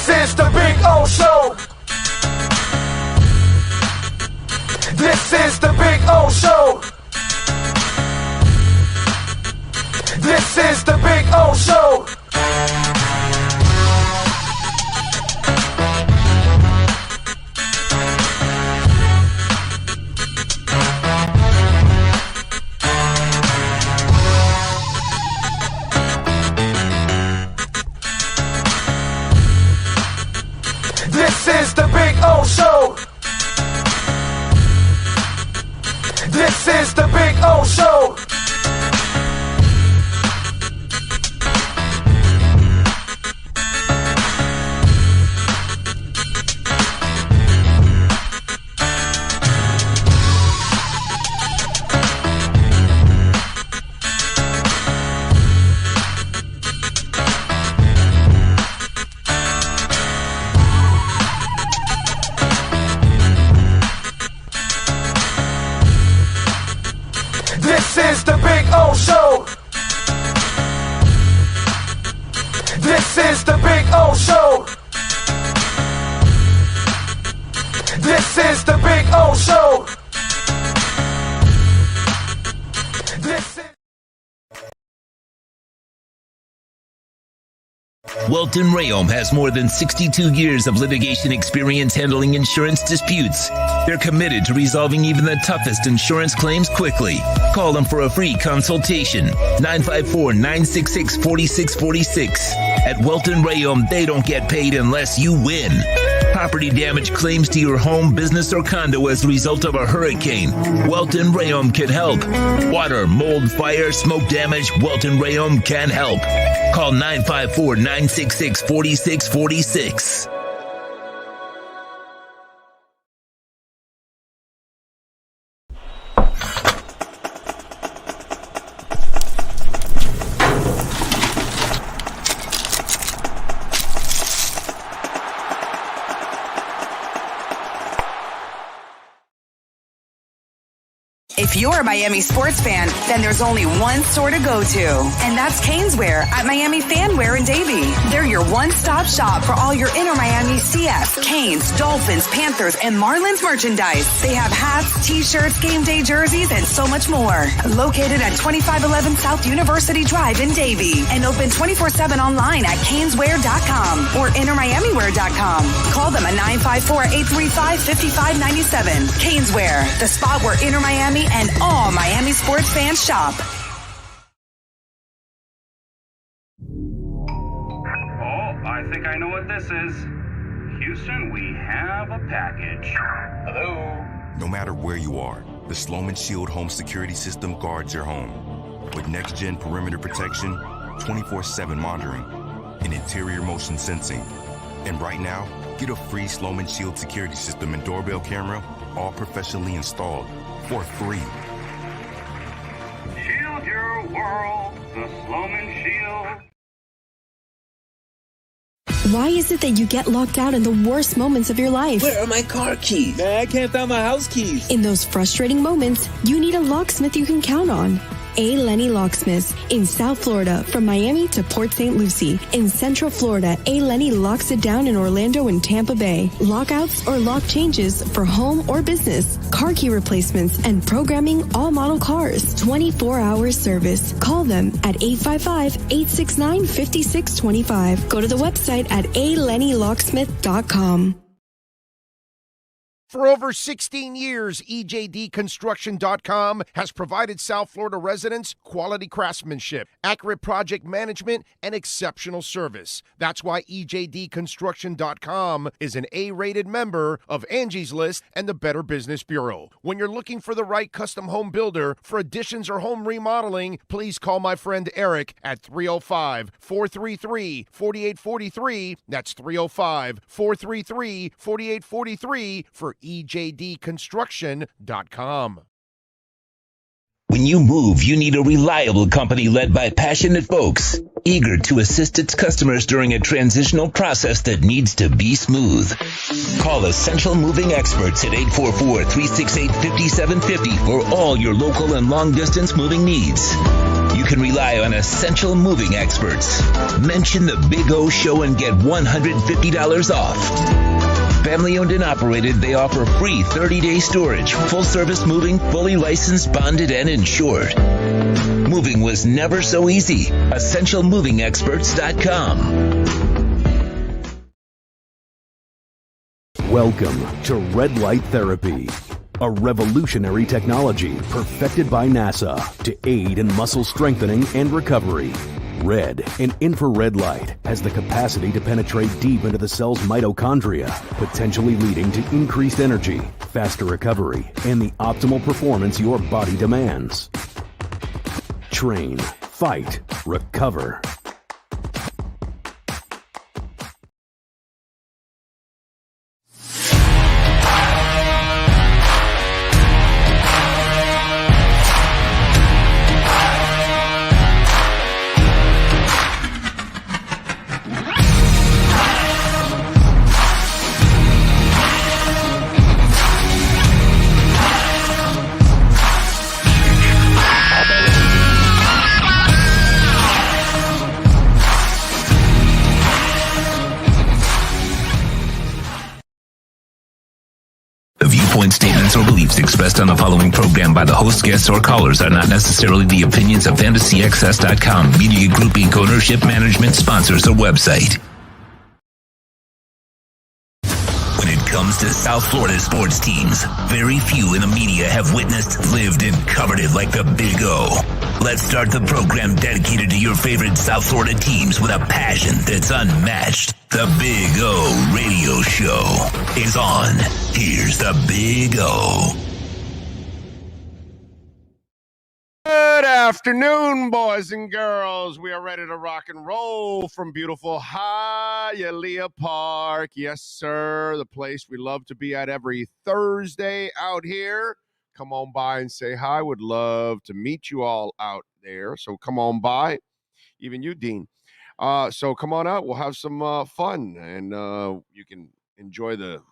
This is the Big O Show. This is the Big O Show. This is the Big O Show. This is the Big O Show. This is the Big O Show. This is the Big O Show. This is the Big O Show. This is the Big O Show. This is Welton Rayom has more than 62 years of litigation experience handling insurance disputes. They're committed to resolving even the toughest insurance claims quickly. Call them for a free consultation. 954-966-4646. At Welton Rayom, they don't get paid unless you win. Property damage claims to your home, business, or condo as a result of a hurricane. Welton Rayom can help. Water, mold, fire, smoke damage, Welton Rayom can help. Call 954-966-4646. If you're a Miami sports fan, then there's only one store to go to, and that's Caneswear at Miami Fanwear in Davie. They're your one-stop shop for all your inner Miami CF, Canes, Dolphins, Panthers, and Marlins merchandise. They have hats, t-shirts, game day jerseys, and so much more. Located at 2511 South University Drive in Davie, and open 24/7 online at caneswear.com or innermiamiwear.com. Call them at 954-835-5597. Caneswear, the spot where inner Miami and all Miami sports fans shop. Oh, I think I know what this is. Houston, we have a package. Hello? No matter where you are, the Sloman Shield home security system guards your home. With next-gen perimeter protection, 24/7 monitoring, and interior motion sensing. And right now, get a free Sloman Shield security system and doorbell camera, all professionally installed, for free. Shield your world, the Sloman Shield. Why is it that you get locked out in the worst moments of your life? Where are my car keys? Man, I can't find my house keys. In those frustrating moments, you need a locksmith you can count on. A. Lenny Locksmiths in South Florida, from Miami to Port St. Lucie. In Central Florida, A. Lenny locks it down in Orlando and Tampa Bay. Lockouts or lock changes for home or business, car key replacements, and programming all model cars. 24-hour service. Call them at 855-869-5625. Go to the website at alennylocksmith.com. For over 16 years, EJDconstruction.com has provided South Florida residents quality craftsmanship, accurate project management, and exceptional service. That's why EJDconstruction.com is an A-rated member of Angie's List and the Better Business Bureau. When you're looking for the right custom home builder for additions or home remodeling, please call my friend Eric at 305-433-4843. That's 305-433-4843 for EJDconstruction.com. When you move, you need a reliable company led by passionate folks, eager to assist its customers during a transitional process that needs to be smooth. Call Essential Moving Experts at 844-368-5750 for all your local and long-distance moving needs. you can rely on essential moving experts. Mention the Big O Show and get $150 off. Family owned and operated, they offer free 30-day storage, full-service moving, fully licensed, bonded, and insured. Moving was never so easy. EssentialMovingExperts.com. Welcome to Red Light Therapy, a revolutionary technology perfected by NASA to aid in muscle strengthening and recovery. Red and infrared light has the capacity to penetrate deep into the cell's mitochondria, potentially leading to increased energy, faster recovery, and the optimal performance your body demands. Train, fight, recover. Statements or beliefs expressed on the following program by the host, guests, or callers are not necessarily the opinions of FantasyXS.com, Media Group Inc., ownership, management, sponsors, or website. When it comes to South Florida sports teams, very few in the media have witnessed, lived, and covered it like the Big O. Let's start the program dedicated to your favorite South Florida teams with a passion that's unmatched. The Big O Radio Show is on. Here's the Big O. Good afternoon, boys and girls. We are ready to rock and roll from beautiful Hialeah Park. Yes, sir. The place we love to be at every Thursday out here. Come on by and say hi. Would love to meet you all out there. So come on by. Even you, Dean. So come on out. We'll have some fun. And you can enjoy the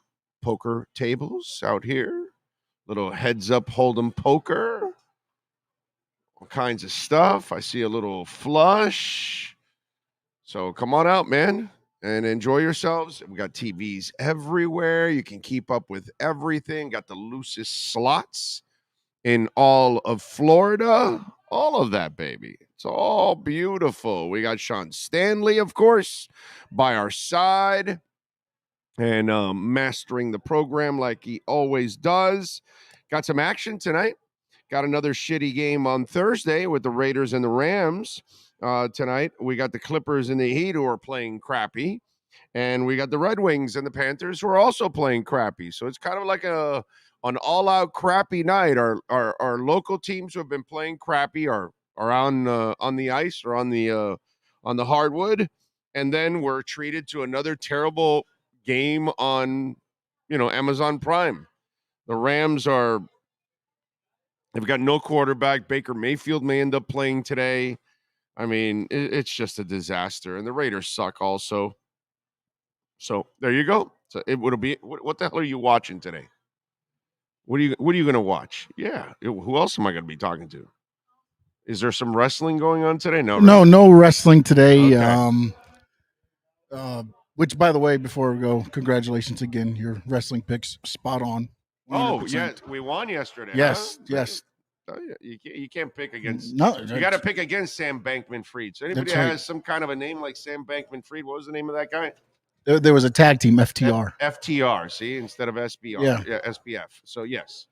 poker tables out here. Little heads-up hold'em poker. All kinds of stuff. I see a little flush. So come on out, man, and enjoy yourselves. We got TVs everywhere. You can keep up with everything. Got the loosest slots in all of Florida. All of that, baby. It's all beautiful. We got Sean Stanley, of course, by our side and mastering the program like he always does. Got some action tonight. Got another shitty game on Thursday with the Raiders and the Rams. Tonight, we got the Clippers and the Heat who are playing crappy. And we got the Red Wings and the Panthers who are also playing crappy. So it's kind of like an all-out crappy night. Our local teams who have been playing crappy are on the ice or on the hardwood. And then we're treated to another terrible game on, Amazon Prime. The Rams they've got no quarterback. Baker Mayfield may end up playing today. I mean, it's just a disaster. And the Raiders suck also. So there you go. So it'll be, what the hell are you watching today? What are you going to watch? Yeah. Who else am I going to be talking to? Is there some wrestling going on today? No wrestling today. Okay. Which, by the way, before we go, congratulations again. Your wrestling picks spot on. 100%. Oh, yeah, we won yesterday. Yes, huh? yes. Oh, yeah. You can't pick against. No, you got to pick against Sam Bankman-Fried. So anybody that has some kind of a name like Sam Bankman-Fried, what was the name of that guy? There was a tag team, FTR. FTR, see, instead of SBR. Yeah, SBF. So yes.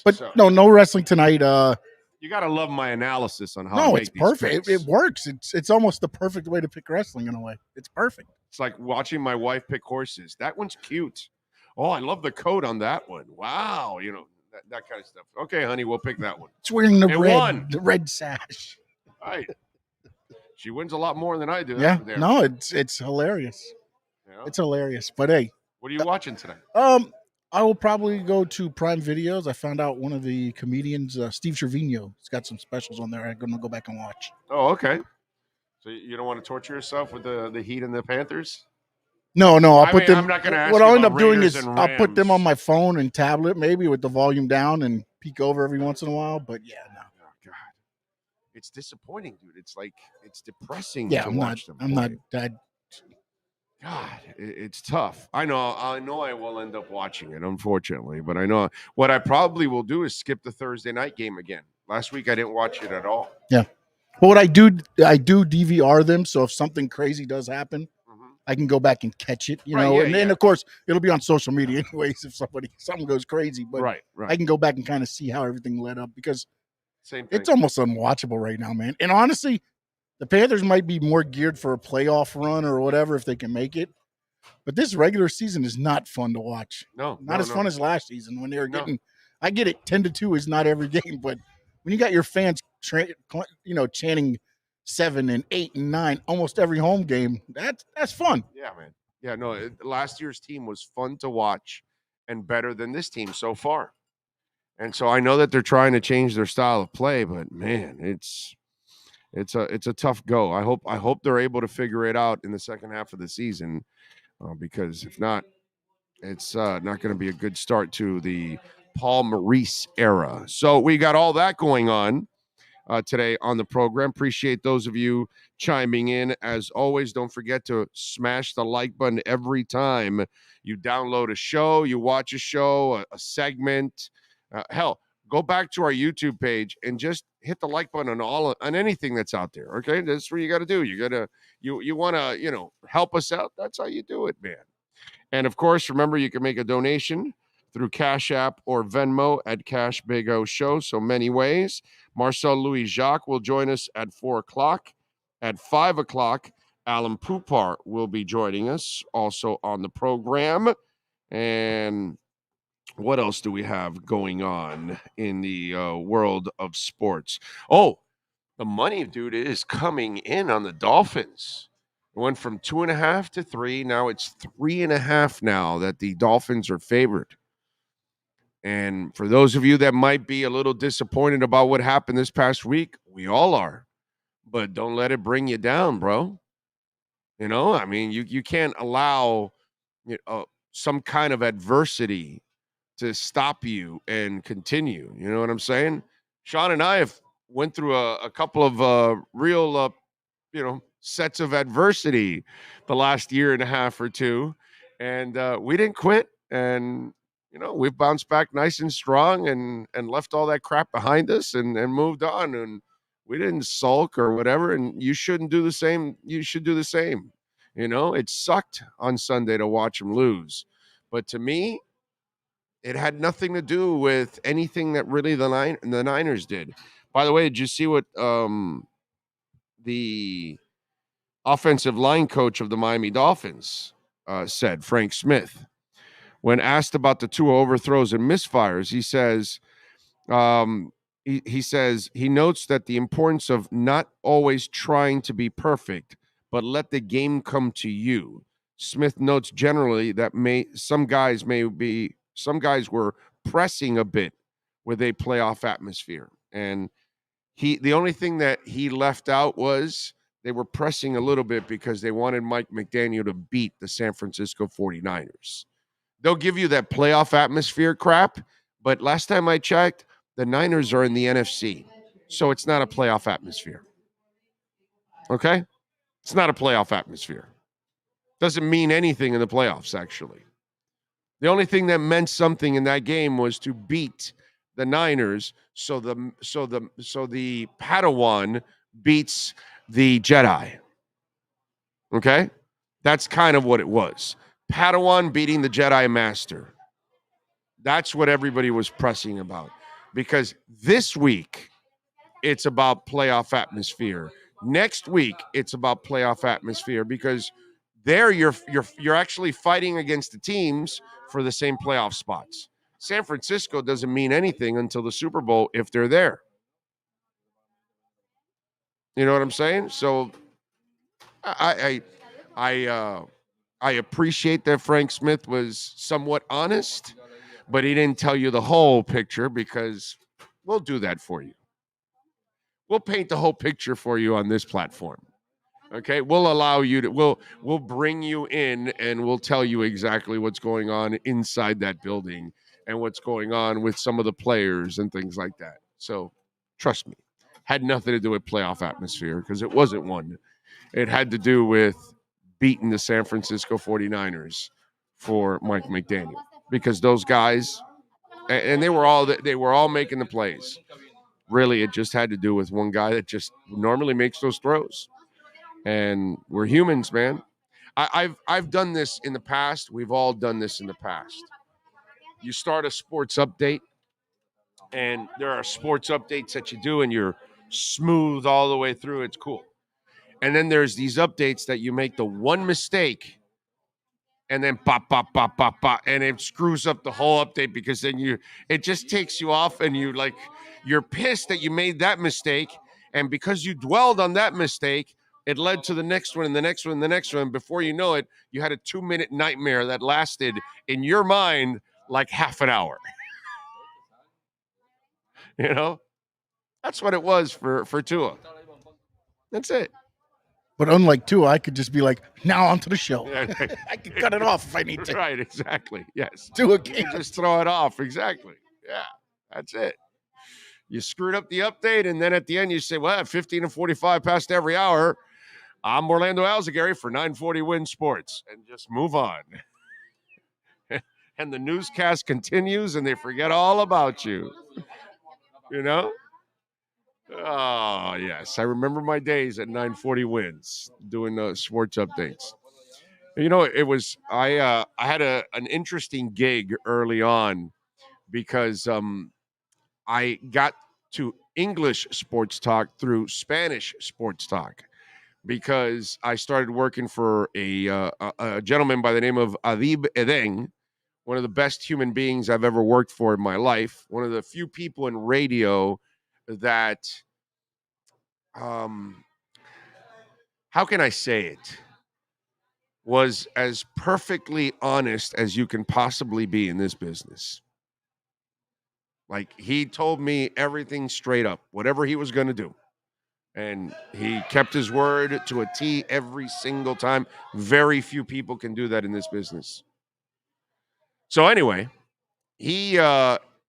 But so, no wrestling tonight. You got to love my analysis on how. No, it's perfect. It works. It's almost the perfect way to pick wrestling in a way. It's perfect. It's like watching my wife pick horses. That one's cute. Oh, I love the coat on that one. Wow, that kind of stuff. Okay, honey, we'll pick that one. It's wearing the red sash. Right. She wins a lot more than I do. Yeah. No, it's hilarious. Yeah. It's hilarious. But hey, what are you watching tonight? I will probably go to Prime Videos. I found out one of the comedians, Steve Trevino, has got some specials on there. I'm going to go back and watch. Oh, okay. So you don't want to torture yourself with the Heat and the Panthers? No. I'll put them. I'm not going to ask what you I'll about end up doing Raiders is and I'll Rams. put them on my phone and tablet, maybe with the volume down and peek over every once in a while. But yeah, no. Oh, God. it's disappointing, dude. It's like it's depressing Yeah, to watch them. I'm not that. God, it's tough. I know I will end up watching it, unfortunately, but I know what I probably will do is skip the Thursday night game again. Last week I didn't watch it at all. Yeah. But what I do DVR them. So if something crazy does happen, I can go back and catch it, you know, and then of course it'll be on social media anyways if something goes crazy. But right. I can go back and kind of see how everything led up because same thing. It's almost unwatchable right now, man. And honestly, the Panthers might be more geared for a playoff run or whatever if they can make it. But this regular season is not fun to watch. Not as fun as last season when they were getting. I get it, 10-2 is not every game, but when you got your fans, chanting 7 and 8 and 9 almost every home game, that's fun. Yeah, man. Yeah, no. Last year's team was fun to watch and better than this team so far. And so I know that they're trying to change their style of play, but man, it's a tough go. I hope they're able to figure it out in the second half of the season, because if not, it's not going to be a good start to the Paul Maurice era. So we got all that going on today on the program. Appreciate those of you chiming in. As always, don't forget to smash the like button every time you download a show, you watch a show, a segment. Hell, go back to our YouTube page and just hit the like button on anything that's out there. Okay, that's what you got to do. You want to help us out. That's how you do it, man. And of course, remember you can make a donation through Cash App or Venmo at Cash Big O Show. So many ways. Marcel Louis Jacques will join us at 4:00. At 5:00, Alan Poopart will be joining us also on the program. And what else do we have going on in the world of sports? Oh, the money, dude, is coming in on the Dolphins. It went from 2.5 to 3. Now it's 3.5 now that the Dolphins are favored. And for those of you that might be a little disappointed about what happened this past week, we all are. But don't let it bring you down, bro. I mean, you can't allow some kind of adversity to stop you and continue. You know what I'm saying? Sean and I have went through a couple of real, sets of adversity the last year and a half or two. And we didn't quit. And, we've bounced back nice and strong and left all that crap behind us and moved on. And we didn't sulk or whatever. And you shouldn't do the same. You should do the same. It sucked on Sunday to watch them lose. But to me, it had nothing to do with anything that really the Niners did. By the way, did you see what the offensive line coach of the Miami Dolphins said, Frank Smith? When asked about the Tua overthrows and misfires, he says, he notes that the importance of not always trying to be perfect, but let the game come to you. Smith notes generally that some guys were pressing a bit with a playoff atmosphere. And the only thing that he left out was they were pressing a little bit because they wanted Mike McDaniel to beat the San Francisco 49ers. They'll give you that playoff atmosphere crap, but last time I checked, the Niners are in the NFC, so it's not a playoff atmosphere. Okay? It's not a playoff atmosphere. Doesn't mean anything in the playoffs, actually. The only thing that meant something in that game was to beat the Niners, so the Padawan beats the Jedi. Okay? That's kind of what it was. Padawan beating the Jedi Master. That's what everybody was pressing about. Because this week, it's about playoff atmosphere. Next week, it's about playoff atmosphere because there you're actually fighting against the teams for the same playoff spots. San Francisco doesn't mean anything until the Super Bowl if they're there. You know what I'm saying? So I appreciate that Frank Smith was somewhat honest, but he didn't tell you the whole picture because we'll do that for you. We'll paint the whole picture for you on this platform. Okay, we'll allow you to, we'll bring you in and we'll tell you exactly what's going on inside that building and what's going on with some of the players and things like that. So trust me, had nothing to do with playoff atmosphere because it wasn't one. It had to do with beating the San Francisco 49ers for Mike McDaniel because those guys, and they were all making the plays. Really, it just had to do with one guy that just normally makes those throws. And we're humans, man. I've done this in the past. We've all done this in the past. You start a sports update, and there are sports updates that you do, and you're smooth all the way through. It's cool. And then there's these updates that you make the one mistake, and then pop, pop, pop, pop, pop, and it screws up the whole update because then it just takes you off, and you're pissed that you made that mistake, and because you dwelled on that mistake, it led to the next one and the next one and the next one. Before you know it, you had a 2-minute nightmare that lasted in your mind like half an hour. You know, that's what it was for Tua. That's it. But unlike Tua, I could just be like, now onto the show. I can cut it off if I need to. Right, exactly. Yes. Tua can't. Just throw it off. Exactly. Yeah, that's it. You screwed up the update, and then at the end you say, well, 15 and 45 past every hour. I'm Orlando Alzagari for 940 Win Sports, and just move on. And the newscast continues, and they forget all about you. You know? Oh, yes. I remember my days at 940 Wins doing sports updates. You know, it was I had an interesting gig early on because I got to English sports talk through Spanish sports talk because I started working for a gentleman by the name of Adib Edeng, one of the best human beings I've ever worked for in my life, one of the few people in radio that, how can I say it, was as perfectly honest as you can possibly be in this business. Like, he told me everything straight up, whatever he was going to do. And he kept his word to a T every single time. Very few people can do that in this business. So anyway, he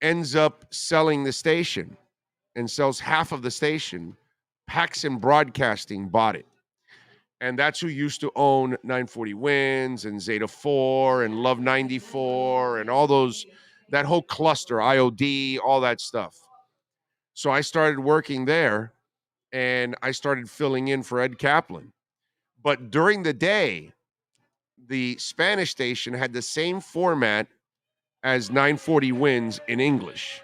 ends up selling the station and sells half of the station. Paxson Broadcasting bought it. And that's who used to own 940 Wins and Zeta 4 and Love 94 and all those, that whole cluster, IOD, all that stuff. So I started working there. And I started filling in for Ed Kaplan. But during the day, the Spanish station had the same format as 940 Wins in English.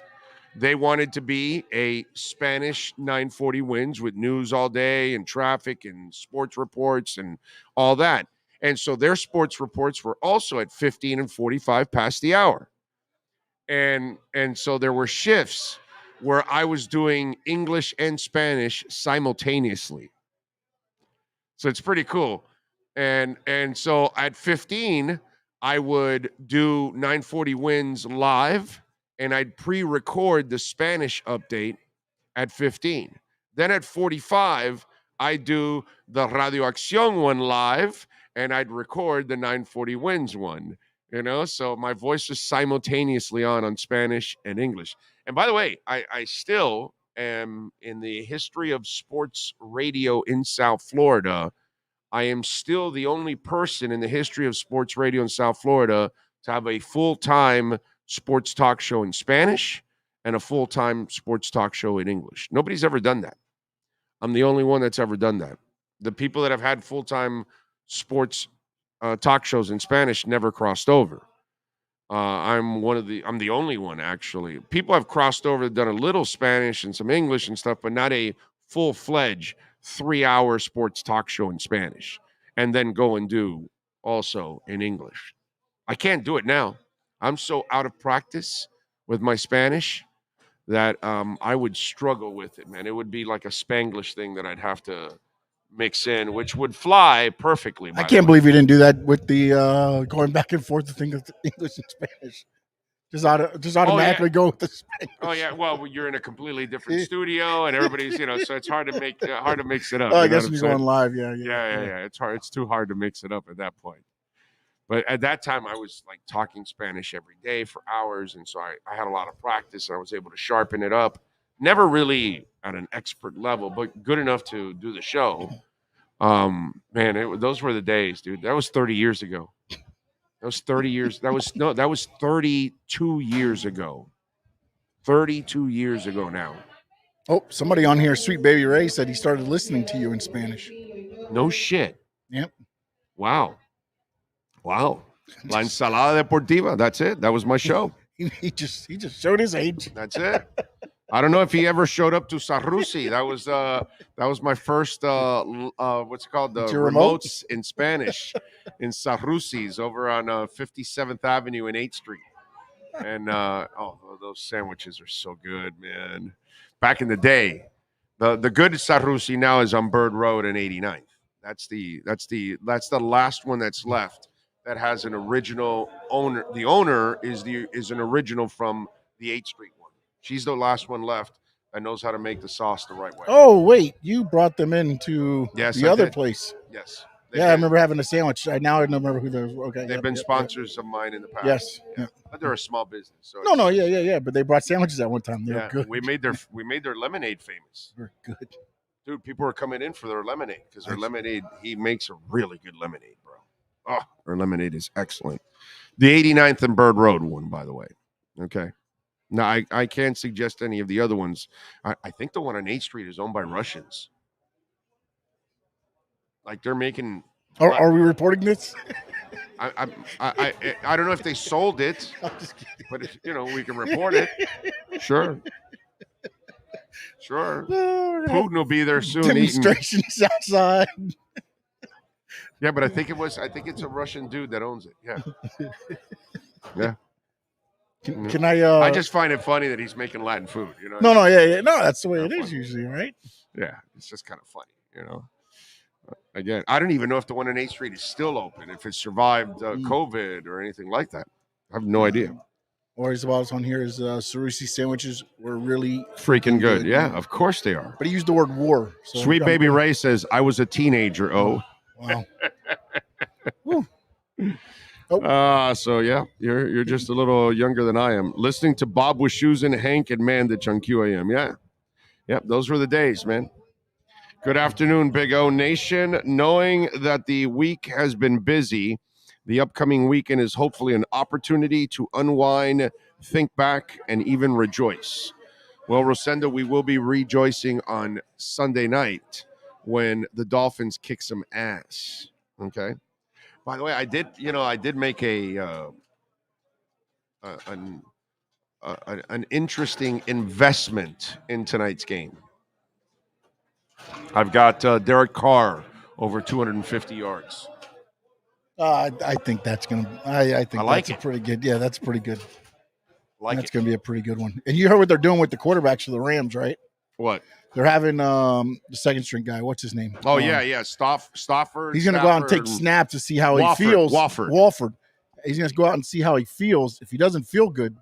They wanted to be a Spanish 940 Wins with news all day and traffic and sports reports and all that. And so their sports reports were also at 15 and 45 past the hour. And so there were shifts where I was doing English and Spanish simultaneously. So it's pretty cool. And so at 15, I would do 940 Wins live, and I'd pre-record the Spanish update at 15. Then at 45, I'd do the Radio Acción one live, and I'd record the 940 Wins one. You know, so my voice was simultaneously on Spanish and English. And by the way, I still am, in the history of sports radio in South Florida, I am still the only person in the history of sports radio in South Florida to have a full-time sports talk show in Spanish and a full-time sports talk show in English. Nobody's ever done that. I'm the only one that's ever done that. The people that have had full-time sports talk shows in Spanish never crossed over. I'm the only one, actually. People have crossed over, done a little Spanish and some English and stuff, but not a full-fledged 3-hour sports talk show in Spanish, and then go and do also in English. I can't do it now. I'm so out of practice with my Spanish that I would struggle with it, man. It would be like a Spanglish thing that I'd have to mix in, which would fly perfectly. I can't believe you didn't do that with the going back and forth to English and Spanish. Just automatically go with the Spanish. Oh yeah, well, you're in a completely different studio, and everybody's, so it's hard to mix it up. Oh, I guess when you're going live, yeah. It's hard. It's too hard to mix it up at that point. But at that time, I was like talking Spanish every day for hours, and so I had a lot of practice, and I was able to sharpen it up. Never really at an expert level, but good enough to do the show. Man, those were the days, dude. That was 30 years ago. That was 30 years. That was 32 years ago. 32 years ago now. Oh, somebody on here, Sweet Baby Ray, said he started listening to you in Spanish. No shit. Yep. Wow. La ensalada deportiva. That's it. That was my show. he just showed his age. That's it. I don't know if he ever showed up to Sarrusi. That was my first what's it called, the remotes in Spanish in Sarrusi's over on 57th Avenue and 8th Street. And those sandwiches are so good, man. Back in the day, the good Sarrusi now is on Bird Road and 89th. That's the last one that's left that has an original owner. The owner is an original from the 8th Street one. She's the last one left that knows how to make the sauce the right way. Oh, wait. You brought them into the other place. Yes. I remember having a sandwich. I remember who those were. Okay. They've been sponsors of mine in the past. Yes. Yeah. But they're a small business. So yeah. But they brought sandwiches at one time. They were good. We made their lemonade famous. They're good. Dude, people were coming in for their lemonade because their lemonade, he makes a really good lemonade, bro. Oh, their lemonade is excellent. The 89th and Bird Road one, by the way. Okay. Now, I can't suggest any of the other ones. I think the one on 8th Street is owned by Russians. Like they're making. Are we reporting this? I don't know if they sold it, but we can report it. Sure. Right. Putin will be there soon. Demonstrations outside. Yeah, but I think it's a Russian dude that owns it. Yeah. Yeah. Can I? I just find it funny that he's making Latin food. No, that's the way it is usually, right? Yeah, it's just kind of funny, Again, I don't even know if the one on 8th Street is still open, if it survived COVID or anything like that. I have no idea. Or he's about on here is Sarusi sandwiches were really freaking good. Yeah, of course they are. But he used the word war. So Sweet Baby Ray says, I was a teenager. Oh. Wow. So yeah, you're just a little younger than I am. Listening to Bob with Shoes and Hank and Mandich on QAM. Yeah. Yep, those were the days, man. Good afternoon, Big O Nation. Knowing that the week has been busy, the upcoming weekend is hopefully an opportunity to unwind, think back, and even rejoice. Well, Rosenda, we will be rejoicing on Sunday night when the Dolphins kick some ass. Okay. By the way, I did make an interesting investment in tonight's game. I've got Derek Carr over 250 yards. I think that's gonna. I think that's a pretty good. Yeah, that's pretty good. That's gonna be a pretty good one. And you heard what they're doing with the quarterbacks for the Rams, right? What? They're having the second string guy. What's his name? Oh yeah. Stafford. He's gonna go out and take snaps to see how he feels. Walford. He's gonna go out and see how he feels. If he doesn't feel good,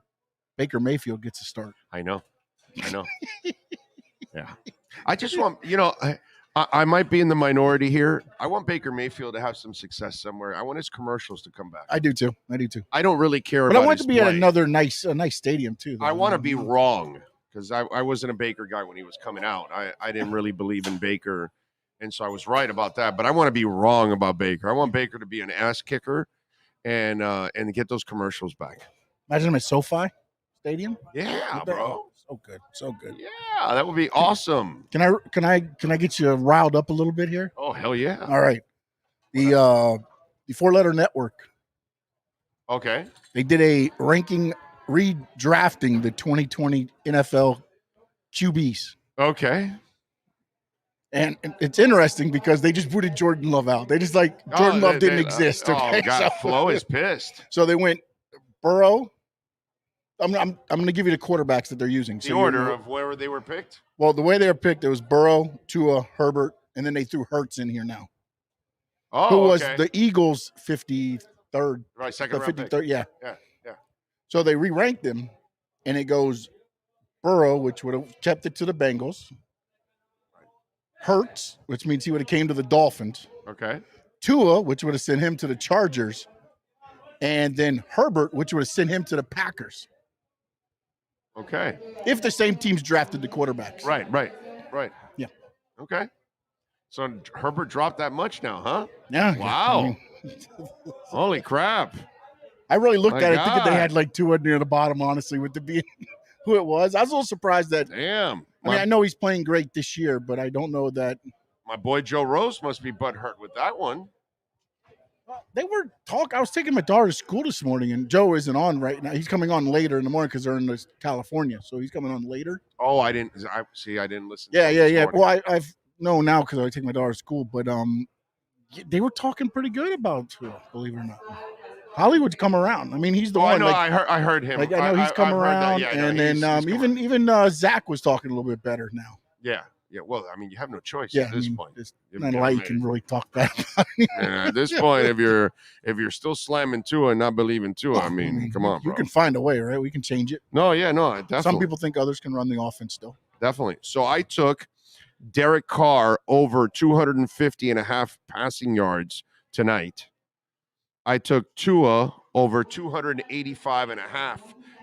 Baker Mayfield gets a start. I know. Yeah. I just want, I might be in the minority here. I want Baker Mayfield to have some success somewhere. I want his commercials to come back. I do too. I don't really care but about I want his to be play. at another nice stadium too. I want to be wrong because I wasn't a Baker guy when he was coming out. I didn't really believe in Baker, and so I was right about that. But I want to be wrong about Baker. I want Baker to be an ass kicker and get those commercials back. Imagine him at SoFi Stadium. Yeah, bro. So good. Yeah, that would be awesome. Can I get you riled up a little bit here? Oh, hell yeah. All right. The 4-letter network. Okay. They did a ranking redrafting the 2020 NFL QBs. Okay. And it's interesting because they just booted Jordan Love out. They just Jordan Love didn't exist. Okay? Oh, God, Flo is pissed. So they went Burrow. I'm going to give you the quarterbacks that they're using. The order of where they were picked? Well, the way they were picked, it was Burrow, Tua, Herbert, and then they threw Hurts in here now. Oh, who was the Eagles' 53rd. Right, second round 53rd, pick. Yeah. Yeah. So they re-ranked them, and it goes Burrow, which would have kept it to the Bengals. Hurts, which means he would have came to the Dolphins. Okay. Tua, which would have sent him to the Chargers. And then Herbert, which would have sent him to the Packers. Okay. If the same teams drafted the quarterbacks. Right. Yeah. Okay. So Herbert dropped that much now, huh? Yeah. Wow. I mean, Holy crap. I really looked My at it thinking they God. had like Tua near the bottom, honestly, with the being who it was. I was a little surprised that. Damn. I mean, I know he's playing great this year, but I don't know that. My boy Joe Rose must be butthurt with that one. They were talking. I was taking my daughter to school this morning, and Joe isn't on right now. He's coming on later in the morning because they're in California, so he's coming on later. Oh, I didn't listen. Yeah. Well, I've known now because I take my daughter to school, but they were talking pretty good about Tua, believe it or not. Hollywood's come around. I mean, he's the one. I know. I heard him. Like, I know he's come around, Yeah, and then even Zach was talking a little bit better now. Yeah. Well, I mean, you have no choice Yeah, at this point. Not like you can really talk bad about it. Yeah, at this point, if you're still slamming Tua and not believing Tua, I mean, come on, bro. You can find a way, right? We can change it. No, definitely. Some people think others can run the offense still. Definitely. So I took Derek Carr over 250.5 passing yards tonight. I took Tua over 285.5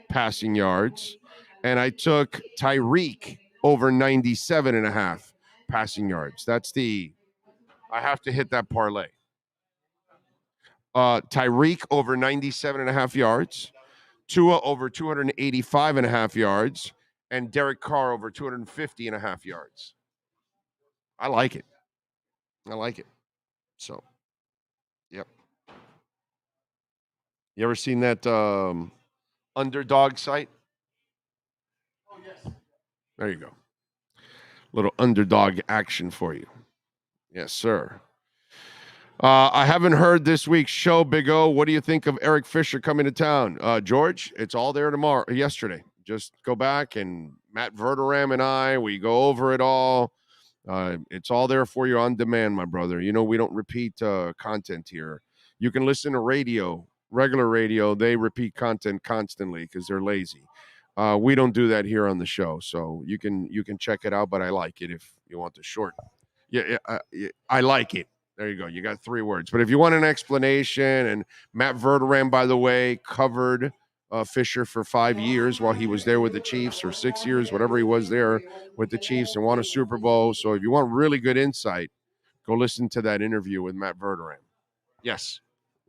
passing yards. And I took Tyreek over 97.5 passing yards. I have to hit that parlay. Tyreek over 97.5 yards. Tua over 285.5 yards. And Derek Carr over 250.5 yards. I like it. So, yep. You ever seen that underdog site? Oh, yes. There you go. Little underdog action for you. Yes, sir. I haven't heard this week's show, Big O. What do you think of Eric Fisher coming to town? George, it's all there yesterday. Just go back and Matt Verderam and I, we go over it all. It's all there for you on demand, my brother. You know, we don't repeat content here. You can listen to radio, regular radio. They repeat content constantly because they're lazy. We don't do that here on the show. So you can check it out, but I like it if you want the short. Yeah, I like it. There you go. You got 3 words. But if you want an explanation, and Matt Verderam, by the way, covered Fisher for 5 years while he was there with the Chiefs, or 6 years, whatever he was there with the Chiefs, and won a Super Bowl. So if you want really good insight, go listen to that interview with Matt Verderam. Yes.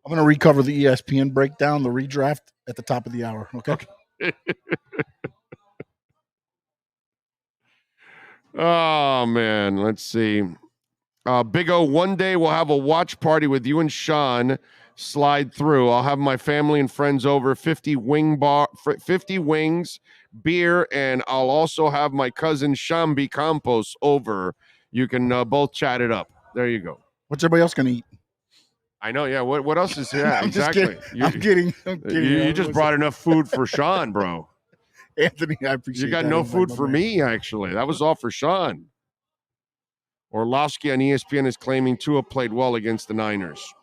I'm going to recover the ESPN breakdown, the redraft at the top of the hour. Okay. Oh, man. Let's see. Big O, one day we'll have a watch party with you and Sean. Slide through. I'll have my family and friends over, 50 wings, beer, and I'll also have my cousin Shambi Campos over. You can both chat it up. There you go. What's everybody else going to eat? I know, yeah. What else is here? Yeah, exactly. I'm kidding. You just brought enough food for Sean, bro. Anthony, I appreciate You got that. no food for me, actually. That was all for Sean. Orlovsky on ESPN is claiming Tua played well against the Niners.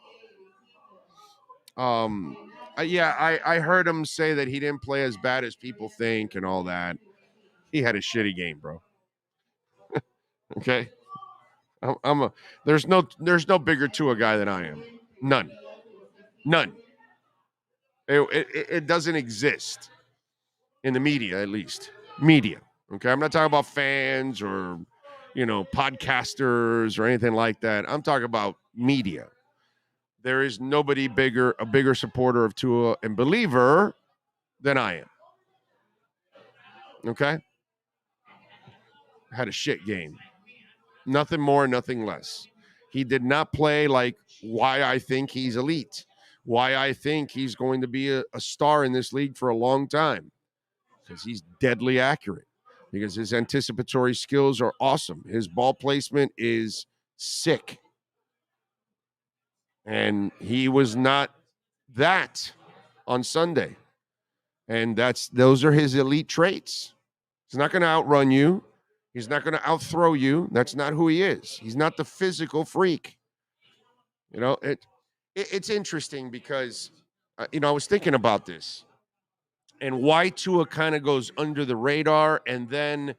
I heard him say that he didn't play as bad as people think and all that. He had a shitty game, bro. Okay. There's no bigger Tua guy than I am. None. It doesn't exist in the media, at least. Media. Okay. I'm not talking about fans or, podcasters or anything like that. I'm talking about media. There is nobody a bigger supporter of Tua and believer than I am. Okay? Had a shit game. Nothing more, nothing less. He did not play like why I think he's elite, why I think he's going to be a star in this league for a long time, because he's deadly accurate, because his anticipatory skills are awesome. His ball placement is sick. And he was not that on Sunday. And those are his elite traits. He's not going to outrun you. He's not going to outthrow you. That's not who he is. He's not the physical freak. It's interesting because, I was thinking about this and why Tua kind of goes under the radar, and then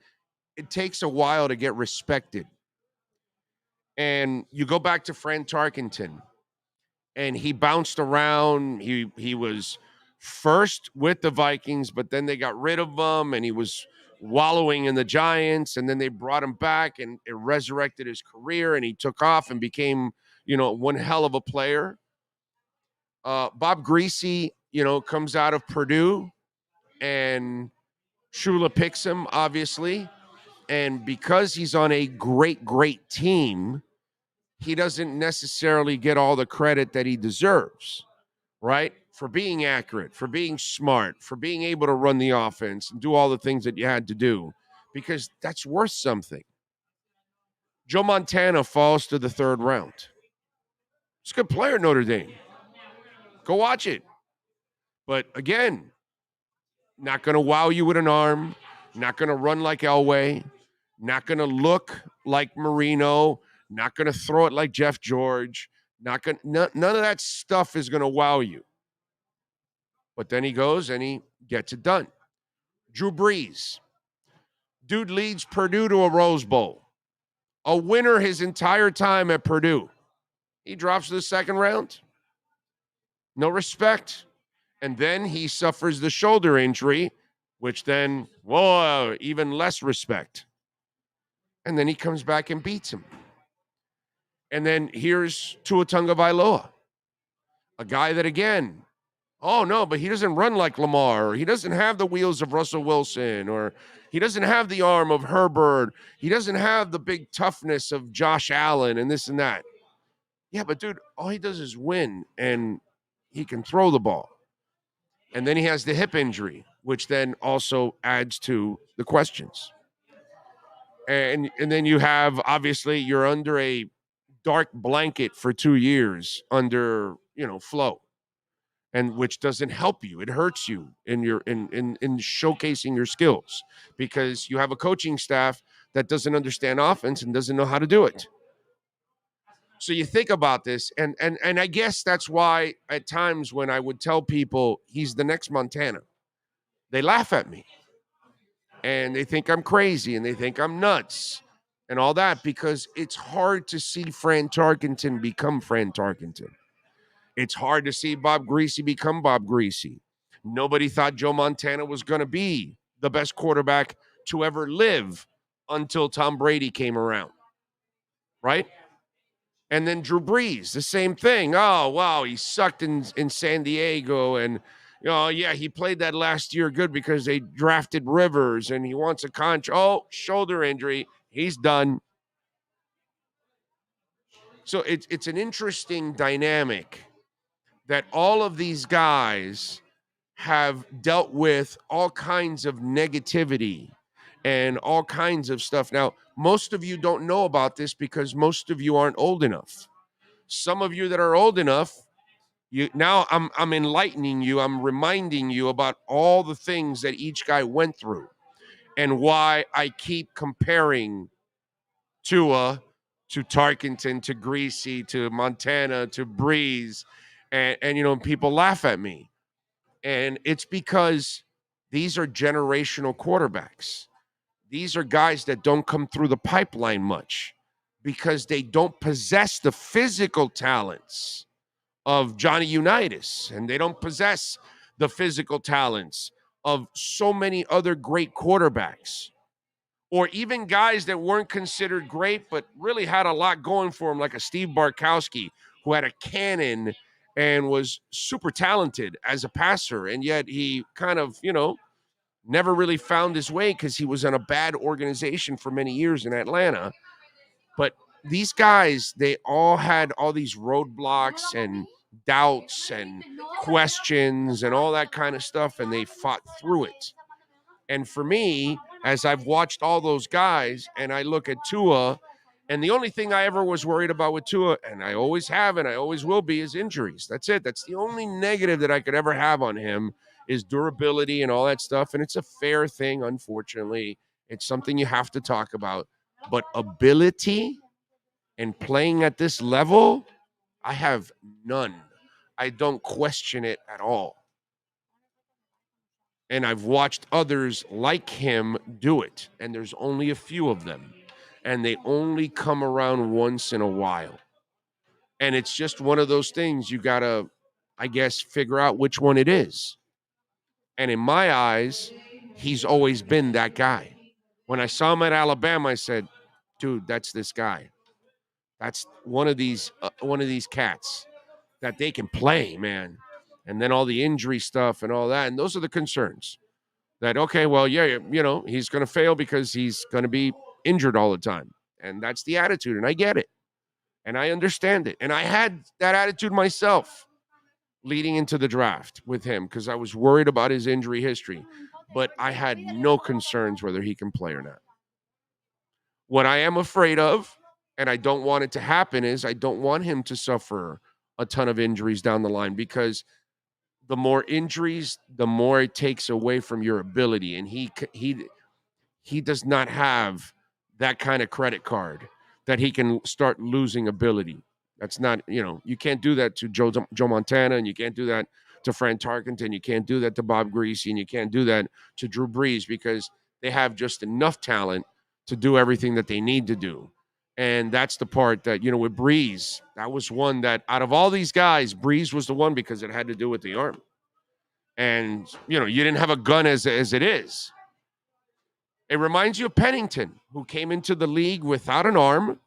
it takes a while to get respected. And you go back to Fran Tarkenton, and he bounced around. He was first with the Vikings, but then they got rid of him and he was wallowing in the Giants, and then they brought him back and it resurrected his career and he took off and became, one hell of a player. Bob Greasy, comes out of Purdue and Shula picks him, obviously. And because he's on a great, great team, he doesn't necessarily get all the credit that he deserves, right? For being accurate, for being smart, for being able to run the offense and do all the things that you had to do, because that's worth something. Joe Montana falls to the 3rd round. He's a good player, Notre Dame. Go watch it. But again, not going to wow you with an arm, not going to run like Elway, not going to look like Marino, not going to throw it like Jeff George. None of that stuff is going to wow you. But then he goes and he gets it done. Drew Brees. Dude leads Purdue to a Rose Bowl. A winner his entire time at Purdue. He drops to the 2nd round. No respect. And then he suffers the shoulder injury, which then, whoa, even less respect. And then he comes back and beats him. And then here's Tua Tagovailoa, a guy that, again, oh, no, but he doesn't run like Lamar, or he doesn't have the wheels of Russell Wilson, or he doesn't have the arm of Herbert. He doesn't have the big toughness of Josh Allen and this and that. Yeah, but, dude, all he does is win, and he can throw the ball. And then he has the hip injury, which then also adds to the questions. And then you have, obviously, you're under a dark blanket for 2 years under, flow, and which doesn't help you. It hurts you in showcasing your skills, because you have a coaching staff that doesn't understand offense and doesn't know how to do it. So you think about this, and I guess that's why at times when I would tell people he's the next Montana, they laugh at me. And they think I'm crazy, and they think I'm nuts and all that, because it's hard to see Fran Tarkenton become Fran Tarkenton. It's hard to see Bob Greasy become Bob Greasy. Nobody thought Joe Montana was going to be the best quarterback to ever live until Tom Brady came around, right? And then Drew Brees, the same thing. Oh, wow, he sucked in San Diego, and yeah, he played that last year good because they drafted Rivers, and he wants a contract. Oh, shoulder injury. He's done. So it's an interesting dynamic that all of these guys have dealt with all kinds of negativity and all kinds of stuff. Now, most of you don't know about this because most of you aren't old enough. Some of you that are old enough, I'm enlightening you. I'm reminding you about all the things that each guy went through and why I keep comparing Tua to Tarkenton, to Greasy, to Montana, to Breeze. And people laugh at me. And it's because these are generational quarterbacks. These are guys that don't come through the pipeline much because they don't possess the physical talents of Johnny Unitas, and they don't possess the physical talents of so many other great quarterbacks, or even guys that weren't considered great but really had a lot going for them, like a Steve Bartkowski, who had a cannon and was super talented as a passer, and yet he kind of, never really found his way because he was in a bad organization for many years in Atlanta. But these guys, they all had all these roadblocks and doubts and questions and all that kind of stuff, and they fought through it. And for me, as I've watched all those guys and I look at Tua, and the only thing I ever was worried about with Tua, and I always have and I always will be, is injuries. That's it. That's the only negative that I could ever have on him, is durability and all that stuff. And it's a fair thing, unfortunately. It's something you have to talk about. But ability and playing at this level, I have none. I don't question it at all. And I've watched others like him do it. And there's only a few of them. And they only come around once in a while. And it's just one of those things you got to, I guess, figure out which one it is. And in my eyes, he's always been that guy. When I saw him at Alabama, I said, dude, that's this guy. That's one of these cats that they can play, man. And then all the injury stuff and all that. And those are the concerns. That, okay, well, yeah, he's going to fail because he's going to be injured all the time. And that's the attitude. And I get it. And I understand it. And I had that attitude myself leading into the draft with him because I was worried about his injury history. But I had no concerns whether he can play or not. What I am afraid of, and I don't want it to happen, is I don't want him to suffer a ton of injuries down the line, because the more injuries, the more it takes away from your ability. And he does not have that kind of credit card that he can start losing ability. That's not, you can't do that to Joe Montana, and you can't do that to Fran Tarkenton. You can't do that to Bob Greasy, and you can't do that to Drew Brees, because they have just enough talent to do everything that they need to do. And that's the part that, with Brees, that was one that out of all these guys, Brees was the one because it had to do with the arm. And, you didn't have a gun as it is. It reminds you of Pennington, who came into the league without an arm.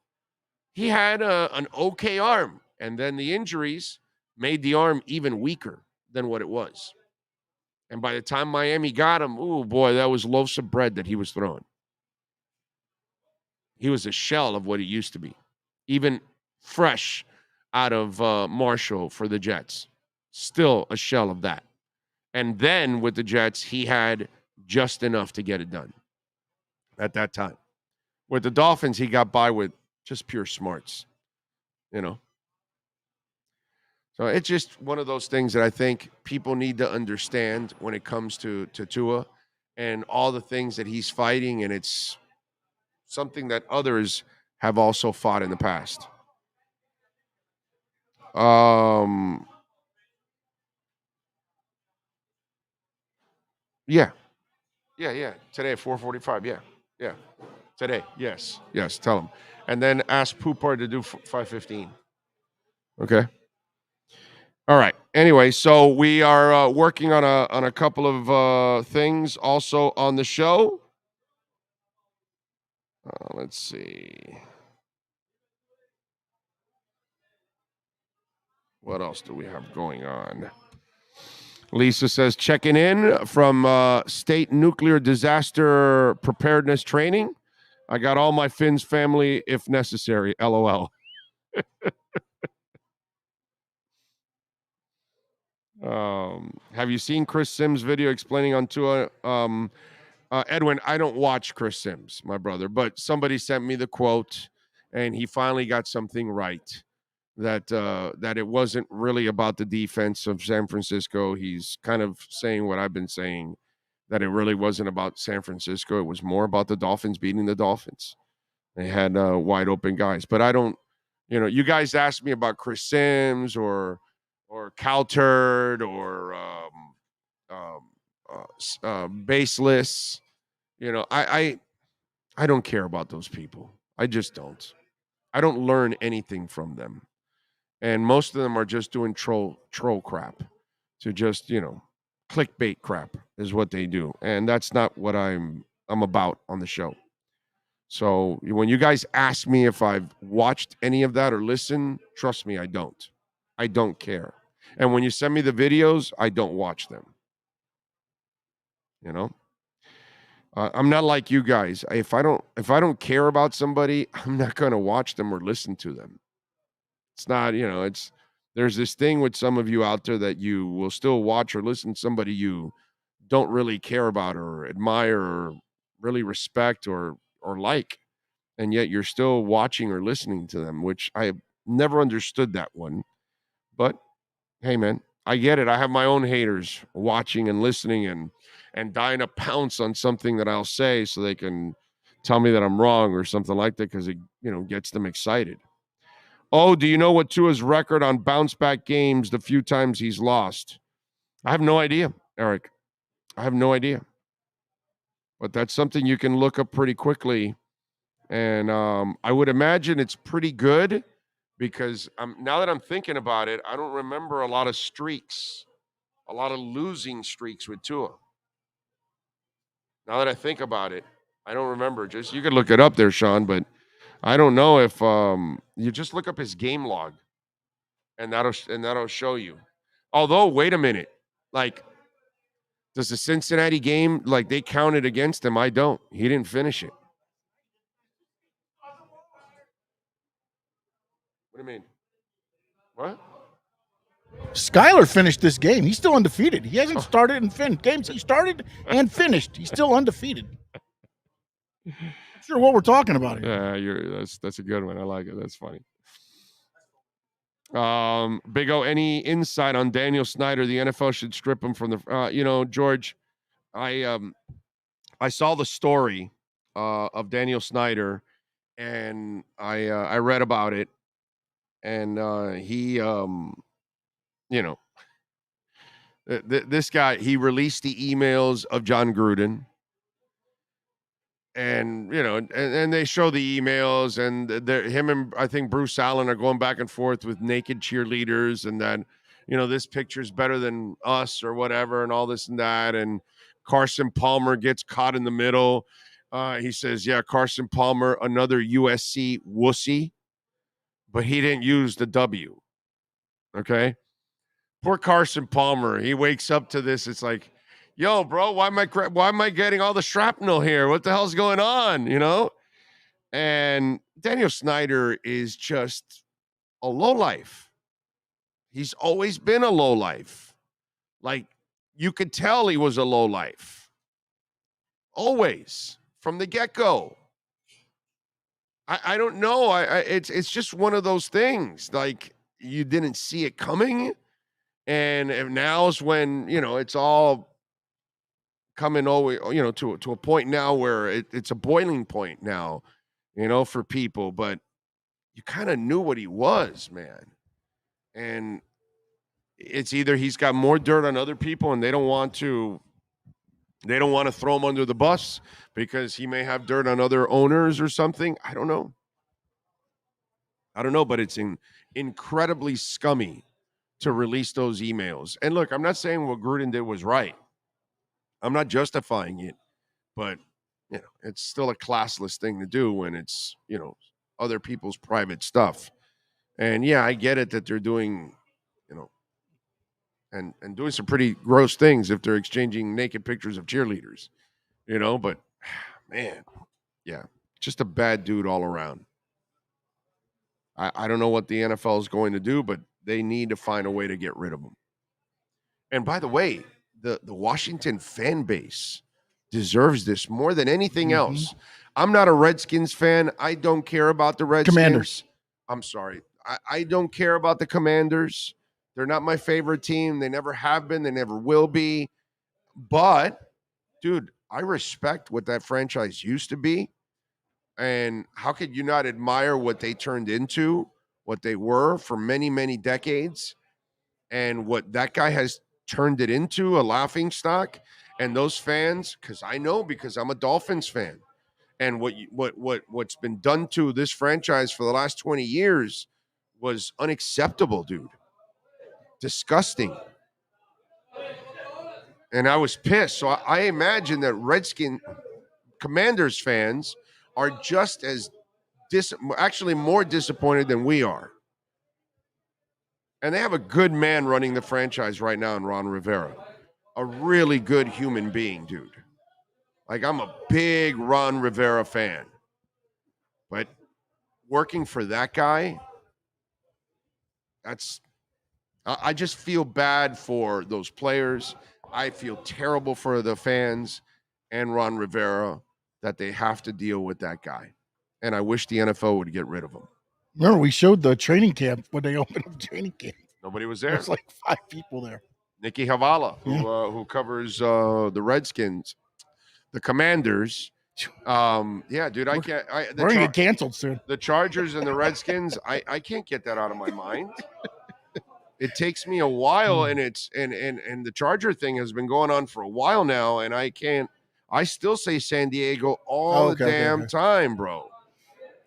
He had an okay arm, and then the injuries made the arm even weaker than what it was. And by the time Miami got him, oh boy, that was loaves of bread that he was throwing. He was a shell of what he used to be, even fresh out of Marshall for the Jets. Still a shell of that. And then with the Jets, he had just enough to get it done at that time. With the Dolphins, he got by with just pure smarts, So it's just one of those things that I think people need to understand when it comes to Tua and all the things that he's fighting, and it's something that others have also fought in the past. Yeah. Today at 4:45. Yeah. Today. Yes. Tell him, and then ask Poopart to do 5:15. Okay. All right. Anyway, so we are working on a couple of things also on the show. Let's see. What else do we have going on? Lisa says, checking in from State Nuclear Disaster Preparedness Training. I got all my Finn's family if necessary. LOL. Have you seen Chris Sims' video explaining on Tua? Edwin, I don't watch Chris Sims, my brother, but somebody sent me the quote, and he finally got something right. That it wasn't really about the defense of San Francisco. He's kind of saying what I've been saying, that it really wasn't about San Francisco. It was more about the Dolphins beating the Dolphins. They had wide open guys. But I don't, you guys asked me about Chris Sims or Calturd or Baseless. I don't care about those people. I just don't. I don't learn anything from them. And most of them are just doing troll crap to just, clickbait crap is what they do. And that's not what I'm about on the show. So when you guys ask me if I've watched any of that or listened, trust me, I don't. I don't care. And when you send me the videos, I don't watch them. I'm not like you guys. If I don't care about somebody, I'm not going to watch them or listen to them. It's not, there's this thing with some of you out there that you will still watch or listen to somebody you don't really care about or admire or really respect or like, and yet you're still watching or listening to them, which I have never understood that one. But hey, man, I get it. I have my own haters watching and listening and dying to pounce on something that I'll say so they can tell me that I'm wrong or something like that, because it, gets them excited. Oh, do you know what Tua's record on bounce back games, the few times he's lost? I have no idea, Eric. I have no idea. But that's something you can look up pretty quickly. And I would imagine it's pretty good, because now that I'm thinking about it, I don't remember a lot of streaks a lot of losing streaks with Tua. Now that I think about it, I don't remember. Just you could look it up there, Sean, but I don't know if you just look up his game log, and that'll show you. Although, wait a minute, like, does the Cincinnati game, like, they counted against him? I don't. He didn't finish it. What do you mean? What? Skyler finished this game. He's still undefeated. He hasn't started and finished games. He started and finished. He's still undefeated. Not sure what we're talking about here. Yeah, that's a good one. I like it. That's funny. Big O, any insight on Daniel Snyder? The NFL should strip him from the. George, I saw the story of Daniel Snyder, and I read about it, and he this guy, he released the emails of John Gruden, and and they show the emails, and him and I think Bruce Allen are going back and forth with naked cheerleaders, and then this picture's better than us or whatever, and all this and that, and Carson Palmer gets caught in the middle. He says, yeah, Carson Palmer, another USC wussy, but he didn't use the W. Okay. Poor Carson Palmer. He wakes up to this. It's like, yo, bro, why am I getting all the shrapnel here? What the hell's going on? And Daniel Snyder is just a lowlife. He's always been a lowlife. Like, you could tell he was a lowlife. Always. From the get-go. I don't know. It's just one of those things. Like, you didn't see it coming. And now's when, it's all coming over, to a point now where it's a boiling point now, for people. But you kind of knew what he was, man. And it's either he's got more dirt on other people and they don't want to throw him under the bus because he may have dirt on other owners or something. I don't know, but it's incredibly scummy to release those emails. And look, I'm not saying what Gruden did was right. I'm not justifying it, but it's still a classless thing to do when it's, other people's private stuff. And yeah, I get it that they're doing, and doing some pretty gross things if they're exchanging naked pictures of cheerleaders, but man, yeah, just a bad dude all around. I don't know what the NFL is going to do, but they need to find a way to get rid of him. And by the way, the Washington fan base deserves this more than anything else. I'm not a Redskins fan. I don't care about the Redskins. Commanders. I'm sorry. I don't care about the Commanders. They're not my favorite team. They never have been. They never will be. But, dude, I respect what that franchise used to be. And how could you not admire what they turned into, what they were for many, many decades, and what that guy has turned it into, a laughingstock? And those fans, because I'm a Dolphins fan, and what's been done to this franchise for the last 20 years was unacceptable, dude. Disgusting. And I was pissed. So I imagine that Commanders fans are just as actually more disappointed than we are. And they have a good man running the franchise right now in Ron Rivera. A really good human being, dude. Like, I'm a big Ron Rivera fan. But working for that guy, I just feel bad for those players. I feel terrible for the fans and Ron Rivera that they have to deal with that guy. And I wish the NFL would get rid of him. Remember, we showed the training camp when they opened up training camp. Nobody was there. There's like 5 people there. Nikki Havala, who covers the Redskins, the Commanders. Yeah, dude, I can't. We're going to get canceled soon. The Chargers and the Redskins, I can't get that out of my mind. It takes me a while, and the Charger thing has been going on for a while now, and I still say San Diego all the damn time, bro.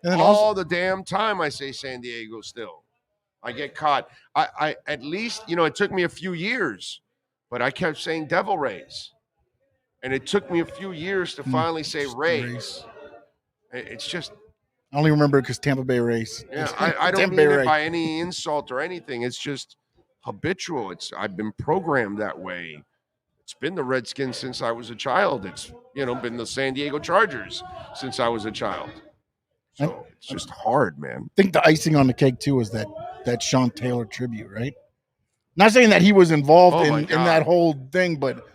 All the damn time I say San Diego still. I get caught. I at least, it took me a few years but I kept saying Devil Rays. And it took me a few years to finally say Rays. It's just... I only remember it because Tampa Bay Rays. Yeah, I don't mean it by any insult or anything. It's just habitual. I've been programmed that way. It's been the Redskins since I was a child. It's, been the San Diego Chargers since I was a child. So it's just hard, man. I think the icing on the cake, too, is that Sean Taylor tribute, right? Not saying that he was involved in that whole thing, but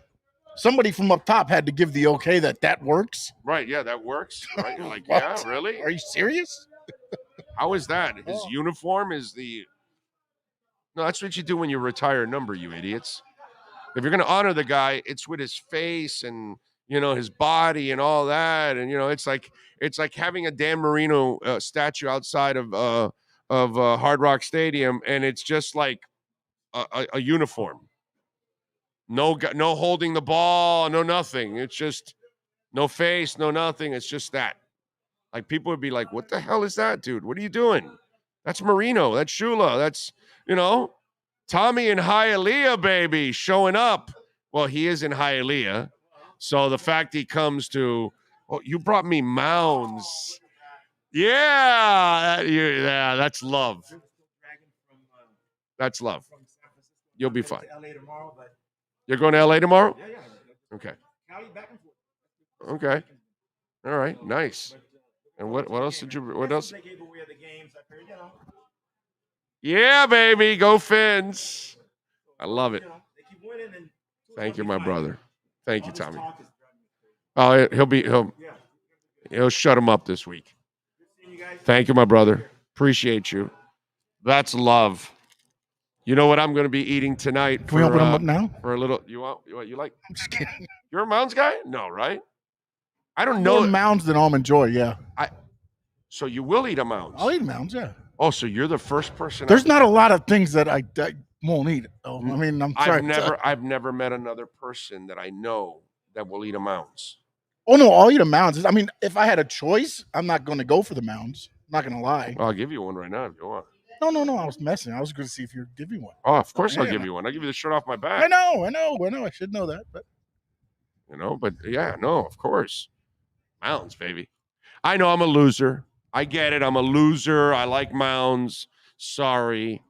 somebody from up top had to give the okay that works. Right, yeah, that works. Right? You're like, yeah, really? Are you serious? How is that? His uniform is the... No, that's what you do when you retire a number, you idiots. If you're going to honor the guy, it's with his face and, his body and all that. And, it's like having a Dan Marino statue outside of Hard Rock Stadium, and it's just like a uniform. No holding the ball, no nothing. It's just no face, no nothing. It's just that. Like, people would be like, what the hell is that, dude? What are you doing? That's Marino. That's Shula. That's, Tommy in Hialeah, baby, showing up. Well, he is in Hialeah. So the fact he comes to, you brought me mounds. Yeah, that's love. That's love. You'll be fine. You're going to LA tomorrow? Yeah. Okay. Okay. All right. Nice. And what else did you? What else? Yeah, baby, go Fins! I love it. Thank you, my brother. Thank you, Tommy. Oh, he'll shut him up this week. Thank you, my brother. Appreciate you. That's love. You know what I'm going to be eating tonight? Can we open them up now? For a little, you like? I'm just kidding. You're a Mounds guy? No, right? I don't know. More Mounds than Almond Joy, yeah. So you will eat a Mounds? I'll eat Mounds, yeah. Oh, so you're the first person. There's not a lot of things that I won't eat. Oh, I mean, I've never met another person that I know that will eat a Mounds. Oh no, I'll eat a Mounds. I mean, if I had a choice, I'm not going to go for the Mounds. I'm not going to lie. I'll give you one right now if you want. No. I was messing. I was going to see if you'd give me one. Oh, of course I'll give you one. I'll give you the shirt off my back. I know. I should know that, but but yeah, no, of course. Mounds, baby. I know I'm a loser. I get it. I'm a loser. I like Mounds. Sorry.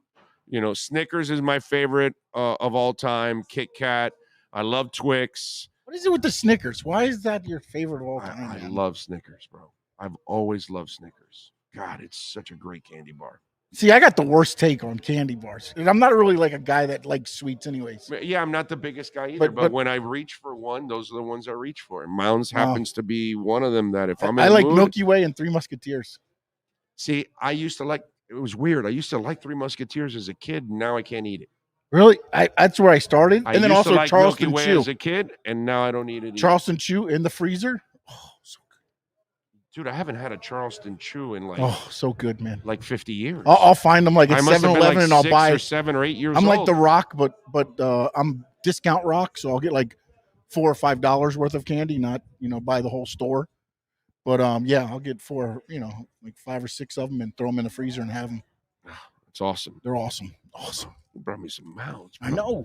Snickers is my favorite of all time. Kit Kat. I love Twix. What is it with the Snickers? Why is that your favorite of all time? I love Snickers, bro. I've always loved Snickers. God, it's such a great candy bar. See, I got the worst take on candy bars. And I'm not really like a guy that likes sweets anyways. Yeah, I'm not the biggest guy either. But when I reach for one, those are the ones I reach for. And Mounds happens to be one of them that if I'm in I like mood, Milky Way and Three Musketeers. See, I used to like, it was weird. I used to like Three Musketeers as a kid, and now I can't eat it. Really? That's where I started. And then also like Charleston Milky Way Chew as a kid, and now I don't eat it either. Charleston Chew in the freezer. Oh, so good. Dude, I haven't had a Charleston Chew in so good, man. Like 50 years. I'll find them like at 7-Eleven and I'll buy 6 or 7 or 8 years I'm old. like the Rock, but I'm discount Rock, so I'll get like $4 or $5 worth of candy, not buy the whole store. But I'll get 4, like 5 or 6 of them and throw them in the freezer and have them. It's awesome. They're awesome. Awesome. You brought me some Mounds. I know.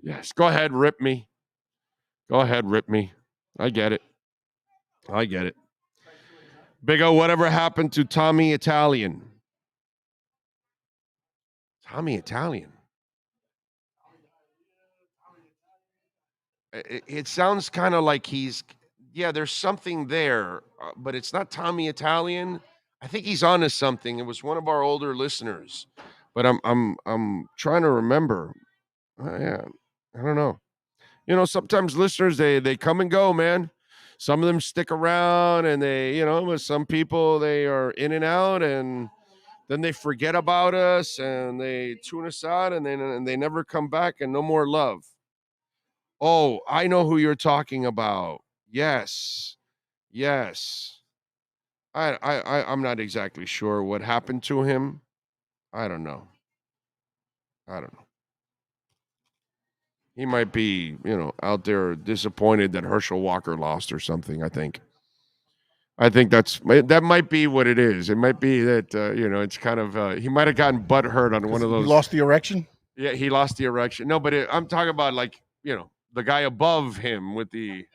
Yes. Go ahead, rip me. I get it. Big O, whatever happened to Tommy Italian? It sounds kind of like there's something there, but it's not Tommy Italian. I think he's onto something. It was one of our older listeners, but I'm trying to remember. I don't know. Sometimes listeners, they come and go, man. Some of them stick around, and with some people, they are in and out, and then they forget about us, and they tune us out, and they never come back, and no more love. Oh, I know who you're talking about. Yes. I'm not exactly sure what happened to him. I don't know. He might be, out there disappointed that Herschel Walker lost or something, I think. That might be what it is. It might be that, it's kind of, he might have gotten butthurt on one of those. He lost the erection? Yeah, he lost the erection. No, but I'm talking about like, the guy above him with the,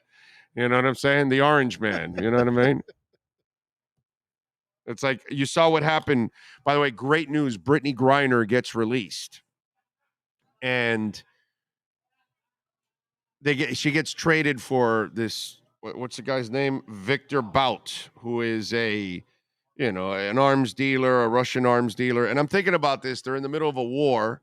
you know what I'm saying? The orange man. You know what I mean? It's like you saw what happened. By the way, great news. Brittany Griner gets released. And she gets traded for this, what's the guy's name? Victor Bout, who is an arms dealer, a Russian arms dealer. And I'm thinking about this. They're in the middle of a war.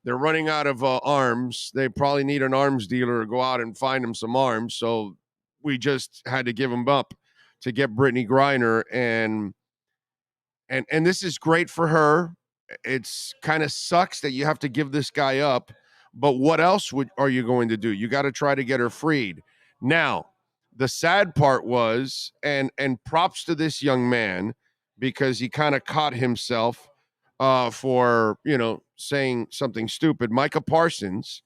They're running out of arms. They probably need an arms dealer to go out and find them some arms. So we just had to give them up to get Brittany Griner. And this is great for her. It's kind of sucks that you have to give this guy up. But what else are you going to do? You got to try to get her freed. Now, the sad part was, and props to this young man, because he kind of caught himself for, saying something stupid. Micah Parsons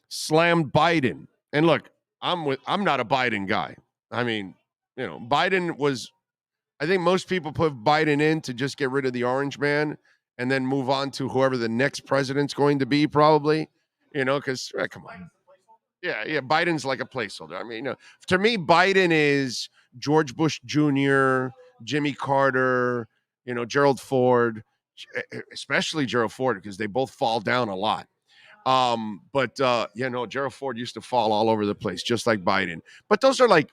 slammed Biden. And look, I'm not a Biden guy. I mean, Biden was, I think most people put Biden in to just get rid of the orange man and then move on to whoever the next president's going to be, probably, because come on. Yeah, Biden's like a placeholder. I mean, to me, Biden is George Bush Jr., Jimmy Carter, Gerald Ford, especially Gerald Ford, because they both fall down a lot. But Gerald Ford used to fall all over the place, just like Biden. But those are like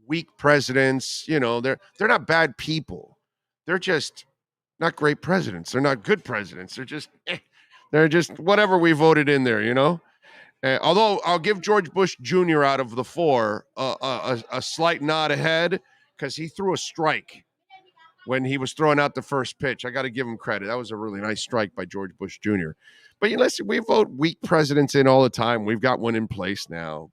weak presidents. They're not bad people. They're just not great presidents. They're not good presidents. They're just whatever we voted in there, although I'll give George Bush Jr. out of the four a slight nod ahead, because he threw a strike when he was throwing out the first pitch. I got to give him credit. That was a really nice strike by George Bush Jr. But listen, we vote weak presidents in all the time. We've got one in place now,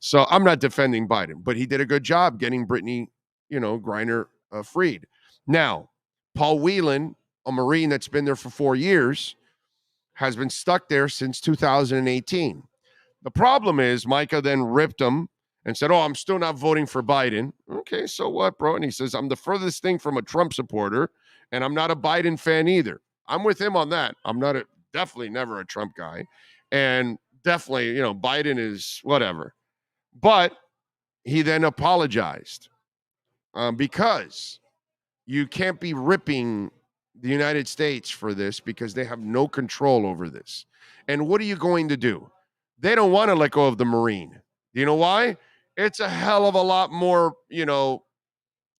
So I'm not defending Biden, but he did a good job getting Brittany, Griner freed. Now, Paul Whelan, a Marine that's been there for 4 years, has been stuck there since 2018. The problem is Micah then ripped him and said, I'm still not voting for Biden. Okay, so what, bro? And he says, I'm the furthest thing from a Trump supporter, and I'm not a Biden fan either. I'm with him on that. I'm definitely never a Trump guy. And definitely, Biden is whatever. But he then apologized because you can't be ripping the United States for this, because they have no control over this. And what are you going to do? They don't want to let go of the Marine. You know why? It's a hell of a lot more,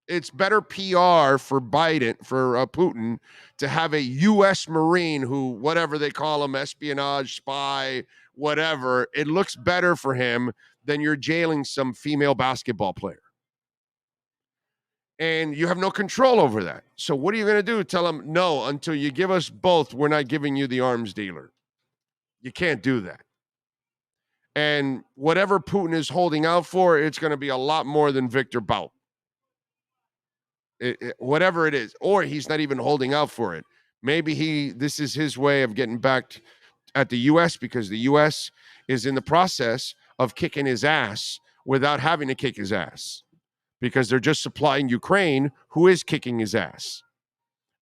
it's better PR for Biden, for Putin, to have a U.S. Marine who, whatever they call him, espionage, spy, whatever, it looks better for him than you're jailing some female basketball player. And you have no control over that. So what are you going to do? Tell them, no, until you give us both, we're not giving you the arms dealer. You can't do that. And whatever Putin is holding out for, it's going to be a lot more than Victor Bout. Whatever it is. Or he's not even holding out for it. Maybe this is his way of getting back at the U.S., because the U.S. is in the process of kicking his ass without having to kick his ass, because they're just supplying Ukraine, who is kicking his ass,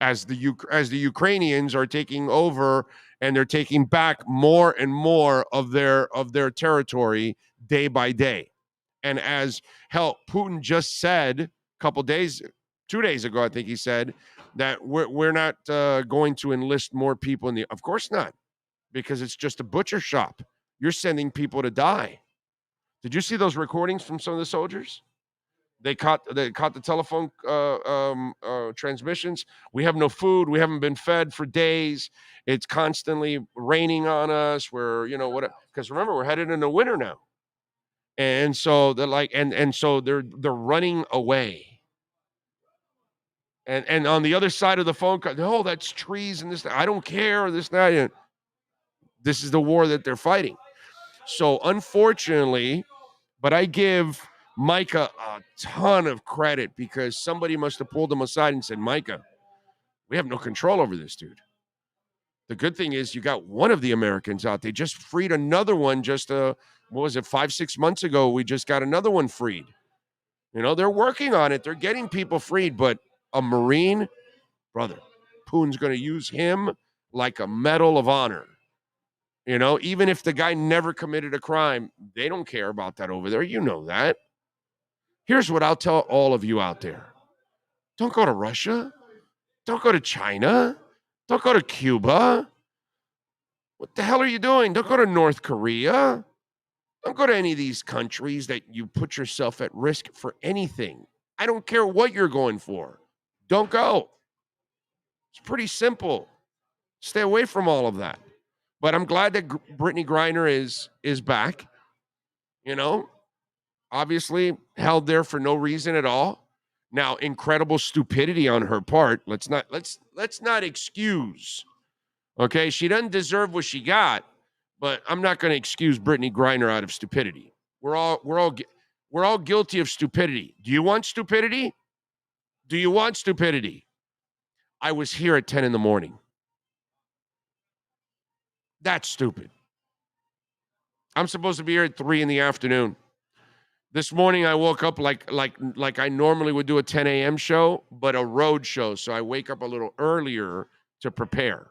as the Ukrainians are taking over and they're taking back more and more of their territory day by day. And as hell, Putin just said 2 days ago, I think he said that we're not going to enlist more people of course not, because it's just a butcher shop. You're sending people to die. Did you see those recordings from some of the soldiers? They caught the telephone transmissions. We have no food. We haven't been fed for days. It's constantly raining on us. We're, because remember, we're headed into winter now. And so they're like, and so they're running away. And on the other side of the phone, that's trees and this. I don't care. This, that. This is the war that they're fighting. So unfortunately, but I give Micah a ton of credit, because somebody must have pulled him aside and said, Micah, we have no control over this dude. The good thing is you got one of the Americans out. They just freed another one just, 5-6 months ago? We just got another one freed. They're working on it. They're getting people freed, but a Marine, brother, Putin's going to use him like a medal of honor. You know, even if the guy never committed a crime, they don't care about that over there. You know that. Here's what I'll tell all of you out there. Don't go to Russia. Don't go to China. Don't go to Cuba. What the hell are you doing? Don't go to North Korea. Don't go to any of these countries that you put yourself at risk for anything. I don't care what you're going for. Don't go. It's pretty simple. Stay away from all of that. But I'm glad that Brittany Griner is back. You know, obviously held there for no reason at all. Now, incredible stupidity on her part. Let's not excuse. Okay, she doesn't deserve what she got, but I'm not going to excuse Brittany Griner out of stupidity. We're all guilty of stupidity. Do you want stupidity? Do you want stupidity? I was here at 10 in the morning. That's stupid. I'm supposed to be here at 3 in the afternoon. This morning I woke up like I normally would do a 10 a.m. show, but a road show. So I wake up a little earlier to prepare.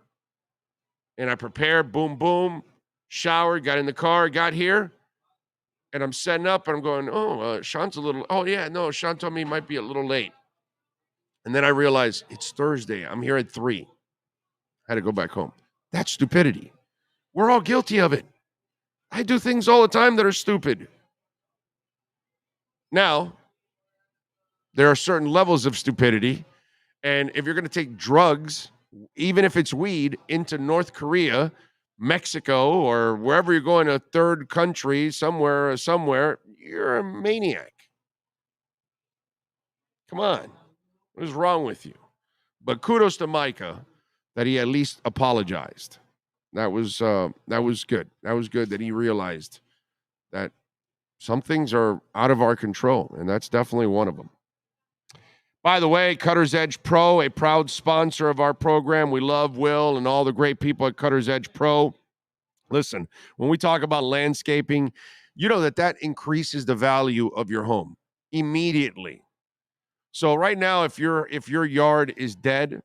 And I prepared, boom, boom, showered, got in the car, got here, and I'm setting up, and I'm going, Sean's a little, Sean told me he might be a little late. And then I realized it's Thursday. I'm here at 3. I had to go back home. That's stupidity. We're all guilty of it. I do things all the time that are stupid. Now, there are certain levels of stupidity, and if you're going to take drugs, even if it's weed, into North Korea, Mexico, or wherever you're going, a third country, somewhere, you're a maniac. Come on. What is wrong with you? But kudos to Micah that he at least apologized. That was good. That was good that he realized that some things are out of our control, and that's definitely one of them. By the way, Cutter's Edge Pro, a proud sponsor of our program. We love Will and all the great people at Cutter's Edge Pro. Listen, when we talk about landscaping, you know that increases the value of your home immediately. So right now, if your yard is dead,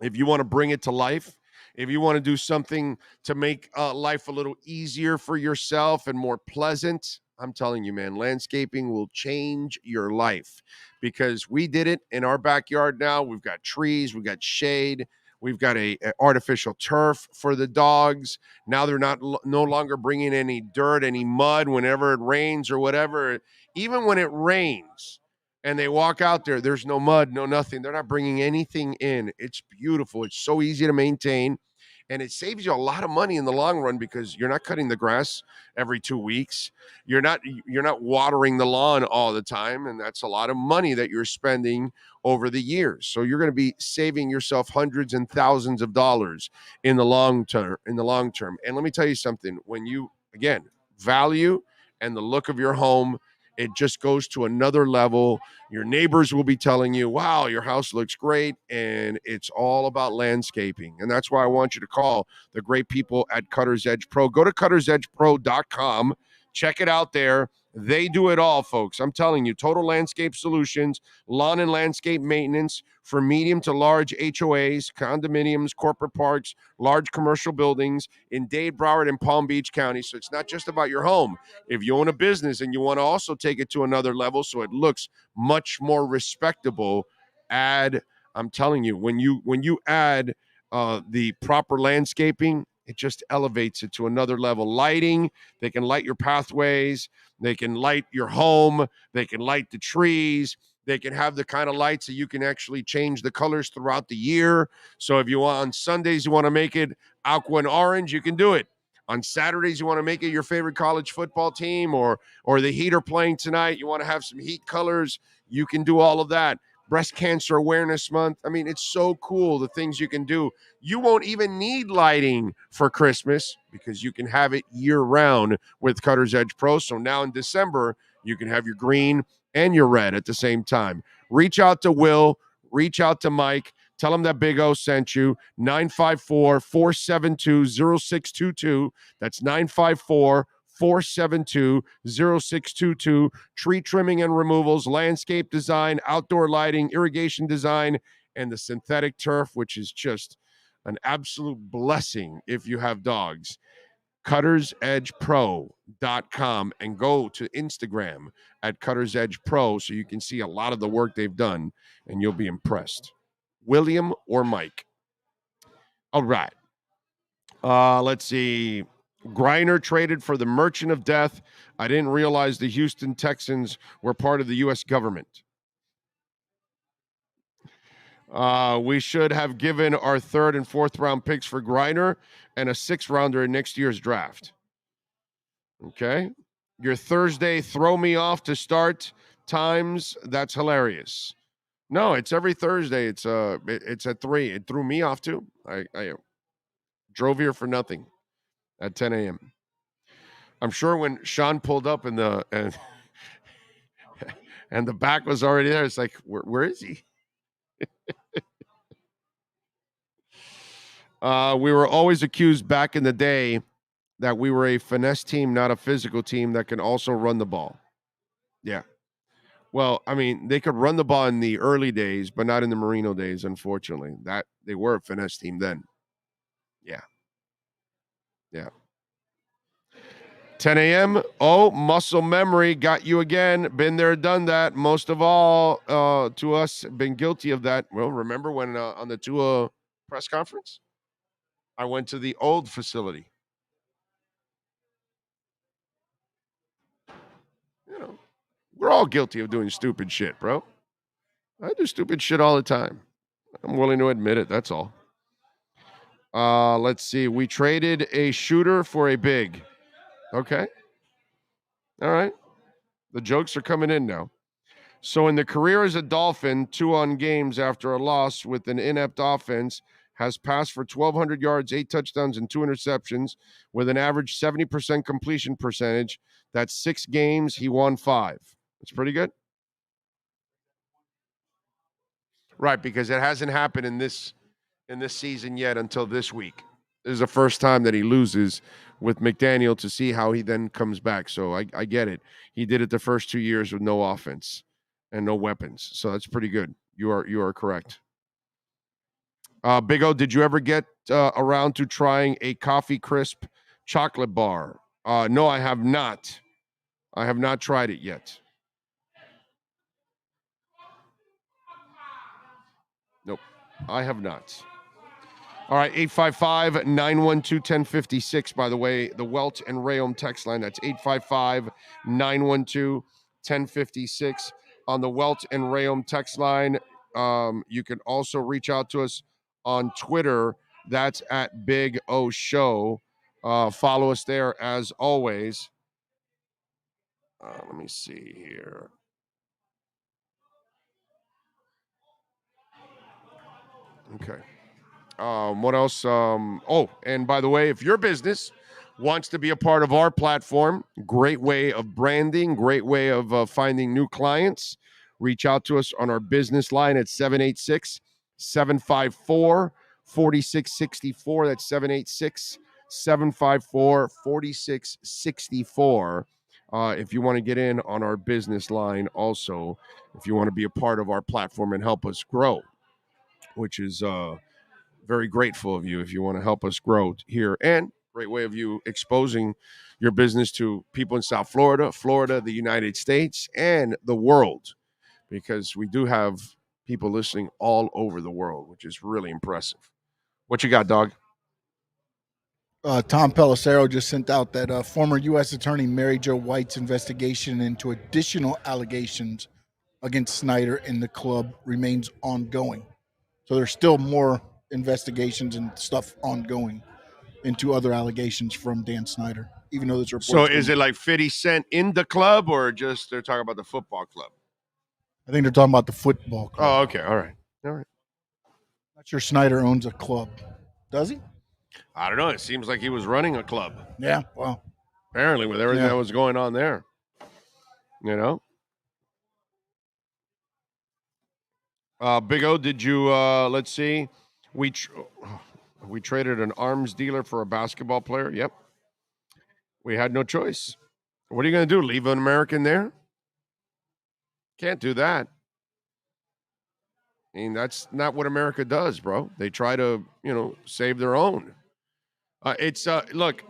if you want to bring it to life, if you want to do something to make life a little easier for yourself and more pleasant, I'm telling you, man, landscaping will change your life because we did it in our backyard now. We've got trees, we've got shade, we've got a artificial turf for the dogs. Now they're no longer bringing any dirt, any mud whenever it rains or whatever. Even when it rains and they walk out there, there's no mud, no nothing. They're not bringing anything in. It's beautiful. It's so easy to maintain. And it saves you a lot of money in the long run because you're not cutting the grass every 2 weeks. You're not watering the lawn all the time, and that's a lot of money that you're spending over the years. So you're going to be saving yourself hundreds and thousands of dollars in the long term. And let me tell you something. When you value and the look of your home, it just goes to another level. Your neighbors will be telling you, wow, your house looks great. And it's all about landscaping. And that's why I want you to call the great people at Cutter's Edge Pro. Go to cuttersedgepro.com. Check it out there. They do it all, folks. I'm telling you, total landscape solutions, lawn and landscape maintenance for medium to large HOAs, condominiums, corporate parks, large commercial buildings in Dade, Broward, and Palm Beach County. So it's not just about your home. If you own a business and you want to also take it to another level so it looks much more respectable, I'm telling you, when you add the proper landscaping, it just elevates it to another level. Lighting, they can light your pathways. They can light your home. They can light the trees. They can have the kind of lights that you can actually change the colors throughout the year. So if you want, on Sundays, you want to make it aqua and orange, you can do it. On Saturdays, you want to make it your favorite college football team or the Heat are playing tonight. You want to have some Heat colors. You can do all of that. Breast Cancer Awareness Month. I mean, it's so cool, the things you can do. You won't even need lighting for Christmas because you can have it year-round with Cutter's Edge Pro. So now in December, you can have your green and your red at the same time. Reach out to Will. Reach out to Mike. Tell them that Big O sent you. 954-472-0622. That's 954-472-0622. Tree trimming and removals, landscape design, outdoor lighting, irrigation design, and the synthetic turf, which is just an absolute blessing if you have dogs. cuttersedgepro.com and go to Instagram at cuttersedgepro so you can see a lot of the work they've done and you'll be impressed. William or Mike? All right. Let's see. Griner traded for the Merchant of Death. I didn't realize the Houston Texans were part of the U.S. government. We should have given our 3rd and 4th round picks for Griner and a 6th rounder in next year's draft. Okay. Your Thursday throw me off to start times. That's hilarious. No, it's every Thursday. It's at 3. It threw me off too. I drove here for nothing at 10 a.m. I'm sure when Sean pulled up and the back was already there, it's like, where is he? We were always accused back in the day that we were a finesse team, not a physical team that can also run the ball. Yeah. Well, I mean, they could run the ball in the early days, but not in the Marino days, unfortunately. That they were a finesse team then. Yeah. Yeah. 10 a.m. Oh, muscle memory got you again. Been there, done that. Most of all, to us, been guilty of that. Well, remember when on the Tua press conference, I went to the old facility. You know, we're all guilty of doing stupid shit, bro. I do stupid shit all the time. I'm willing to admit it. That's all. Let's see. We traded a shooter for a big. Okay. All right. The jokes are coming in now. So in the career as a Dolphin, 2 on games after a loss with an inept offense, has passed for 1,200 yards, 8 touchdowns, and 2 interceptions with an average 70% completion percentage. That's 6 games. He won 5. That's pretty good. Right, because it hasn't happened in this season yet until this week. This is the first time that he loses with McDaniel to see how he then comes back. So I get it. He did it the first 2 years with no offense and no weapons. So that's pretty good. You are correct. Big O, did you ever get around to trying a coffee crisp chocolate bar? No, I have not. I have not tried it yet. Nope, I have not. All right, 855-912-1056, by the way, the Welt and Rayom text line. That's 855-912-1056 on the Welt and Rayom text line. You can also reach out to us on Twitter. That's at Big O Show. Follow us there as always. Let me see here. Okay. What else? And by the way, if your business wants to be a part of our platform, great way of branding, great way of finding new clients, reach out to us on our business line at 786-754-4664. That's 786-754-4664. If you want to get in on our business line also, if you want to be a part of our platform and help us grow, which is very grateful of you if you want to help us grow here, and great way of you exposing your business to people in South Florida, the United States, and the world, because we do have people listening all over the world, which is really impressive. What you got, dog? Tom Pelissero just sent out that former U.S. Attorney Mary Jo White's investigation into additional allegations against Snyder and the club remains ongoing. So there's still more investigations and stuff ongoing into other allegations from Dan Snyder, even though this report. So is it like 50 Cent in the club, or just they're talking about the football club? I think they're talking about the football club. Oh, okay. All right. Not sure Snyder owns a club. Does he? I don't know. It seems like he was running a club. Yeah, well. Apparently with everything that was going on there. You know? Big O, did you, let's see, we traded an arms dealer for a basketball player. Yep. We had no choice. What are you going to do? Leave an American there? Can't do that. I mean, that's not what America does, bro. They try to, save their own. Look,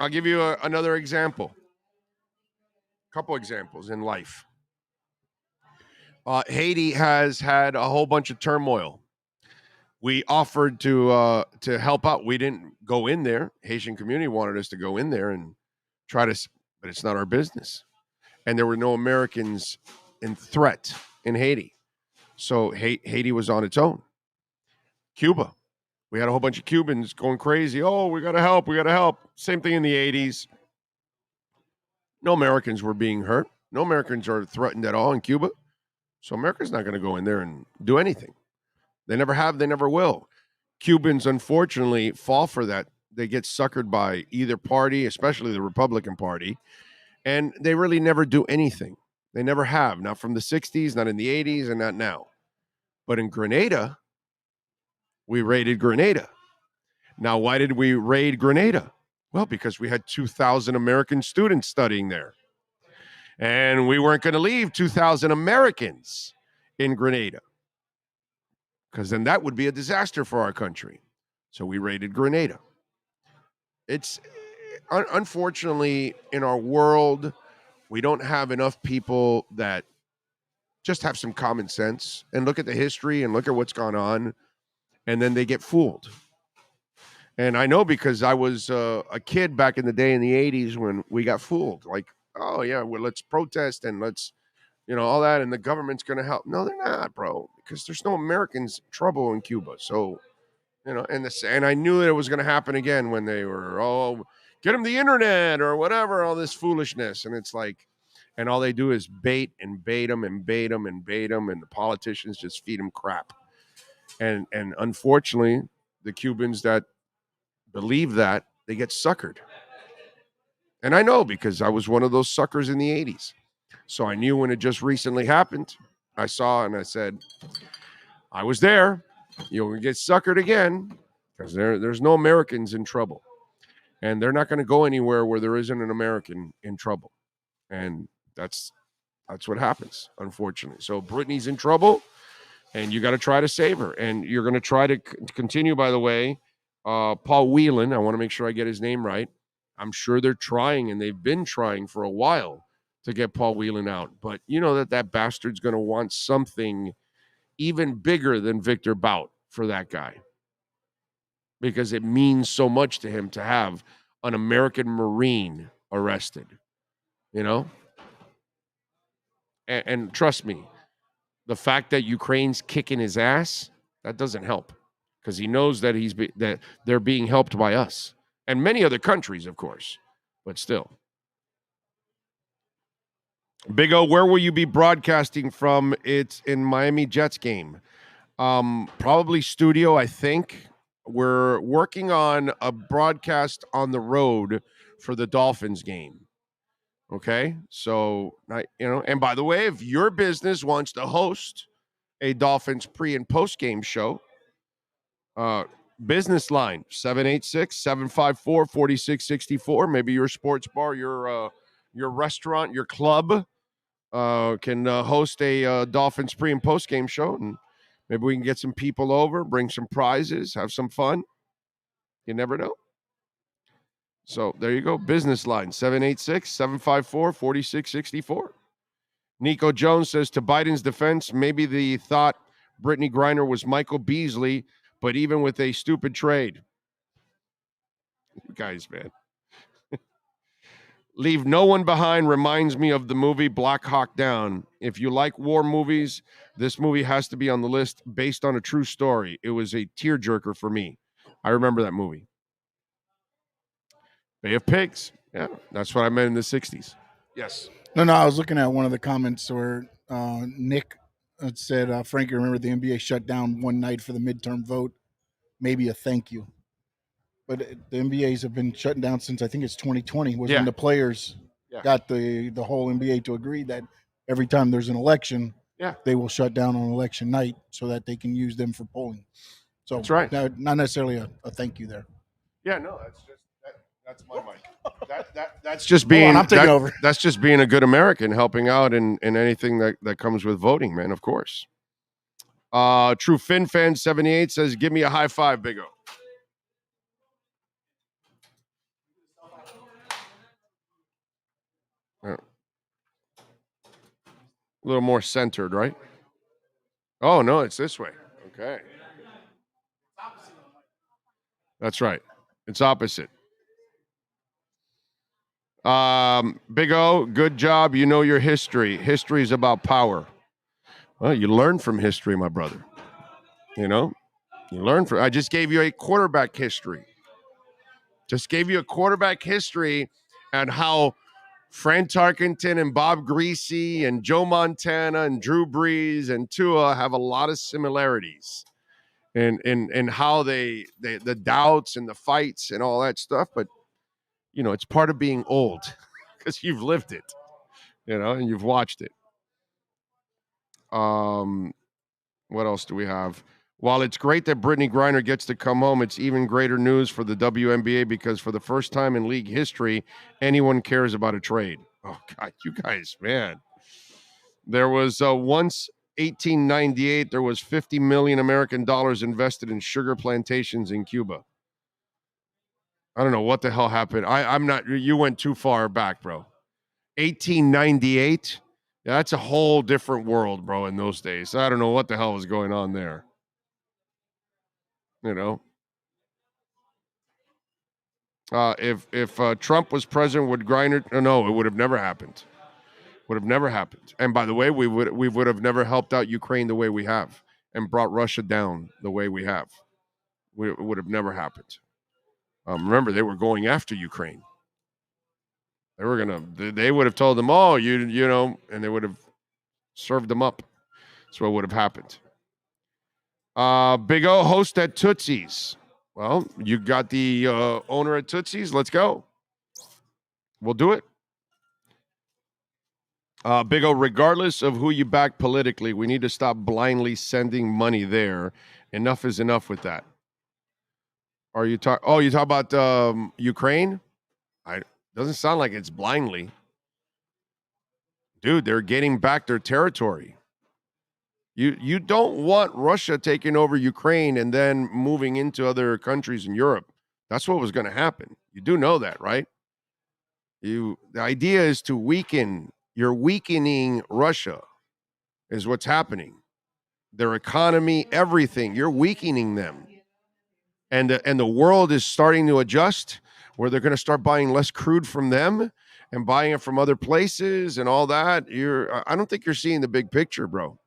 I'll give you another example. A couple examples in life. Haiti has had a whole bunch of turmoil. We offered to help out. We didn't go in there. Haitian community wanted us to go in there and try to, but it's not our business. And there were no Americans in threat in Haiti. So Haiti was on its own. Cuba. We had a whole bunch of Cubans going crazy. Oh, we got to help. We got to help. Same thing in the 80s. No Americans were being hurt. No Americans are threatened at all in Cuba. So America's not going to go in there and do anything. They never have. They never will. Cubans, unfortunately, fall for that. They get suckered by either party, especially the Republican Party, and they really never do anything. They never have. Not from the 60s, not in the 80s, and not now. But in Grenada, we raided Grenada. Now, why did we raid Grenada? Well, because we had 2,000 American students studying there. And we weren't going to leave 2,000 Americans in Grenada, because then that would be a disaster for our country. So we raided Grenada. It's unfortunately in our world, we don't have enough people that just have some common sense and look at the history and look at what's gone on, and then they get fooled. And I know because I was a kid back in the day in the 80s when we got fooled. Like, oh, yeah, well, let's protest and let's, all that, and the government's going to help. No, they're not, bro, because there's no Americans in trouble in Cuba. So, and I knew that it was going to happen again when they were, get them the internet or whatever, all this foolishness. And it's like, and all they do is bait them and bait them, and the politicians just feed them crap. And unfortunately, the Cubans that believe that, they get suckered. And I know because I was one of those suckers in the 80s. So I knew when it just recently happened. I saw and I said, I was there. You're going to get suckered again because there's no Americans in trouble. And they're not going to go anywhere where there isn't an American in trouble. And that's what happens, unfortunately. So Brittany's in trouble, and you got to try to save her. And you're going to try to continue, by the way, Paul Whelan. I want to make sure I get his name right. I'm sure they're trying, and they've been trying for a while to get Paul Whelan out. But you know that bastard's going to want something even bigger than Victor Bout for that guy, because it means so much to him to have an American Marine arrested, And trust me, the fact that Ukraine's kicking his ass, that doesn't help, because he knows that that they're being helped by us and many other countries, of course, but still. Big O, where will you be broadcasting from? It's in Miami Jets game. Probably studio, I think. We're working on a broadcast on the road for the Dolphins game. Okay? So, and by the way, if your business wants to host a Dolphins pre- and post-game show, business line, 786-754-4664. Maybe your sports bar, your restaurant, your club can host a Dolphins pre- and post-game show, and maybe we can get some people over, bring some prizes, have some fun. You never know. So there you go. Business line, 786-754-4664. Nico Jones says, to Biden's defense, maybe the thought Brittany Griner was Michael Beasley, but even with a stupid trade. You guys, man. Leave No One Behind reminds me of the movie Black Hawk Down. If you like war movies, this movie has to be on the list, based on a true story. It was a tearjerker for me. I remember that movie. Bay of Pigs. Yeah, that's what I meant in the 60s. Yes. No, I was looking at one of the comments where Nick said, Frankie, remember the NBA shut down one night for the midterm vote? Maybe a thank you. But the NBAs have been shutting down since I think it's 2020, was when the players got the whole NBA to agree that every time there's an election, they will shut down on election night so that they can use them for polling. So that's right. Not necessarily a thank you there. Yeah, no, that's my mic. That's just being I'm taking over. That's just being a good American, helping out in anything that comes with voting, man, of course. True Fin Fan 78 says, give me a high five, Big O. A little more centered, right? Oh, no, it's this way. Okay. That's right. It's opposite. Big O, good job. You know your history. History is about power. Well, you learn from history, my brother. You know, you learn from. I just gave you a quarterback history. Just gave you a quarterback history and how Fran Tarkenton and Bob Greasy and Joe Montana and Drew Brees and Tua have a lot of similarities in how they the doubts and the fights and all that stuff. But, you know, it's part of being old because you've lived it, you know, and you've watched it. What else do we have? While it's great that Brittany Griner gets to come home, it's even greater news for the WNBA because for the first time in league history, anyone cares about a trade. Oh, God, you guys, man. There was once 1898, there was 50 million American dollars invested in sugar plantations in Cuba. I don't know what the hell happened. I'm not, you went too far back, bro. 1898? Yeah, that's a whole different world, bro, in those days. I don't know what the hell was going on there. You know? If Trump was president, would Griner? No, it would have never happened. Would have never happened. And by the way, we would have never helped out Ukraine the way we have and brought Russia down the way we have. It would have never happened. Remember, they were going after Ukraine. They would have told them, oh, you know, and they would have served them up. That's what would have happened. Big O host at Tootsie's. Well, you got the owner at Tootsie's. Let's go. We'll do it. Big O, regardless of who you back politically, we need to stop blindly sending money there. Enough is enough with that. Are you talk? Oh, you talk about Ukraine? Doesn't sound like it's blindly. Dude, they're getting back their territory. You don't want Russia taking over Ukraine and then moving into other countries in Europe. That's what was going to happen. You do know that, right? The idea is to weaken. You're weakening Russia is what's happening. Their economy, everything. You're weakening them. And the world is starting to adjust where they're going to start buying less crude from them and buying it from other places and all that. I don't think you're seeing the big picture, bro.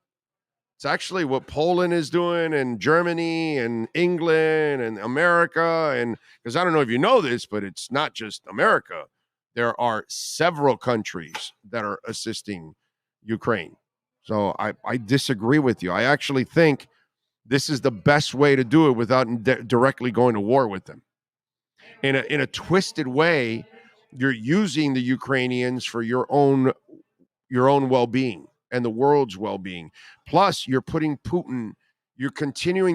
It's actually what Poland is doing and Germany and England and America. And because I don't know if you know this, but it's not just America. There are several countries that are assisting Ukraine. So I disagree with you. I actually think this is the best way to do it without directly going to war with them. In a twisted way, you're using the Ukrainians for your own well-being and the world's well-being. Plus, you're continuing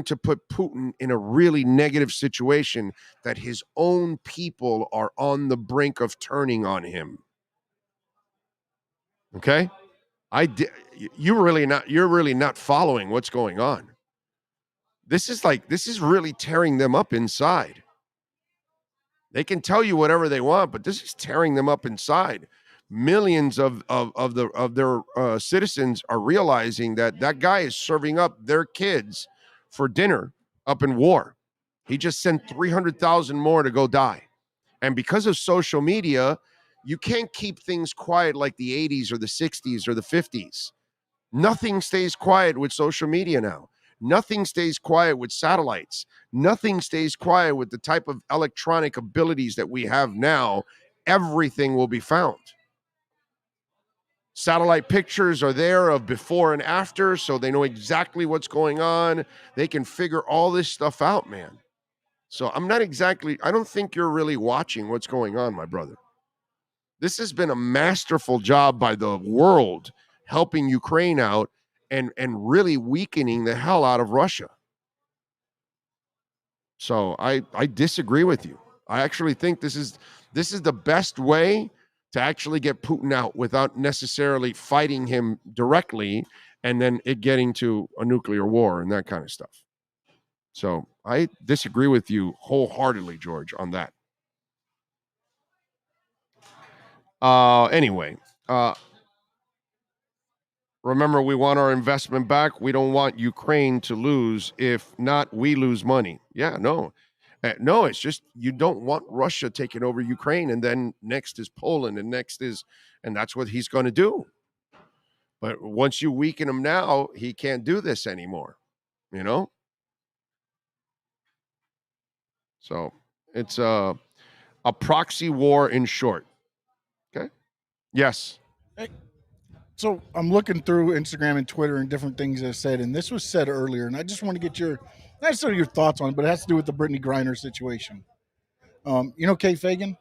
to put Putin in a really negative situation that his own people are on the brink of turning on him. Okay? You're really not following what's going on. This is really tearing them up inside. They can tell you whatever they want, but this is tearing them up inside. Millions of their citizens are realizing that guy is serving up their kids for dinner up in war. He just sent 300,000 more to go die. And because of social media, you can't keep things quiet like the 80s or the 60s or the 50s. Nothing stays quiet with social media now. Nothing stays quiet with satellites. Nothing stays quiet with the type of electronic abilities that we have now. Everything will be found. Satellite pictures are there of before and after, so they know exactly what's going on. They can figure all this stuff out, man. So I don't think you're really watching what's going on, my brother. This has been a masterful job by the world helping Ukraine out and really weakening the hell out of Russia. So I disagree with you. I actually think this is the best way to actually get Putin out without necessarily fighting him directly and then it getting to a nuclear war and that kind of stuff. So I disagree with you wholeheartedly, George, on that. Anyway, Remember, we want our investment back. We don't want Ukraine to lose. If not, we lose money. Yeah, no. No, it's just you don't want Russia taking over Ukraine, and then next is Poland, and that's what he's going to do. But once you weaken him now, he can't do this anymore, you know? So it's a proxy war in short. Okay? Yes. Hey, so I'm looking through Instagram and Twitter and different things that said, and this was said earlier, and I just want to get not necessarily your thoughts on it, but it has to do with the Brittany Griner situation. You know Kay Fagan?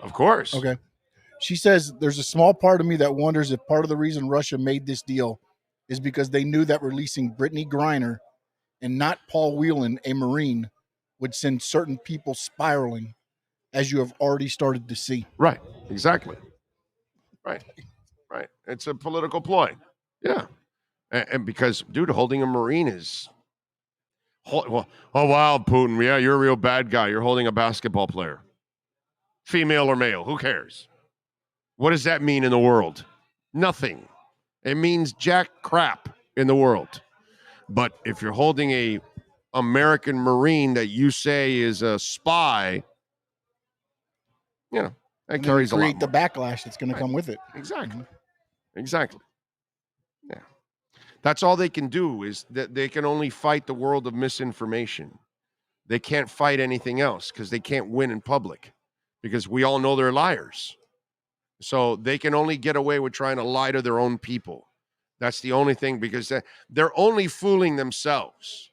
Of course. Okay. She says, there's a small part of me that wonders if part of the reason Russia made this deal is because they knew that releasing Brittany Griner and not Paul Whelan, a Marine, would send certain people spiraling, as you have already started to see. Right. Exactly. Right. It's a political ploy. Yeah. And because, dude, holding a Marine is... oh, wow, Putin. Yeah, you're a real bad guy. You're holding a basketball player. Female or male. Who cares? What does that mean in the world? Nothing. It means jack crap in the world. But if you're holding a American Marine that you say is a spy, that carries a lot more. Create the backlash that's going to come with it. Exactly. Yeah. That's all they can do is that they can only fight the world of misinformation. They can't fight anything else because they can't win in public because we all know they're liars. So they can only get away with trying to lie to their own people. That's the only thing because they're only fooling themselves.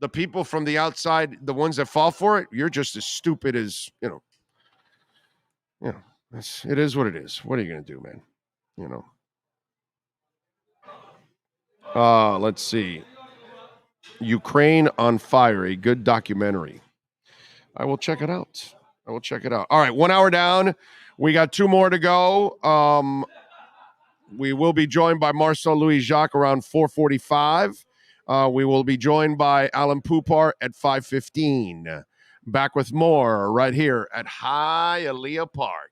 The people from the outside, the ones that fall for it, you're just as stupid as, it is what it is. What are you going to do, man? Let's see. Ukraine on Fire, a good documentary. I will check it out. All right, 1 hour down. We got 2 more to go. We will be joined by Marcel Louis-Jacques around 4:45. We will be joined by Alan Poopart at 5:15. Back with more right here at Hialeah Park.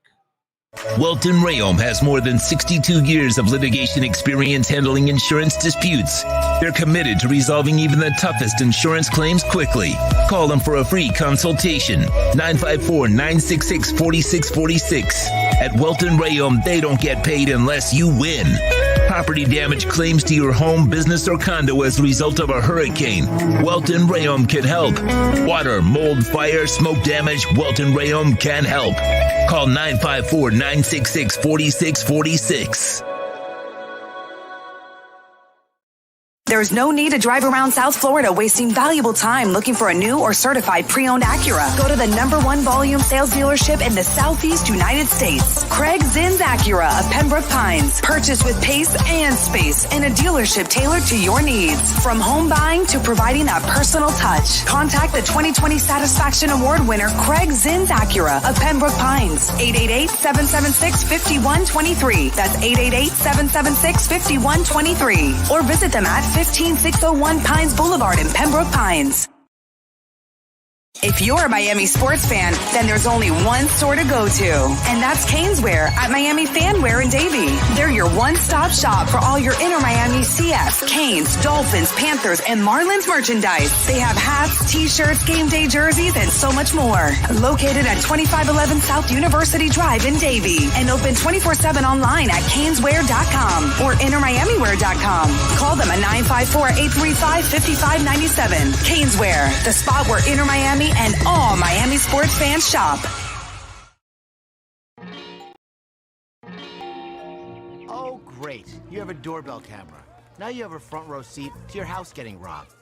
Welton Rayom has more than 62 years of litigation experience handling insurance disputes. They're committed to resolving even the toughest insurance claims quickly. Call them for a free consultation. 954-966-4646. At Welton Rayom, they don't get paid unless you win. Property damage claims to your home, business, or condo as a result of a hurricane. Welton Rayom can help. Water, mold, fire, smoke damage, Welton Rayom can help. Call 954-966-4646. There's no need to drive around South Florida wasting valuable time looking for a new or certified pre-owned Acura. Go to the #1 volume sales dealership in the Southeast United States. Craig Zinn's Acura of Pembroke Pines. Purchase with pace and space in a dealership tailored to your needs. From home buying to providing that personal touch. Contact the 2020 Satisfaction Award winner Craig Zinn's Acura of Pembroke Pines. 888-776-5123. That's 888-776-5123. Or visit them at 15601 Pines Boulevard in Pembroke Pines. If you're a Miami sports fan, then there's only one store to go to, and that's Caneswear at Miami Fanwear in Davie. They're your one-stop shop for all your inner Miami CFs, Canes, Dolphins, Panthers, and Marlins merchandise. They have hats, t-shirts, game day jerseys, and so much more. Located at 2511 South University Drive in Davie, and open 24/7 online at caneswear.com or innermiamiwear.com. Call them at 954-835-5597. Caneswear, the spot where inner Miami and all Miami sports fans shop. Oh, great. You have a doorbell camera. Now you have a front row seat to your house getting robbed.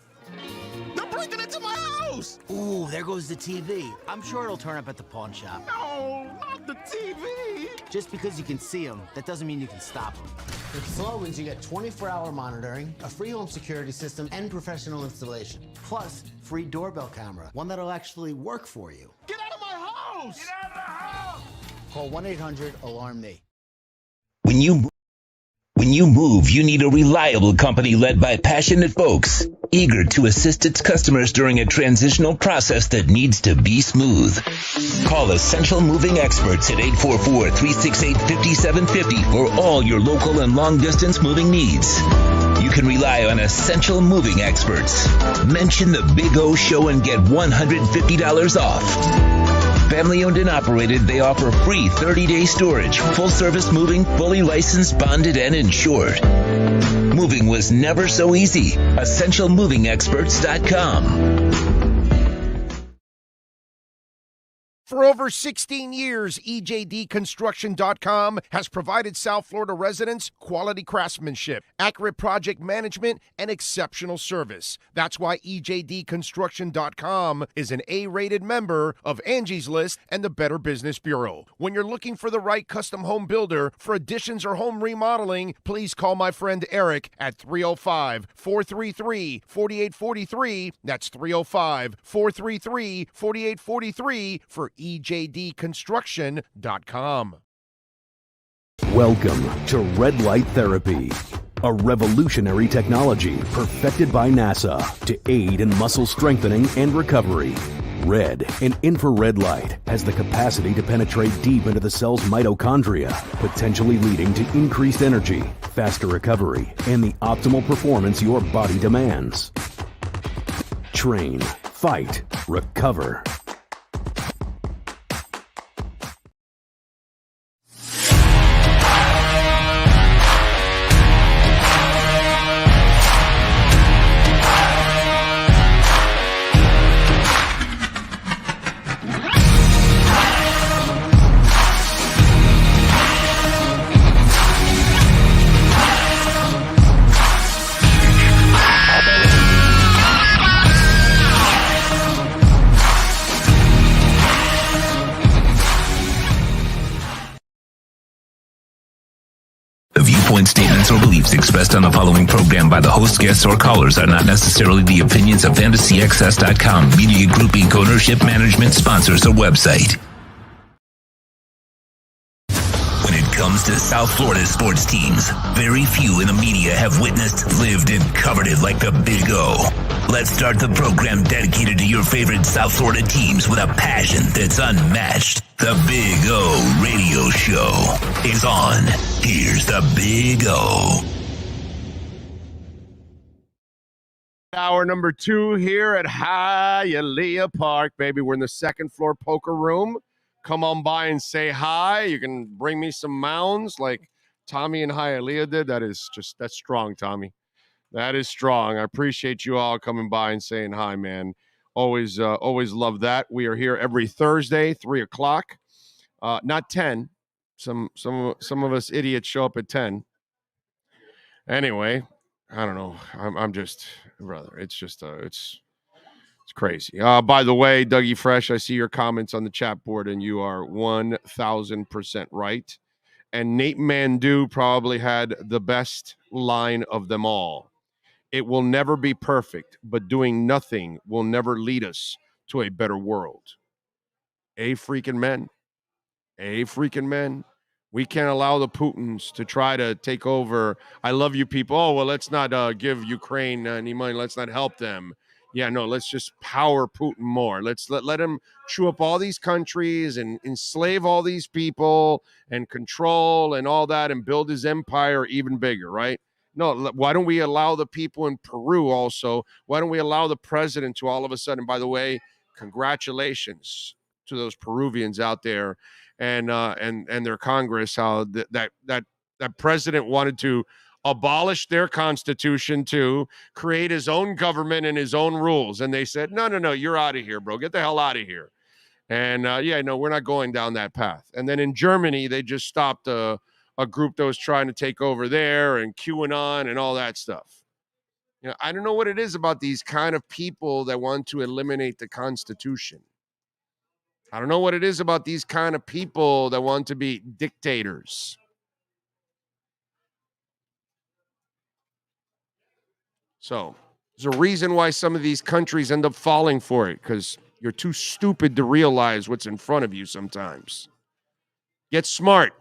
They're breaking into my house! Ooh, there goes the TV. I'm sure it'll turn up at the pawn shop. No, not the TV! Just because you can see them, that doesn't mean you can stop them. With Slogans, you get 24-hour monitoring, a free home security system, and professional installation. Plus, free doorbell camera, one that'll actually work for you. Get out of my house! Get out of the house! Call 1-800-ALARM-ME. When you move, you need a reliable company led by passionate folks, eager to assist its customers during a transitional process that needs to be smooth. Call Essential Moving Experts at 844-368-5750 for all your local and long-distance moving needs. You can rely on Essential Moving Experts. Mention the Big O Show and get $150 off. Family owned and operated, they offer free 30-day storage, full-service moving, fully licensed, bonded, and insured. Moving was never so easy. EssentialMovingExperts.com. For over 16 years, EJDConstruction.com has provided South Florida residents quality craftsmanship, accurate project management, and exceptional service. That's why EJDConstruction.com is an A-rated member of Angie's List and the Better Business Bureau. When you're looking for the right custom home builder for additions or home remodeling, please call my friend Eric at 305-433-4843. That's 305-433-4843 for EJDConstruction.com. Welcome to Red Light Therapy, a revolutionary technology perfected by NASA to aid in muscle strengthening and recovery. Red and infrared light has the capacity to penetrate deep into the cell's mitochondria, potentially leading to increased energy, faster recovery, and the optimal performance your body demands. Train, fight, recover. Statements or beliefs expressed on the following program by the host, guests, or callers are not necessarily the opinions of FantasyXS.com, Media Group Inc., ownership, management, sponsors, or website. When it comes to South Florida sports teams, very few in the media have witnessed, lived, and covered it like the Big O. Let's start the program dedicated to your favorite South Florida teams with a passion that's unmatched. The Big O Radio Show is on. Here's the Big O. Hour number 2 here at Hialeah Park, baby. We're in the second floor poker room. Come on by and say hi. You can bring me some mounds like Tommy and Hialeah did. That's strong, Tommy. That is strong. I appreciate you all coming by and saying hi, man. Always love that. We are here every Thursday, 3:00. Not 10. Some of us idiots show up at 10. Anyway, I don't know. I'm just, brother. It's just it's crazy. By the way, Dougie Fresh, I see your comments on the chat board, and you are 1,000% right. And Nate Mandu probably had the best line of them all. It will never be perfect, but doing nothing will never lead us to a better world. Freaking men. We can't allow the Putins to try to take over. I love you people. Oh, well, let's not give Ukraine any money. Let's not help them. Yeah, no, let's just power Putin more. Let's let him chew up all these countries and enslave all these people and control and all that and build his empire even bigger, right? No, why don't we allow the people in Peru also? Why don't we allow the president to all of a sudden, by the way, congratulations to those Peruvians out there and their Congress, how that president wanted to abolish their constitution to create his own government and his own rules. And they said, no, you're out of here, bro. Get the hell out of here. And we're not going down that path. And then in Germany, they just stopped a group that was trying to take over there and QAnon and all that stuff. You know, I don't know what it is about these kind of people that want to eliminate the Constitution. I don't know what it is about these kind of people that want to be dictators. So there's a reason why some of these countries end up falling for it, because you're too stupid to realize what's in front of you sometimes. Get smart.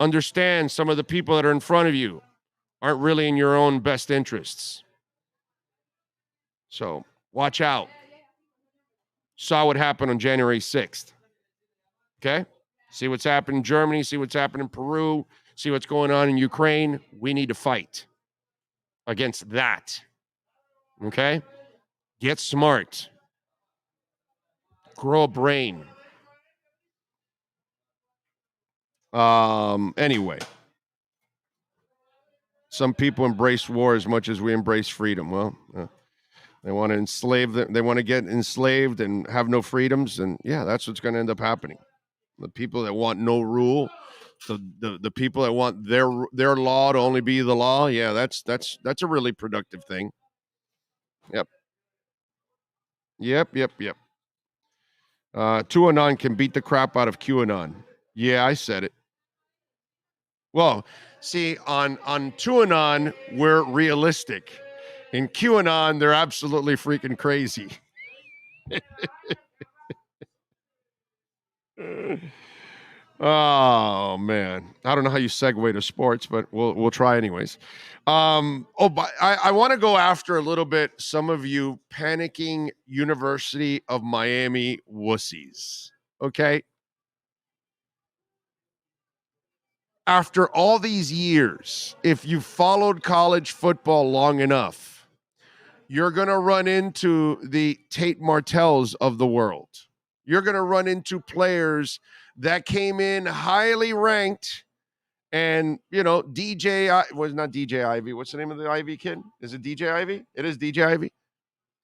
Understand some of the people that are in front of you. aren't really in your own best interests. So watch out. Saw what happened on January 6th. Okay? See what's happened in Germany, see what's happened in Peru, see what's going on in Ukraine. We need to fight against that. Okay? Get smart. Grow a brain. Anyway. Some people embrace war as much as we embrace freedom. Well, they want to enslave them. They want to get enslaved and have no freedoms. And yeah, that's what's going to end up happening. The people that want no rule, the people that want their law to only be the law. Yeah, that's a really productive thing. Yep. QAnon can beat the crap out of QAnon. Yeah, I said it. Well, see, on QAnon, we're realistic. In QAnon, they're absolutely freaking crazy. Oh, man. I don't know how you segue to sports, but we'll try anyways. But I want to go after a little bit some of you panicking University of Miami wussies, okay? After all these years, if you've followed college football long enough, you're going to run into the Tate Martells of the world. You're going to run into players that came in highly ranked and, DJ was not DJ Ivy. What's the name of the Ivy kid? Is it DJ Ivy? It is DJ Ivy.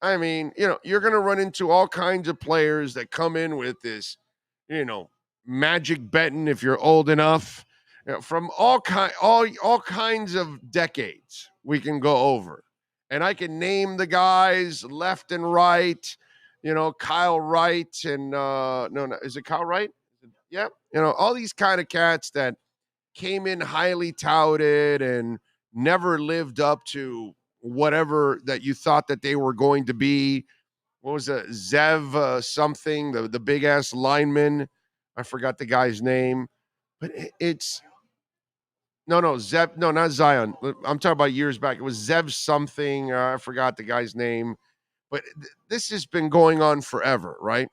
I mean, you're going to run into all kinds of players that come in with this, magic betting if you're old enough. From all kinds of decades we can go over. And I can name the guys left and right, Kyle Wright and no, is it Kyle Wright? Yep. All these kind of cats that came in highly touted and never lived up to whatever that you thought that they were going to be. What was it? Zev something, the big ass lineman. I forgot the guy's name, but it's Zev. No, not Zion. I'm talking about years back. It was Zev something. I forgot the guy's name, but this has been going on forever, right?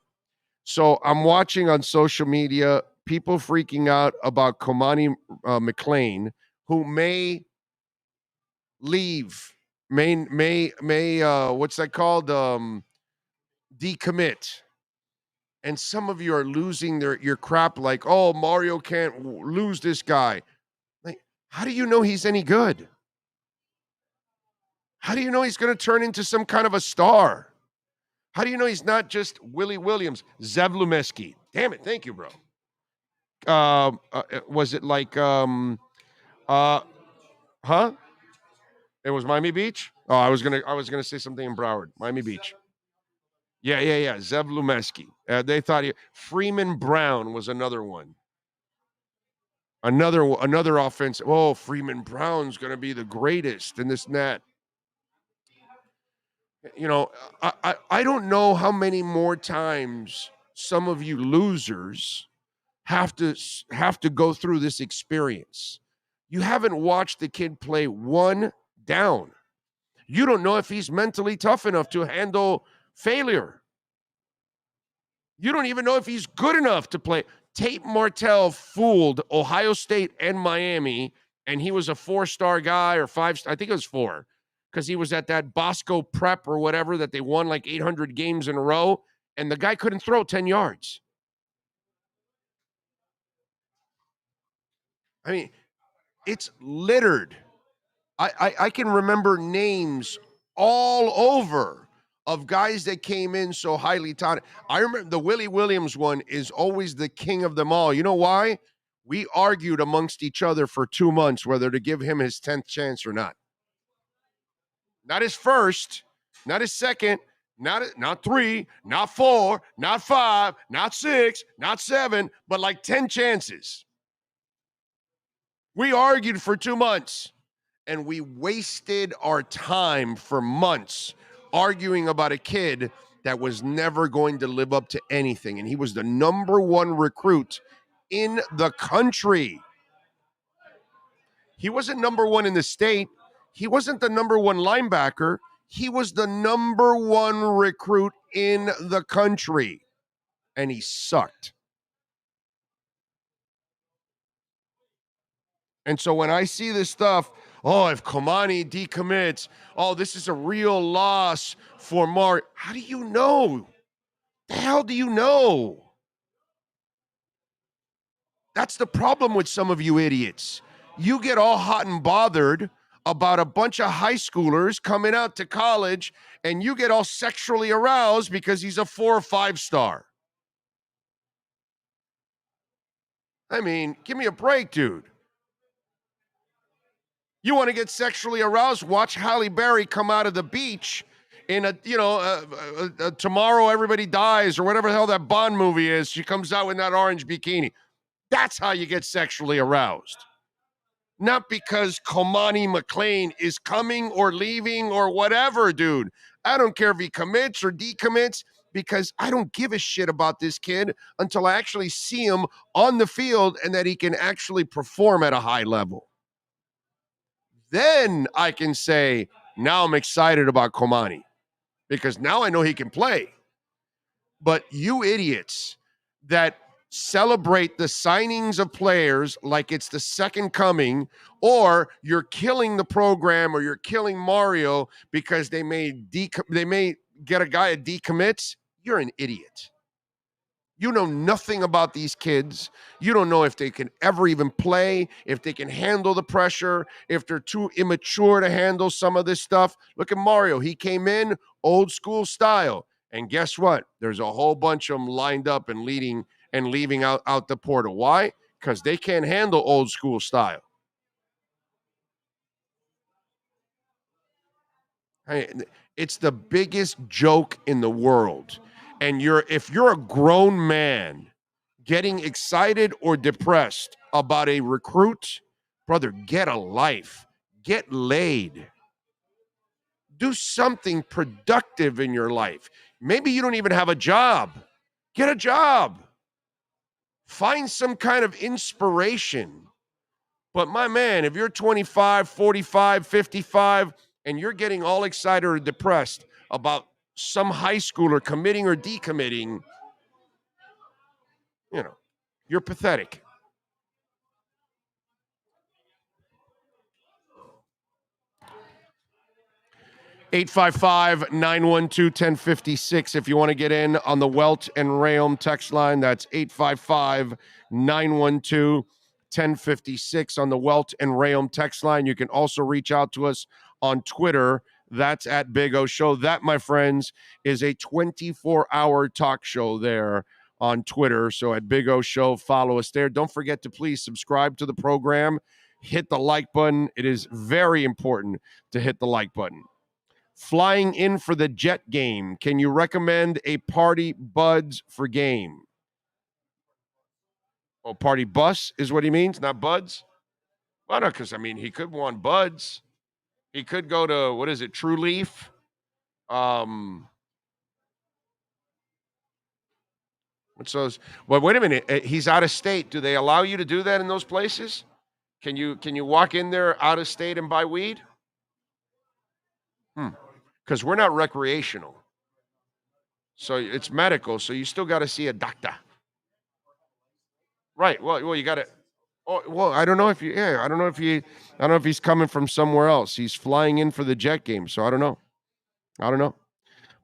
So I'm watching on social media people freaking out about Komani McLean, who may leave, may what's that called? Decommit. And some of you are losing your crap like, oh, Mario can't lose this guy. Like, how do you know he's any good? How do you know he's going to turn into some kind of a star? How do you know he's not just Willie Williams, Zev Lumeski? Damn it, thank you, bro. Was it like It was Miami Beach? Oh, I was gonna say something in Broward. Miami Beach. Yeah. Zev Lumeski. They thought Freeman Brown was another one. Another offense. Oh, Freeman Brown's gonna be the greatest in this and that. I don't know how many more times some of you losers have to go through this experience. You haven't watched the kid play one down. You don't know if he's mentally tough enough to handle failure. You don't even know if he's good enough to play. Tate Martell fooled Ohio State and Miami, and he was a 4-star guy or 5. I think it was 4, because he was at that Bosco Prep or whatever that they won like 800 games in a row, and the guy couldn't throw 10 yards. I mean, it's littered. I can remember names all over of guys that came in so highly touted. I remember the Willie Williams one is always the king of them all. You know why? We argued amongst each other for 2 months whether to give him his 10th chance or not. Not his first, not his second, not 3, not 4, not 5, not 6, not 7, but like 10 chances. We argued for 2 months, and we wasted our time for months arguing about a kid that was never going to live up to anything. And he was the number 1 recruit in the country. He wasn't number one in the state. He wasn't the number one linebacker. He was the number one recruit in the country, and he sucked. And so when I see this stuff, oh, if Komani decommits, oh, this is a real loss for Mark. How do you know? The hell do you know? That's the problem with some of you idiots. You get all hot and bothered about a bunch of high schoolers coming out to college, and you get all sexually aroused because he's a 4 or 5 star. I mean, give me a break, dude. You want to get sexually aroused? Watch Halle Berry come out of the beach in a Tomorrow Everybody Dies or whatever the hell that Bond movie is. She comes out with that orange bikini. That's how you get sexually aroused. Not because Komani McLean is coming or leaving or whatever, dude. I don't care if he commits or decommits, because I don't give a shit about this kid until I actually see him on the field and that he can actually perform at a high level. Then I can say, now I'm excited about Komani, because now I know he can play. But you idiots that celebrate the signings of players like it's the second coming, or you're killing the program, or you're killing Mario because they may get a guy that decommits, you're an idiot. You know nothing about these kids. You don't know if they can ever even play, if they can handle the pressure, if they're too immature to handle some of this stuff. Look at Mario. He came in old school style. And guess what? There's a whole bunch of them lined up and leaving out the portal. Why? Because they can't handle old school style. It's the biggest joke in the world. And if you're a grown man getting excited or depressed about a recruit, brother, get a life. Get laid. Do something productive in your life. Maybe you don't even have a job. Get a job. Find some kind of inspiration. But my man, if you're 25, 45, 55, and you're getting all excited or depressed about some high schooler committing or decommitting, you're pathetic. (855-912-1056) if you want to get in on the Welt and Rayom text line. That's 855-912-1056 on the Welt and Rayom text line. You can also reach out to us on Twitter. That's at Big O Show. That, my friends, is a 24-hour talk show there on Twitter. So at Big O Show, follow us there. Don't forget to please subscribe to the program. Hit the like button. It is very important to hit the like button. Flying in for the Jet game. Can you recommend a party buds for game? Oh, party bus is what he means, not buds? Well, no, because, he could want buds. He could go to, what is it, True Leaf? What's those? Well, wait a minute. He's out of state. Do they allow you to do that in those places? Can you walk in there out of state and buy weed? Because we're not recreational. So it's medical, so you still got to see a doctor. Right. Well, you got to. Oh, well, I don't know if he's coming from somewhere else. He's flying in for the Jet game, so I don't know.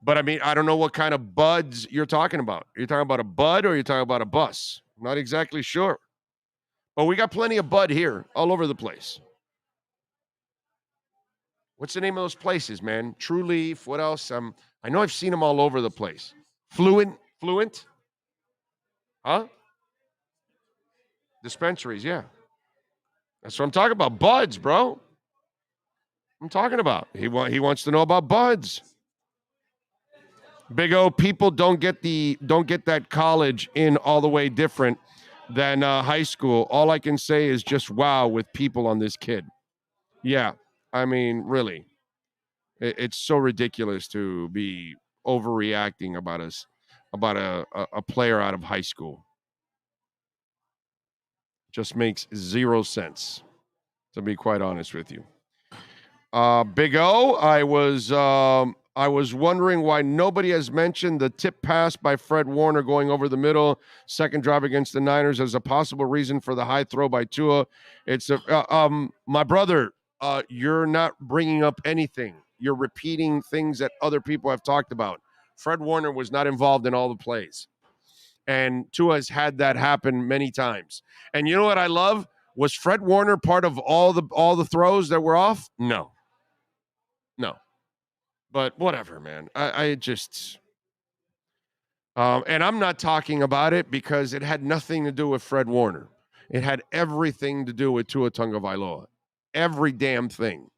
But I don't know what kind of buds you're talking about. Are you talking about a bud or are you talking about a bus? I'm not exactly sure. But we got plenty of bud here, all over the place. What's the name of those places, man? True Leaf. What else? I know I've seen them all over the place. Fluent? Huh? Dispensaries, yeah. That's what I'm talking about. Buds, bro. I'm talking about. He wants to know about buds. Big O, people don't get that college in all the way different than high school. All I can say is just wow with people on this kid. Yeah, really. It's so ridiculous to be overreacting about a player out of high school. Just makes zero sense. to be quite honest with you. Big O, I was wondering why nobody has mentioned the tip pass by Fred Warner going over the middle, second drive against the Niners as a possible reason for the high throw by Tua. It's my brother. You're not bringing up anything. You're repeating things that other people have talked about. Fred Warner was not involved in all the plays, and Tua has had that happen many times. And you know what I love? Was Fred Warner part of all the throws that were off? No. But whatever, man. I just, and I'm not talking about it because it had nothing to do with Fred Warner. It had everything to do with Tua Tagovailoa. Every damn thing.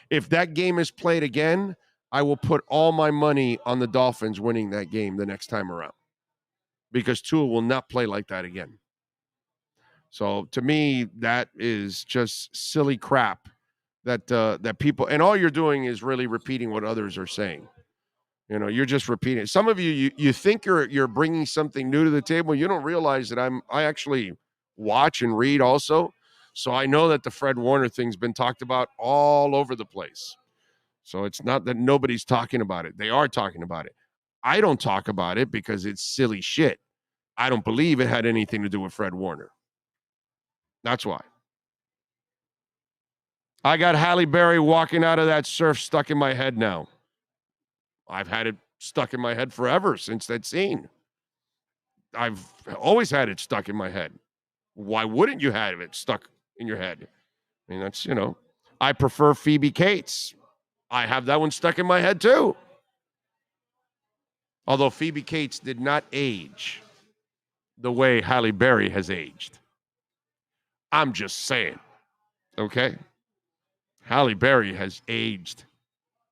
If that game is played again, I will put all my money on the Dolphins winning that game the next time around, because Tua will not play like that again. So to me, that is just silly crap that people, and all you're doing is really repeating what others are saying. You know, you're just repeating. Some of you think you're bringing something new to the table. You don't realize that I actually watch and read also. So I know that the Fred Warner thing's been talked about all over the place. So it's not that nobody's talking about it. They are talking about it. I don't talk about it because it's silly shit. I don't believe it had anything to do with Fred Warner. That's why. I got Halle Berry walking out of that surf stuck in my head now. I've had it stuck in my head forever since that scene. I've always had it stuck in my head. Why wouldn't you have it stuck in your head? I mean, that's, I prefer Phoebe Cates. I have that one stuck in my head too. Although Phoebe Cates did not age the way Halle Berry has aged. I'm just saying, okay? Halle Berry has aged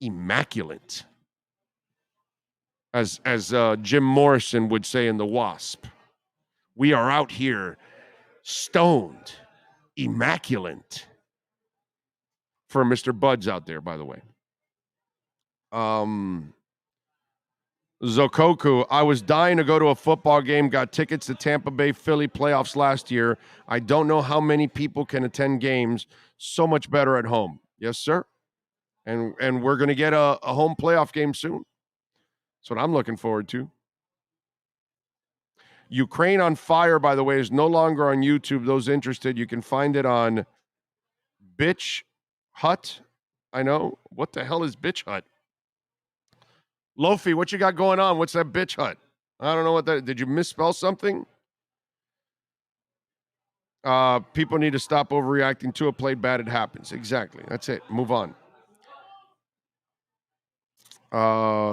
immaculate. As Jim Morrison would say in The Wasp, we are out here stoned, immaculate. For Mr. Buds out there, by the way. Zokoku, I was dying to go to a football game, got tickets to Tampa Bay Philly playoffs last year. I don't know how many people can attend games. So much better at home. Yes, sir. And we're going to get a home playoff game soon. That's what I'm looking forward to. Ukraine on Fire, by the way, is no longer on YouTube. Those interested, you can find it on Bitch Hut. I know. What the hell is Bitch Hut? Lofi, what you got going on? What's that Bitch Hut? I don't know what that. Did you misspell something? People need to stop overreacting to a played bad. It happens. Exactly. That's it. Move on.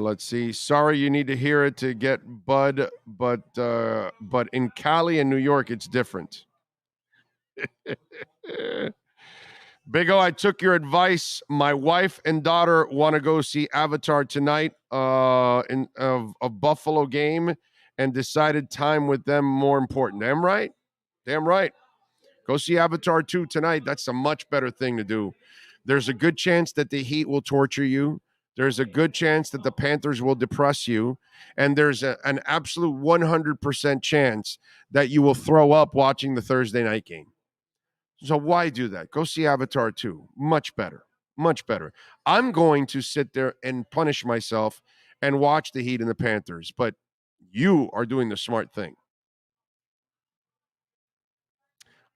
Let's see. Sorry, you need to hear it to get Bud, but in Cali and New York, it's different. Big O, I took your advice. My wife and daughter want to go see Avatar tonight in a Buffalo game, and decided time with them more important. Damn right. Damn right. Go see Avatar 2 tonight. That's a much better thing to do. There's a good chance that the Heat will torture you. There's a good chance that the Panthers will depress you. And there's an absolute 100% chance that you will throw up watching the Thursday night game. So why do that? Go see Avatar 2. Much better. Much better. I'm going to sit there and punish myself and watch the Heat and the Panthers. But you are doing the smart thing.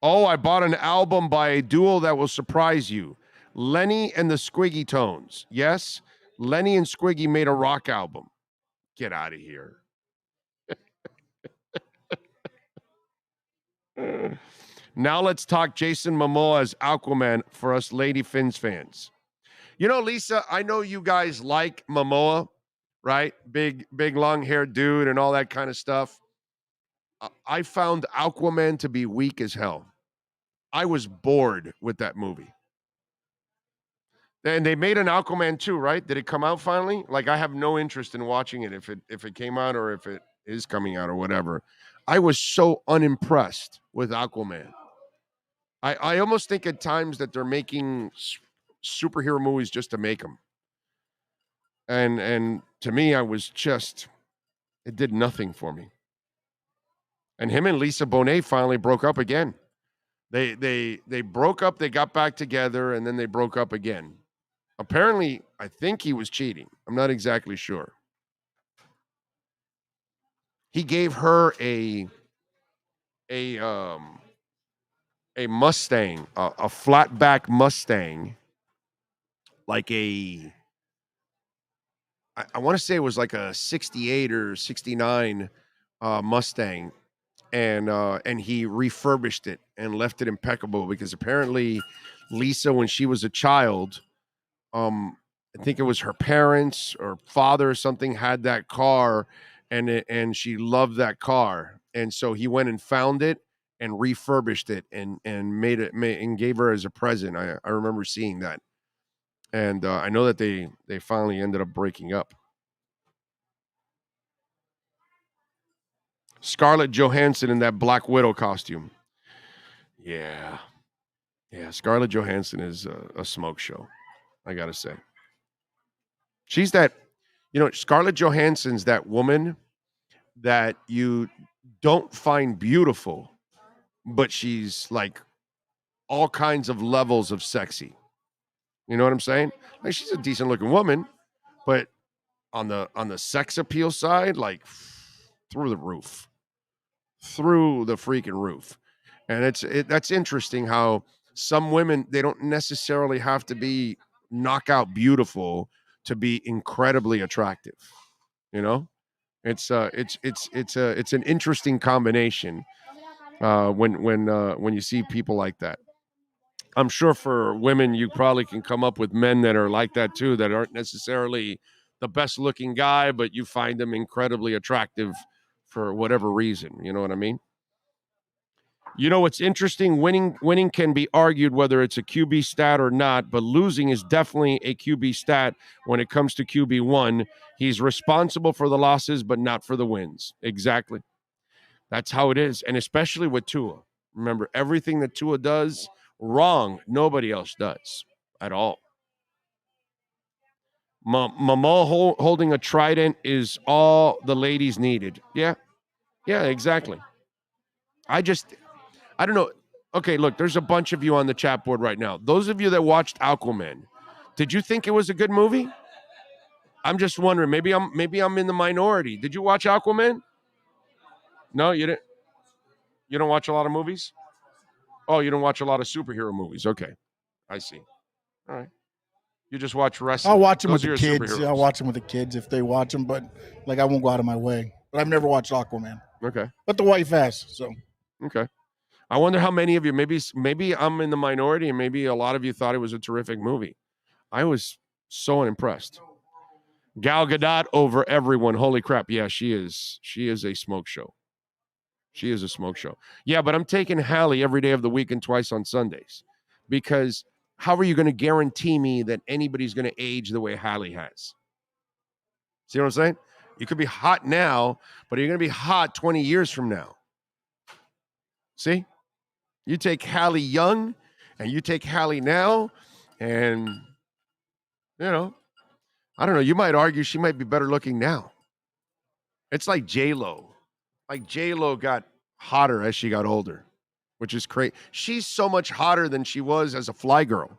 Oh, I bought an album by a duo that will surprise you. Lenny and the Squiggy Tones. Yes, Lenny and Squiggy made a rock album. Get out of here. Now let's talk Jason Momoa as Aquaman for us Lady Finns fans. You know, Lisa, I know you guys like Momoa, right? Big long-haired dude and all that kind of stuff. I found Aquaman to be weak as hell. I was bored with that movie. And they made an Aquaman 2, right? Did it come out finally? Like, I have no interest in watching it if it came out or if it is coming out or whatever. I was so unimpressed with Aquaman. I almost think at times that they're making superhero movies just to make them. And to me, it did nothing for me. And him and Lisa Bonet finally broke up again. They broke up, they got back together, and then they broke up again. Apparently, I think he was cheating. I'm not exactly sure. He gave her a Mustang, a flatback Mustang, like I want to say it was like a 68 or 69 Mustang, and he refurbished it and left it impeccable because apparently Lisa, when she was a child, I think it was her parents or father or something had that car, and she loved that car, and so he went and found it and refurbished it and and gave her as a present. I remember seeing that, and I know that they finally ended up breaking up. Scarlett Johansson in that Black Widow costume. Yeah. Scarlett Johansson is a smoke show, I gotta say. She's that, Scarlett Johansson's that woman that you don't find beautiful, but she's like all kinds of levels of sexy. You know what I'm saying? Like she's a decent looking woman, but on the sex appeal side, like through the roof. Through the freaking roof. And that's interesting how some women, they don't necessarily have to be knockout beautiful to be incredibly attractive. It's an interesting combination when you see people like that. I'm sure for women, you probably can come up with men that are like that too, that aren't necessarily the best looking guy, but you find them incredibly attractive for whatever reason. You know what I mean? You know what's interesting? Winning can be argued whether it's a QB stat or not, but losing is definitely a QB stat when it comes to QB1. He's responsible for the losses, but not for the wins. Exactly. That's how it is, and especially with Tua. Remember, everything that Tua does wrong, nobody else does at all. Mama holding a trident is all the ladies needed. Yeah, exactly. I don't know. Okay, look, there's a bunch of you on the chat board right now. Those of you that watched Aquaman, did you think it was a good movie? I'm just wondering. Maybe I'm in the minority. Did you watch Aquaman? No, you didn't. You don't watch a lot of movies? Oh, you don't watch a lot of superhero movies. Okay, I see. All right. You just watch wrestling. I'll watch them with the kids. I'll watch them with the kids if they watch them, but like I won't go out of my way. But I've never watched Aquaman. Okay. But the wife has, so. Okay. I wonder how many of you, maybe I'm in the minority and maybe a lot of you thought it was a terrific movie. I was so impressed. Gal Gadot over everyone. Holy crap. Yeah, she is. She is a smoke show. She is a smoke show. Yeah, but I'm taking Hallie every day of the week and twice on Sundays because how are you going to guarantee me that anybody's going to age the way Hallie has? See what I'm saying? You could be hot now, but you're going to be hot 20 years from now. See? You take Hallie young and you take Hallie now, and, I don't know. You might argue she might be better looking now. It's like J-Lo. Like J-Lo got hotter as she got older, which is crazy. She's so much hotter than she was as a fly girl.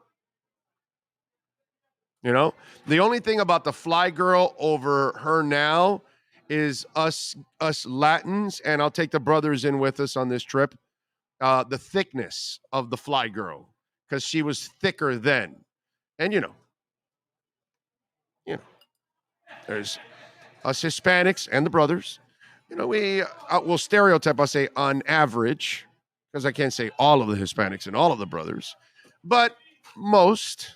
The only thing about the fly girl over her now is us Latins, and I'll take the brothers in with us on this trip. The thickness of the fly girl, because she was thicker then. And there's us Hispanics and the brothers. We'll stereotype, I'll say on average, because I can't say all of the Hispanics and all of the brothers, but most,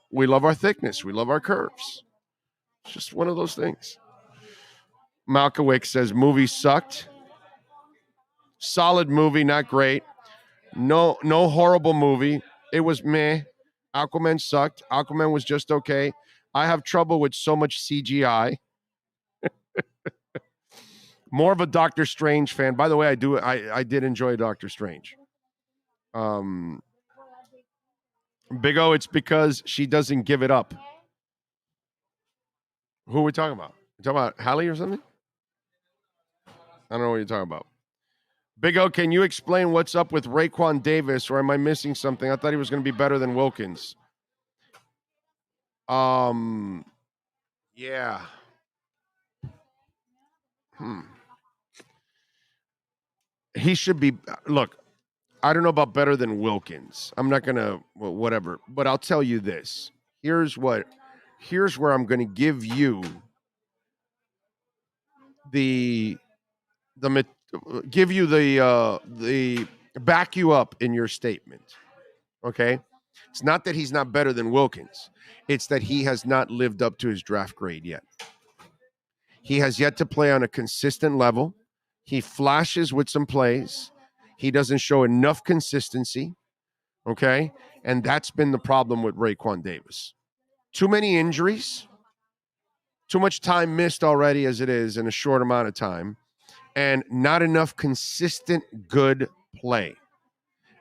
we love our thickness. We love our curves. It's just one of those things. Malkowick says, movie sucked. Solid movie, not great. No horrible movie. It was meh. Aquaman sucked. Aquaman was just okay. I have trouble with so much CGI. More of a Doctor Strange fan. By the way, I did enjoy Doctor Strange. Big O, it's because she doesn't give it up. Who are we talking about? You talking about Hallie or something? I don't know what you're talking about. Big O, can you explain what's up with Raekwon Davis, or am I missing something? I thought he was going to be better than Wilkins. Yeah. He should be. Look, I don't know about better than Wilkins. I'm not going to, whatever. But I'll tell you this. Here's where I'm going to give you the back you up in your statement. Okay? It's not that he's not better than Wilkins. It's that he has not lived up to his draft grade yet. He has yet to play on a consistent level. He flashes with some plays. He doesn't show enough consistency. Okay? And that's been the problem with Raekwon Davis. Too many injuries. Too much time missed already as it is in a short amount of time. And not enough consistent good play.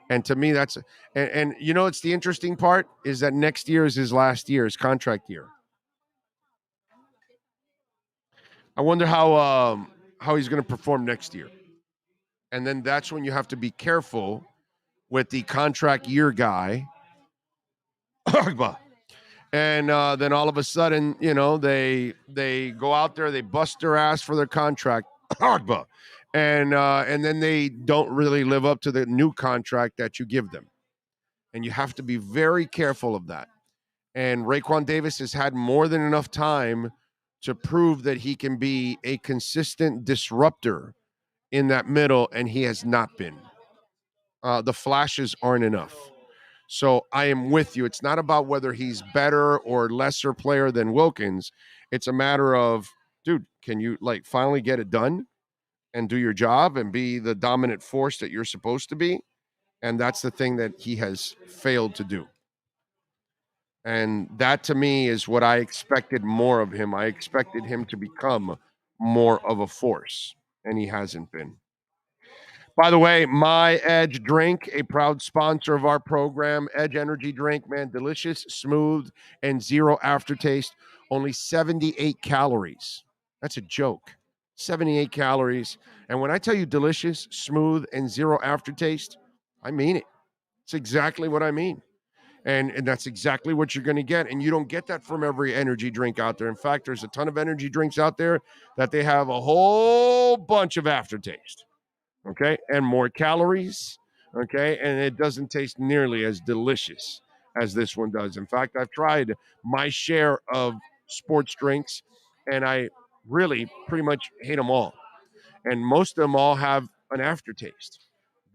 And to me, that's and you know, it's the interesting part is that next year is his last year, his contract year. I wonder how he's going to perform next year. And then that's when you have to be careful with the contract year guy. And then all of a sudden, you know, they go out there, they bust their ass for their contract. And then they don't really live up to the new contract that you give them. And you have to be very careful of that. And Raekwon Davis has had more than enough time to prove that he can be a consistent disruptor in that middle, and he has not been. The flashes aren't enough. So I am with you. It's not about whether he's better or lesser player than Wilkins. It's a matter of, dude, can you like finally get it done and do your job and be the dominant force that you're supposed to be? And that's the thing that he has failed to do. And that to me is what I expected more of him. I expected him to become more of a force, and he hasn't been. By the way, My Edge Drink, a proud sponsor of our program. Edge Energy Drink, man, delicious, smooth, and zero aftertaste. Only 78 calories. That's a joke. 78 calories. And when I tell you delicious, smooth, and zero aftertaste, I mean it. It's exactly what I mean. And that's exactly what you're going to get. And you don't get that from every energy drink out there. In fact, there's a ton of energy drinks out there that they have a whole bunch of aftertaste. Okay, and more calories, okay, and it doesn't taste nearly as delicious as this one does. In fact, I've tried my share of sports drinks, and I really pretty much hate them all. And most of them all have an aftertaste.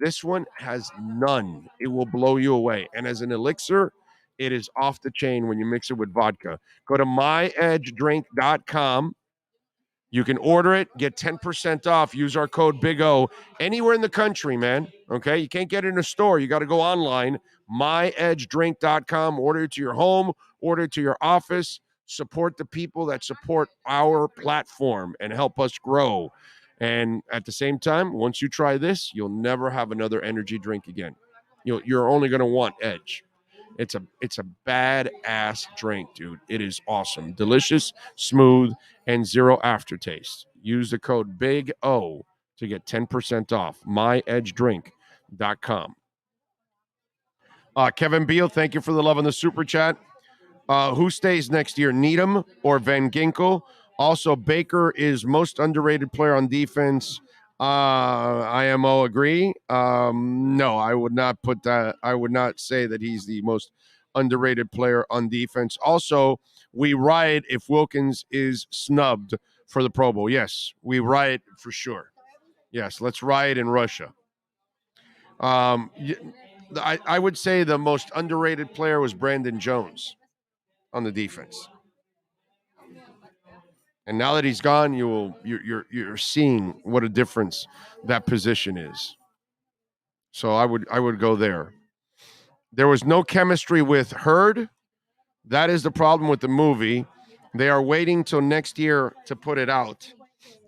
This one has none. It will blow you away. And as an elixir, it is off the chain when you mix it with vodka. Go to myedgedrink.com. You can order it, get 10% off. Use our code Big O anywhere in the country, man. Okay, you can't get it in a store. You got to go online, myedgedrink.com. Order it to your home, order it to your office. Support the people that support our platform and help us grow. And at the same time, once you try this, you'll never have another energy drink again. You're only going to want Edge. It's a badass drink, dude. It is awesome. Delicious, smooth, and zero aftertaste. Use the code Big O to get 10% off. myedgedrink.com. Kevin Beal, thank you for the love on the super chat. Who stays next year, Needham or Van Ginkel? Also, Baker is most underrated player on defense. IMO agree. No, I would not put that. I would not say that he's the most underrated player on defense. Also, we riot if Wilkins is snubbed for the Pro Bowl. Yes, we riot for sure. Yes, let's riot in Russia. I would say the most underrated player was Brandon Jones on the defense. And now that he's gone, you're seeing what a difference that position is. So I would go there. There was no chemistry with Hurd. That is the problem with the movie. They are waiting till next year to put it out.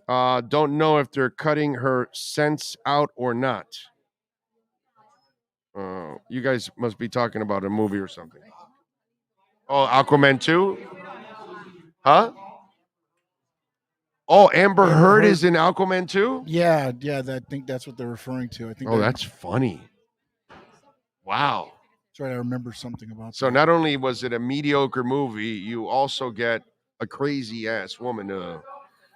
Don't know if they're cutting her sense out or not. You guys must be talking about a movie or something. Oh, Aquaman 2? Huh? Oh, Amber Heard is in Aquaman too? Yeah, I think that's what they're referring to. I think. Oh, that's funny. Wow. That's right. I remember something about So that. not only was it a mediocre movie, you also get a crazy ass woman.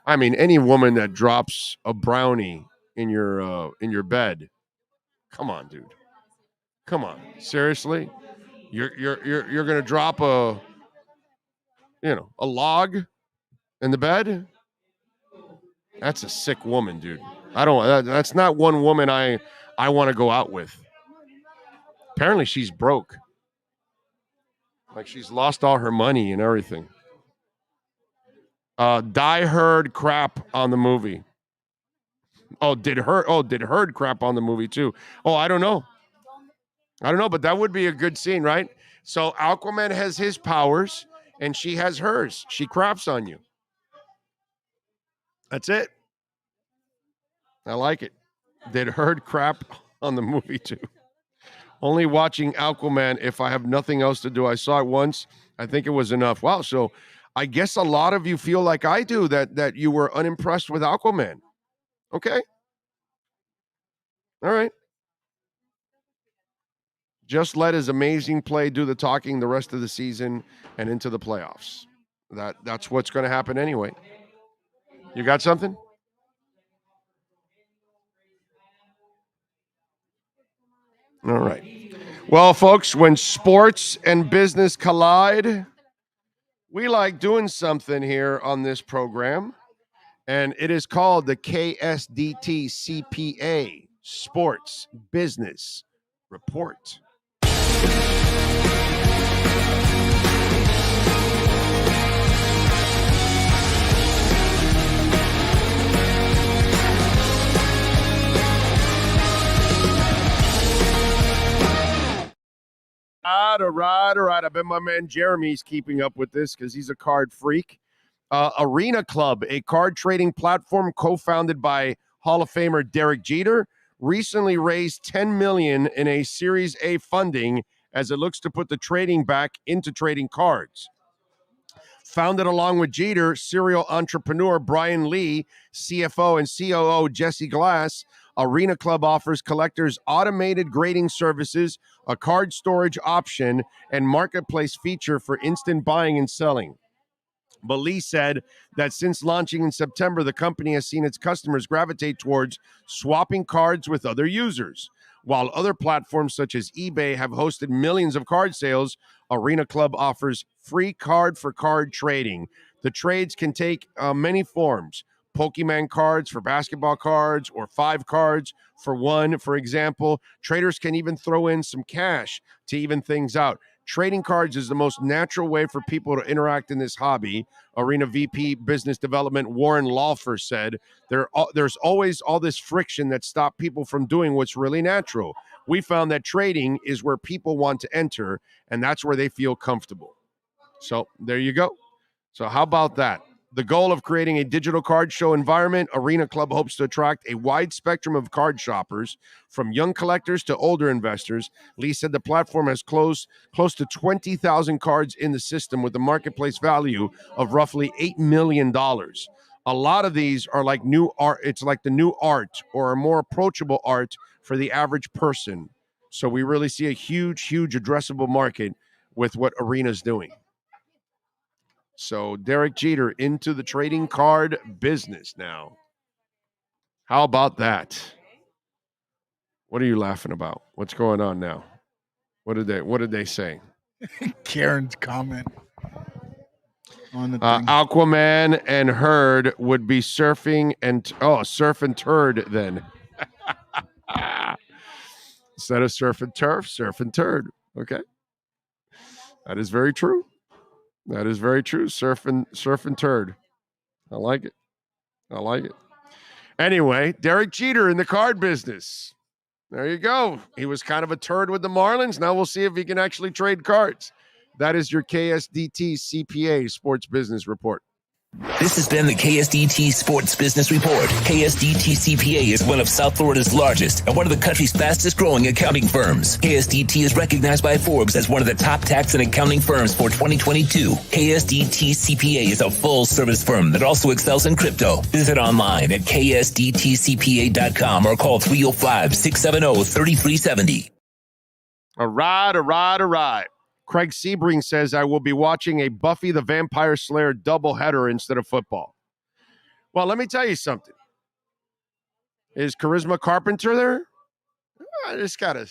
I mean, any woman that drops a brownie in your bed. Come on, dude. Come on. Seriously? You're gonna drop a log in the bed? That's a sick woman, dude. That's not one woman I want to go out with. Apparently she's broke. Like she's lost all her money and everything. Die Heard crap on the movie. Did Heard crap on the movie too? Oh, I don't know, but that would be a good scene, right? So Aquaman has his powers and she has hers. She craps on you. That's it. I like it. Did Heard crap on the movie too? Only watching Aquaman if I have nothing else to do. I saw it once. I think it was enough. Wow. So I guess a lot of you feel like I do, that you were unimpressed with Aquaman. Okay. All right. Just let his amazing play do the talking the rest of the season and into the playoffs. That's what's going to happen anyway. You got something? All right. Well, folks, when sports and business collide, we like doing something here on this program, and it is called the KSDT CPA Sports Business Report. All right. I bet my man Jeremy's keeping up with this because he's a card freak. Arena Club, a card trading platform co-founded by Hall of Famer Derek Jeter, recently raised $10 million in a Series A funding as it looks to put the trading back into trading cards. Founded along with Jeter, serial entrepreneur Brian Lee, CFO and COO Jesse Glass, Arena Club offers collectors automated grading services, a card storage option, and marketplace feature for instant buying and selling. But Lee said that since launching in September, the company has seen its customers gravitate towards swapping cards with other users. While other platforms such as eBay have hosted millions of card sales, Arena Club offers free card-for-card trading. The trades can take many forms. Pokemon cards for basketball cards or 5 cards for 1, for example. Traders can even throw in some cash to even things out. Trading cards is the most natural way for people to interact in this hobby. Arena VP Business Development Warren Lawfer said, there's always all this friction that stops people from doing what's really natural. We found that trading is where people want to enter, and that's where they feel comfortable. So there you go. So how about that? The goal of creating a digital card show environment, Arena Club hopes to attract a wide spectrum of card shoppers, from young collectors to older investors. Lee said the platform has close to 20,000 cards in the system with a marketplace value of roughly $8 million. A lot of these are like new art. It's like the new art or a more approachable art for the average person. So we really see a huge addressable market with what Arena's doing. So Derek Jeter into the trading card business now. How about that? What are you laughing about? What's going on now? What did they say? Karen's comment on the thing. Aquaman and Heard would be surfing and surf and turd then. Instead of surf and turf, surf and turd. Okay. That is very true. That is very true. Surf and turd. I like it. Anyway, Derek Jeter in the card business. There you go. He was kind of a turd with the Marlins. Now we'll see if he can actually trade cards. That is your KSDT CPA Sports Business Report. This has been the KSDT Sports Business Report. KSDT CPA is one of South Florida's largest and one of the country's fastest growing accounting firms. KSDT is recognized by Forbes as one of the top tax and accounting firms for 2022. KSDT CPA is a full service firm that also excels in crypto. Visit online at ksdtcpa.com or call 305-670-3370. All right. Craig Sebring says, I will be watching a Buffy the Vampire Slayer doubleheader instead of football. Well, let me tell you something. Is Charisma Carpenter there? I just gotta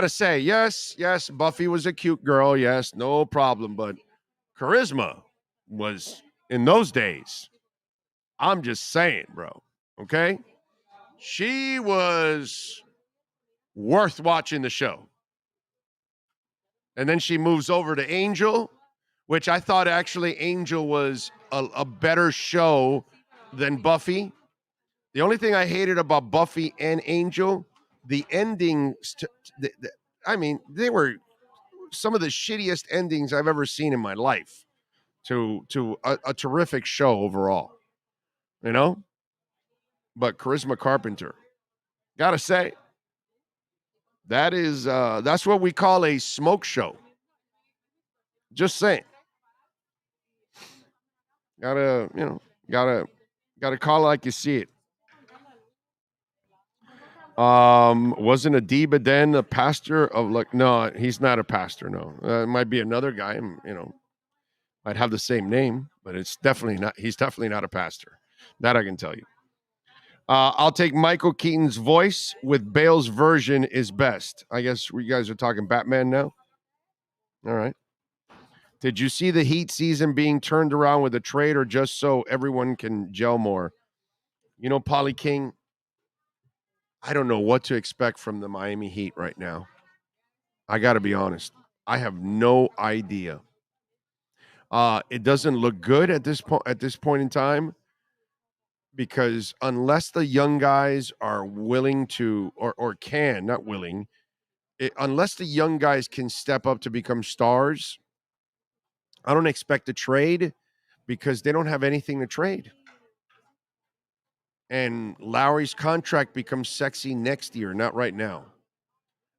say, yes, Buffy was a cute girl. Yes, no problem. But Charisma was, in those days, I'm just saying, bro. Okay? She was worth watching the show. And then she moves over to Angel, which I thought actually Angel was a better show than Buffy. The only thing I hated about Buffy and Angel, the endings, they were some of the shittiest endings I've ever seen in my life to a terrific show overall, you know? But Charisma Carpenter, gotta say, that's what we call a smoke show. Just saying. Gotta call it like you see it. Wasn't Adiba then a pastor of no, he's not a pastor. No, it might be another guy, might have the same name, but it's definitely not. He's definitely not a pastor. That I can tell you. I'll take Michael Keaton's voice with Bale's version is best. I guess you guys are talking Batman now. All right. Did you see the Heat season being turned around with a trade or just so everyone can gel more? Paulie King, I don't know what to expect from the Miami Heat right now. I got to be honest. I have no idea. It doesn't look good at this point in time. Because unless the young guys are willing to, or can, not willing, unless the young guys can step up to become stars, I don't expect a trade because they don't have anything to trade. And Lowry's contract becomes sexy next year, not right now.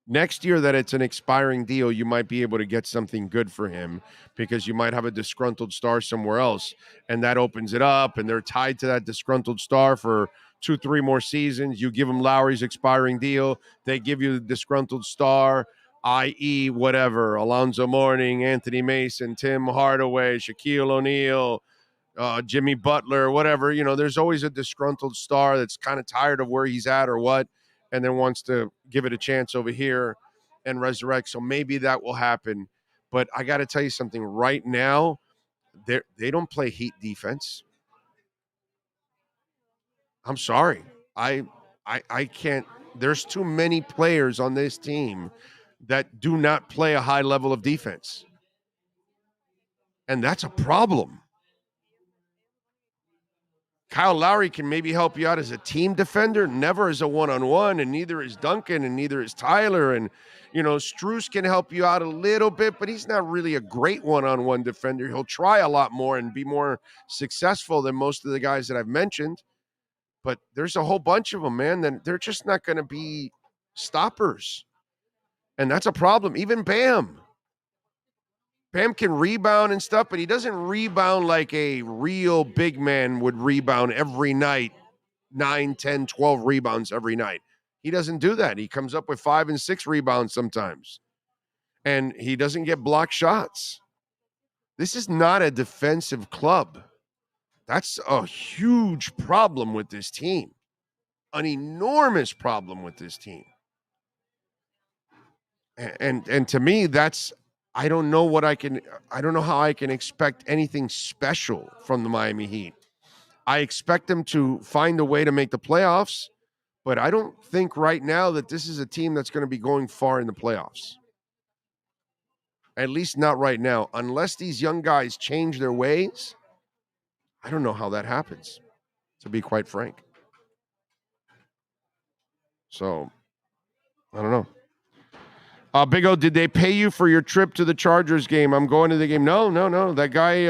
Next year that it's an expiring deal, you might be able to get something good for him because you might have a disgruntled star somewhere else, and that opens it up, and they're tied to that disgruntled star for 2-3 more seasons. You give them Lowry's expiring deal, they give you the disgruntled star, i.e. whatever, Alonzo Mourning, Anthony Mason, Tim Hardaway, Shaquille O'Neal, Jimmy Butler, whatever. There's always a disgruntled star that's kind of tired of where he's at or what, and then wants to give it a chance over here and resurrect. So maybe that will happen. But I got to tell you something right now, they don't play Heat defense. I'm sorry. I can't. There's too many players on this team that do not play a high level of defense. And that's a problem. Kyle Lowry can maybe help you out as a team defender, never as a one-on-one, and neither is Duncan, and neither is Tyler. And, Strus can help you out a little bit, but he's not really a great one-on-one defender. He'll try a lot more and be more successful than most of the guys that I've mentioned. But there's a whole bunch of them, man, that they're just not going to be stoppers. And that's a problem. Even Bam. Bam can rebound and stuff, but he doesn't rebound like a real big man would rebound every night, 9, 10, 12 rebounds every night. He doesn't do that. He comes up with 5 and 6 rebounds sometimes, and he doesn't get blocked shots. This is not a defensive club. That's a huge problem with this team, an enormous problem with this team. And to me, I don't know how I can expect anything special from the Miami Heat. I expect them to find a way to make the playoffs, but I don't think right now that this is a team that's going to be going far in the playoffs. At least not right now. Unless these young guys change their ways, I don't know how that happens, to be quite frank. So, I don't know. Big O, did they pay you for your trip to the Chargers game? I'm going to the game. No. That guy,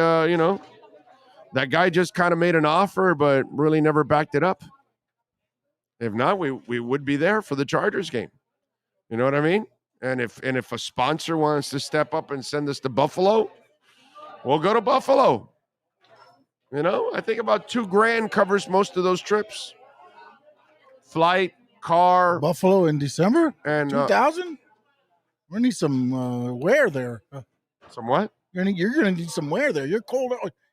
that guy just kind of made an offer, but really never backed it up. If not, we would be there for the Chargers game. You know what I mean? And if a sponsor wants to step up and send us to Buffalo, we'll go to Buffalo. You know, I think about $2,000 covers most of those trips. Flight, car. Buffalo in December? And 2,000? We need some wear there. Some what? You're gonna need some wear there. You're cold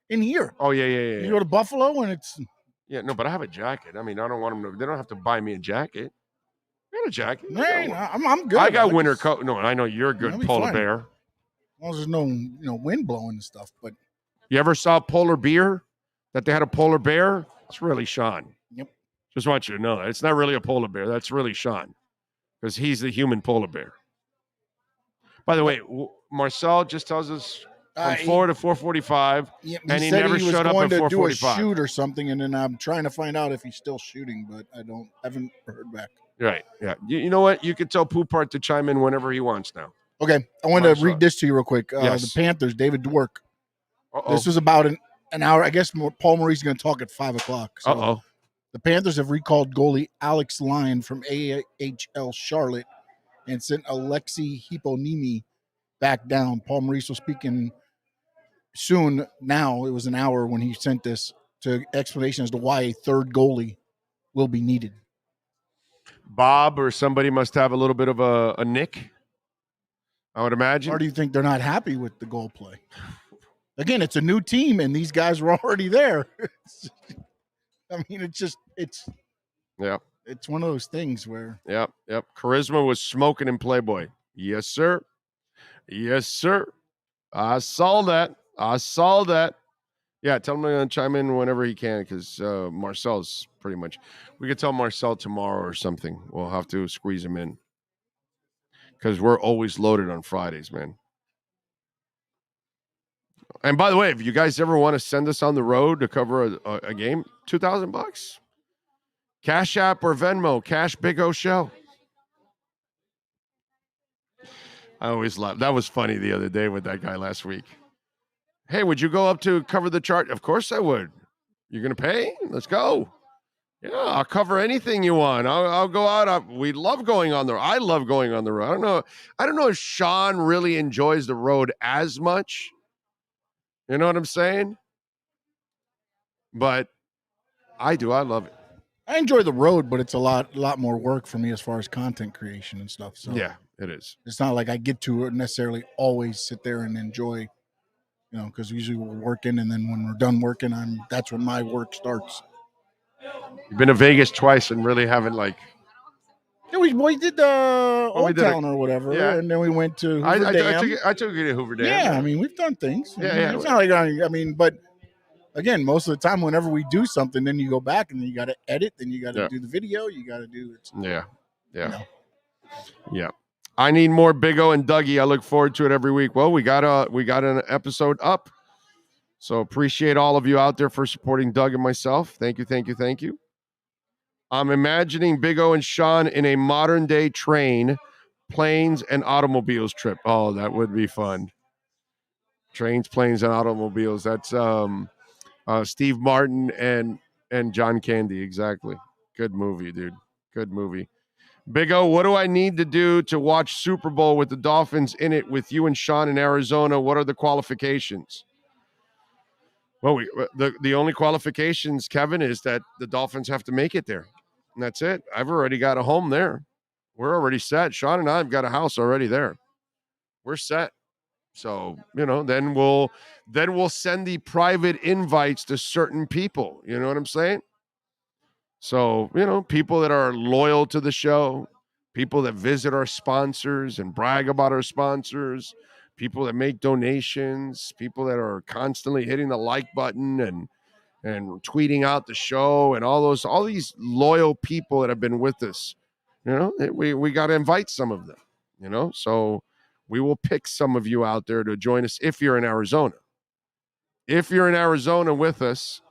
in here. Oh, yeah. You go to Buffalo and it's... Yeah, no, but I have a jacket. I mean, I don't want them to... They don't have to buy me a jacket. I got a jacket. Man, I'm good. I got winter coat. No, I know you're good, polar bear. As long as there's no wind blowing and stuff. But you ever saw polar bear? That they had a polar bear? It's really Sean. Yep. Just want you to know that. It's not really a polar bear. That's really Sean. Because he's the human polar bear. By the way, Marcel just tells us from 4 to 4:45, and he never showed up at 4:45. He do a shoot or something, and then I'm trying to find out if he's still shooting, but haven't heard back. Right, yeah. You know what? You can tell Poopart to chime in whenever he wants now. Okay, I want to read this to you real quick. Yes. The Panthers, David Dwork. This was about an hour. I guess Paul Maurice is going to talk at 5 o'clock. So the Panthers have recalled goalie Alex Lyon from AHL Charlotte and sent Alexei Hipponimi back down. Paul Maurice will speak in soon. Now, it was an hour when he sent this to explanation as to why a third goalie will be needed. Bob or somebody must have a little bit of a nick, I would imagine. Or do you think they're not happy with the goal play? Again, it's a new team, and these guys were already there. I mean, it's one of those things where. Yep. Charisma was smoking in Playboy. Yes, sir. Yes, sir. I saw that. Yeah, tell him to chime in whenever he can, because Marcel's pretty much. We could tell Marcel tomorrow or something. We'll have to squeeze him in, because we're always loaded on Fridays, man. And by the way, if you guys ever want to send us on the road to cover a game, $2,000. Cash App or Venmo, Cash Big O Show. I always laugh. That was funny the other day with that guy last week. Hey, would you go up to cover the chart? Of course I would. You're going to pay? Let's go. Yeah, I'll cover anything you want. I'll go out. We love going on the road. I love going on the road. I don't know if Sean really enjoys the road as much. You know what I'm saying? But I do. I love it. I enjoy the road, but it's a lot more work for me as far as content creation and stuff. So yeah, it is. It's not like I get to necessarily always sit there and enjoy, because usually we're working, and then when we're done working, that's when my work starts. You've been to Vegas twice and really haven't Yeah, we did the Old Town or whatever, and then we went to Hoover Dam. I took you to Hoover Dam. Yeah, I mean, we've done things. Yeah. It's not like but again, most of the time, whenever we do something, then you go back and then you got to edit, then you got to do the video, you got to do it. Yeah. I need more Big O and Dougie. I look forward to it every week. Well, we got an episode up, so appreciate all of you out there for supporting Doug and myself. Thank you. I'm imagining Big O and Sean in a modern day train, planes, and automobiles trip. Oh, that would be fun. Trains, planes, and automobiles. That's Steve Martin and John Candy. Exactly. Good movie, dude. Good movie. Big O, what do I need to do to watch Super Bowl with the Dolphins in it with you and Sean in Arizona? What are the qualifications? Well, the only qualifications, Kevin, is that the Dolphins have to make it there. And that's it. I've already got a home there. We're already set. Sean and I have got a house already there. We're set. So, then we'll send the private invites to certain people. You know what I'm saying? So, people that are loyal to the show, people that visit our sponsors and brag about our sponsors, people that make donations, people that are constantly hitting the like button and tweeting out the show, and all these loyal people that have been with us. We got to invite some of them, so we will pick some of you out there to join us if you're in Arizona. If you're in Arizona with us,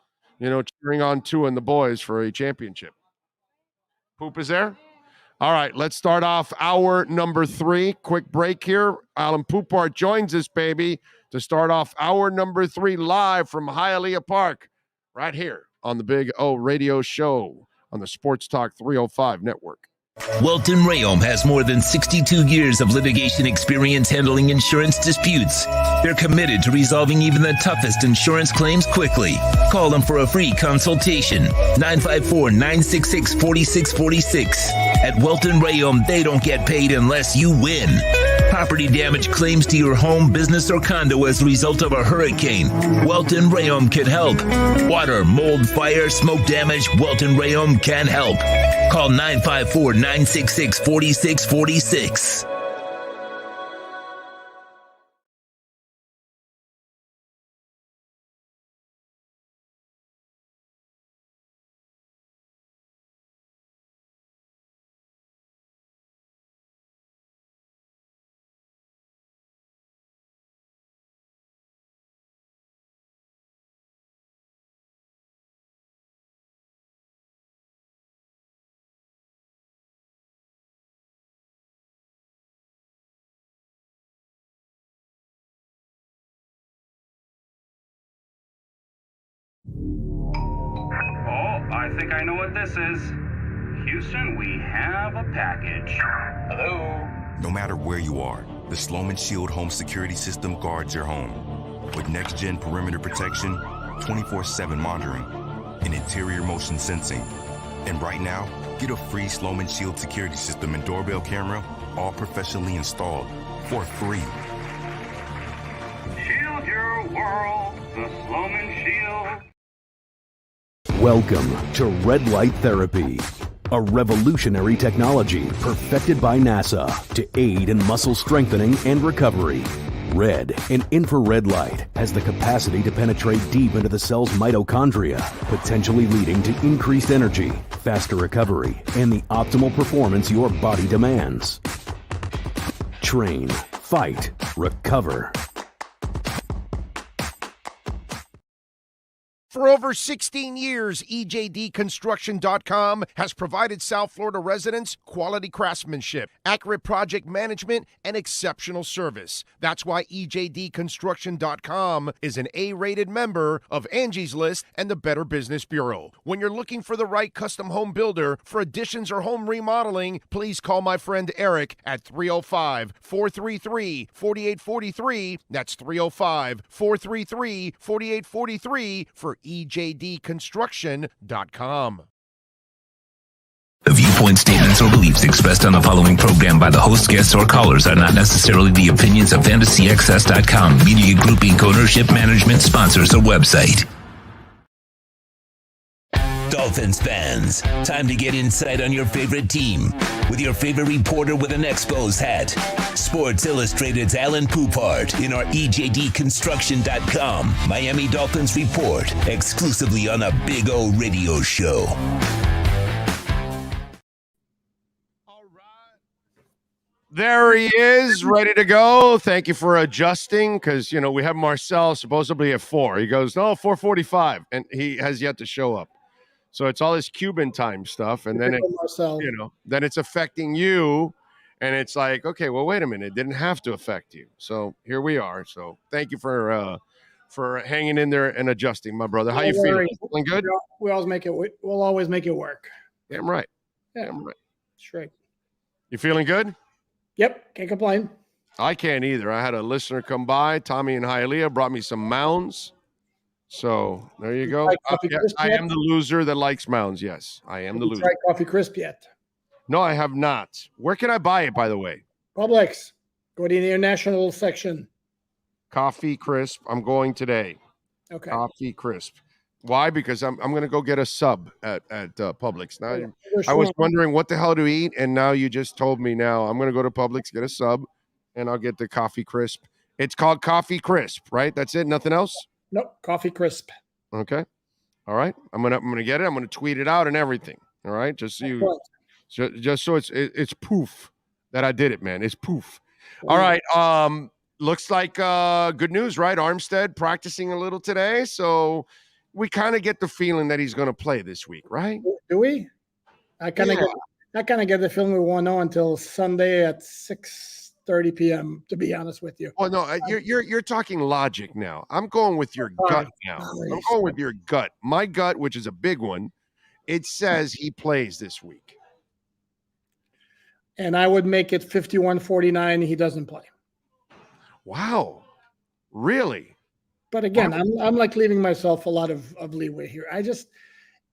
cheering on Tua and the boys for a championship. Poop is there? All right, let's start off hour number 3. Quick break here. Alan Poopart joins us, baby. to start off hour number 3 live from Hialeah Park, right here on the Big O Radio Show on the Sports Talk 305 network. Welton Rayom has more than 62 years of litigation experience handling insurance disputes. They're committed to resolving even the toughest insurance claims quickly. Call them for a free consultation. 954-966-4646. At Welton Rayom, they don't get paid unless you win. Property damage claims to your home, business, or condo as a result of a hurricane. Welton Rayom can help. Water, mold, fire, smoke damage, Welton Rayom can help. Call 954-966-4646. I think I know what this is. Houston, we have a package. Hello? No matter where you are, the Sloman Shield home security system guards your home. With next-gen perimeter protection, 24/7 monitoring, and interior motion sensing. And right now, get a free Sloman Shield security system and doorbell camera, all professionally installed, for free. Shield your world, the Sloman Shield. Welcome to Red Light Therapy, a revolutionary technology perfected by NASA to aid in muscle strengthening and recovery. Red and infrared light has the capacity to penetrate deep into the cell's mitochondria, potentially leading to increased energy, faster recovery, and the optimal performance your body demands. Train, fight, recover. For over 16 years, EJDconstruction.com has provided South Florida residents quality craftsmanship, accurate project management, and exceptional service. That's why EJDconstruction.com is an A-rated member of Angie's List and the Better Business Bureau. When you're looking for the right custom home builder for additions or home remodeling, please call my friend Eric at 305-433-4843. That's 305-433-4843 for EJDconstruction.com. The viewpoints, statements, or beliefs expressed on the following program by the host, guests, or callers are not necessarily the opinions of FantasyXS.com, Media Group Inc., ownership, management, sponsors, or website. Dolphins fans, time to get insight on your favorite team with your favorite reporter with an Expos hat. Sports Illustrated's Alan Poopart in our EJDconstruction.com Miami Dolphins report, exclusively on a Big O Radio Show. There he is, ready to go. Thank you for adjusting, because, you know, we have Marcel supposedly at 4. He goes, no, 4:45, and he has yet to show up. So it's all this Cuban time stuff, and then then it's affecting you, and it's like, okay, well, wait a minute, it didn't have to affect you. So here we are. So thank you for hanging in there and adjusting, my brother. How you feeling? Feeling good? We'll always make it work. Damn right. Yeah. Damn right. Straight. You feeling good? Yep. Can't complain. I can't either. I had a listener come by, Tommy in Hialeah, brought me some mounds. So there you go. I am the loser that likes mounds. Yes, I am the loser. Tried Coffee Crisp yet? No, I have not. Where can I buy it, by the way? Publix. Go to the international section. Coffee Crisp. I'm going today. Okay. Coffee Crisp. Why? Because I'm going to go get a sub at Publix. Now, I was wondering what the hell to eat, and now you just told me. Now I'm going to go to Publix, get a sub, and I'll get the Coffee Crisp. It's called Coffee Crisp, right? That's it. Nothing else. Nope. Coffee Crisp. Okay. All right. I'm gonna get it. I'm gonna tweet it out and everything. All right. Just so it's poof that I did it, man. It's poof. All right. Looks like good news, right? Armstead practicing a little today, so we kind of get the feeling that he's gonna play this week, right? Do we? I kind of get the feeling we won't know until Sunday at 6:30 6:30 p.m., to be honest with you. Well, no, you're talking logic now. I'm going with your gut now. I'm going with your gut. My gut, which is a big one, it says he plays this week. And I would make it 51-49. He doesn't play. Wow. Really? But again, I'm like leaving myself a lot of leeway here.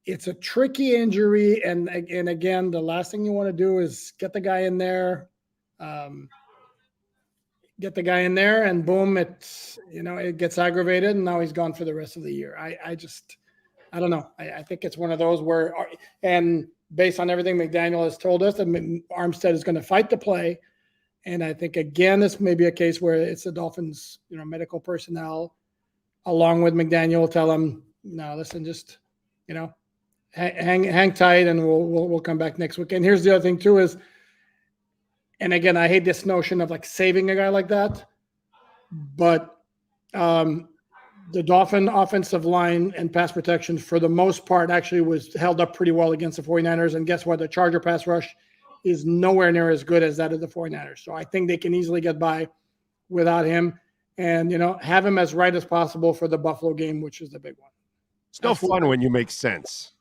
It's a tricky injury. And again, the last thing you want to do is get the guy in there, and boom, it gets aggravated, and now he's gone for the rest of the year. I don't know. I think it's one of those where, and based on everything McDaniel has told us, that Armstead is going to fight to play. And I think, again, this may be a case where it's the Dolphins, medical personnel, along with McDaniel, tell him, no, listen, just, hang tight, and we'll come back next week. And here's the other thing too is, and again, I hate this notion of like saving a guy like that, but the Dolphin offensive line and pass protection, for the most part, actually was held up pretty well against the 49ers. And guess what? The Charger pass rush is nowhere near as good as that of the 49ers. So I think they can easily get by without him, and, have him as right as possible for the Buffalo game, which is the big one. It's no fun when you make sense.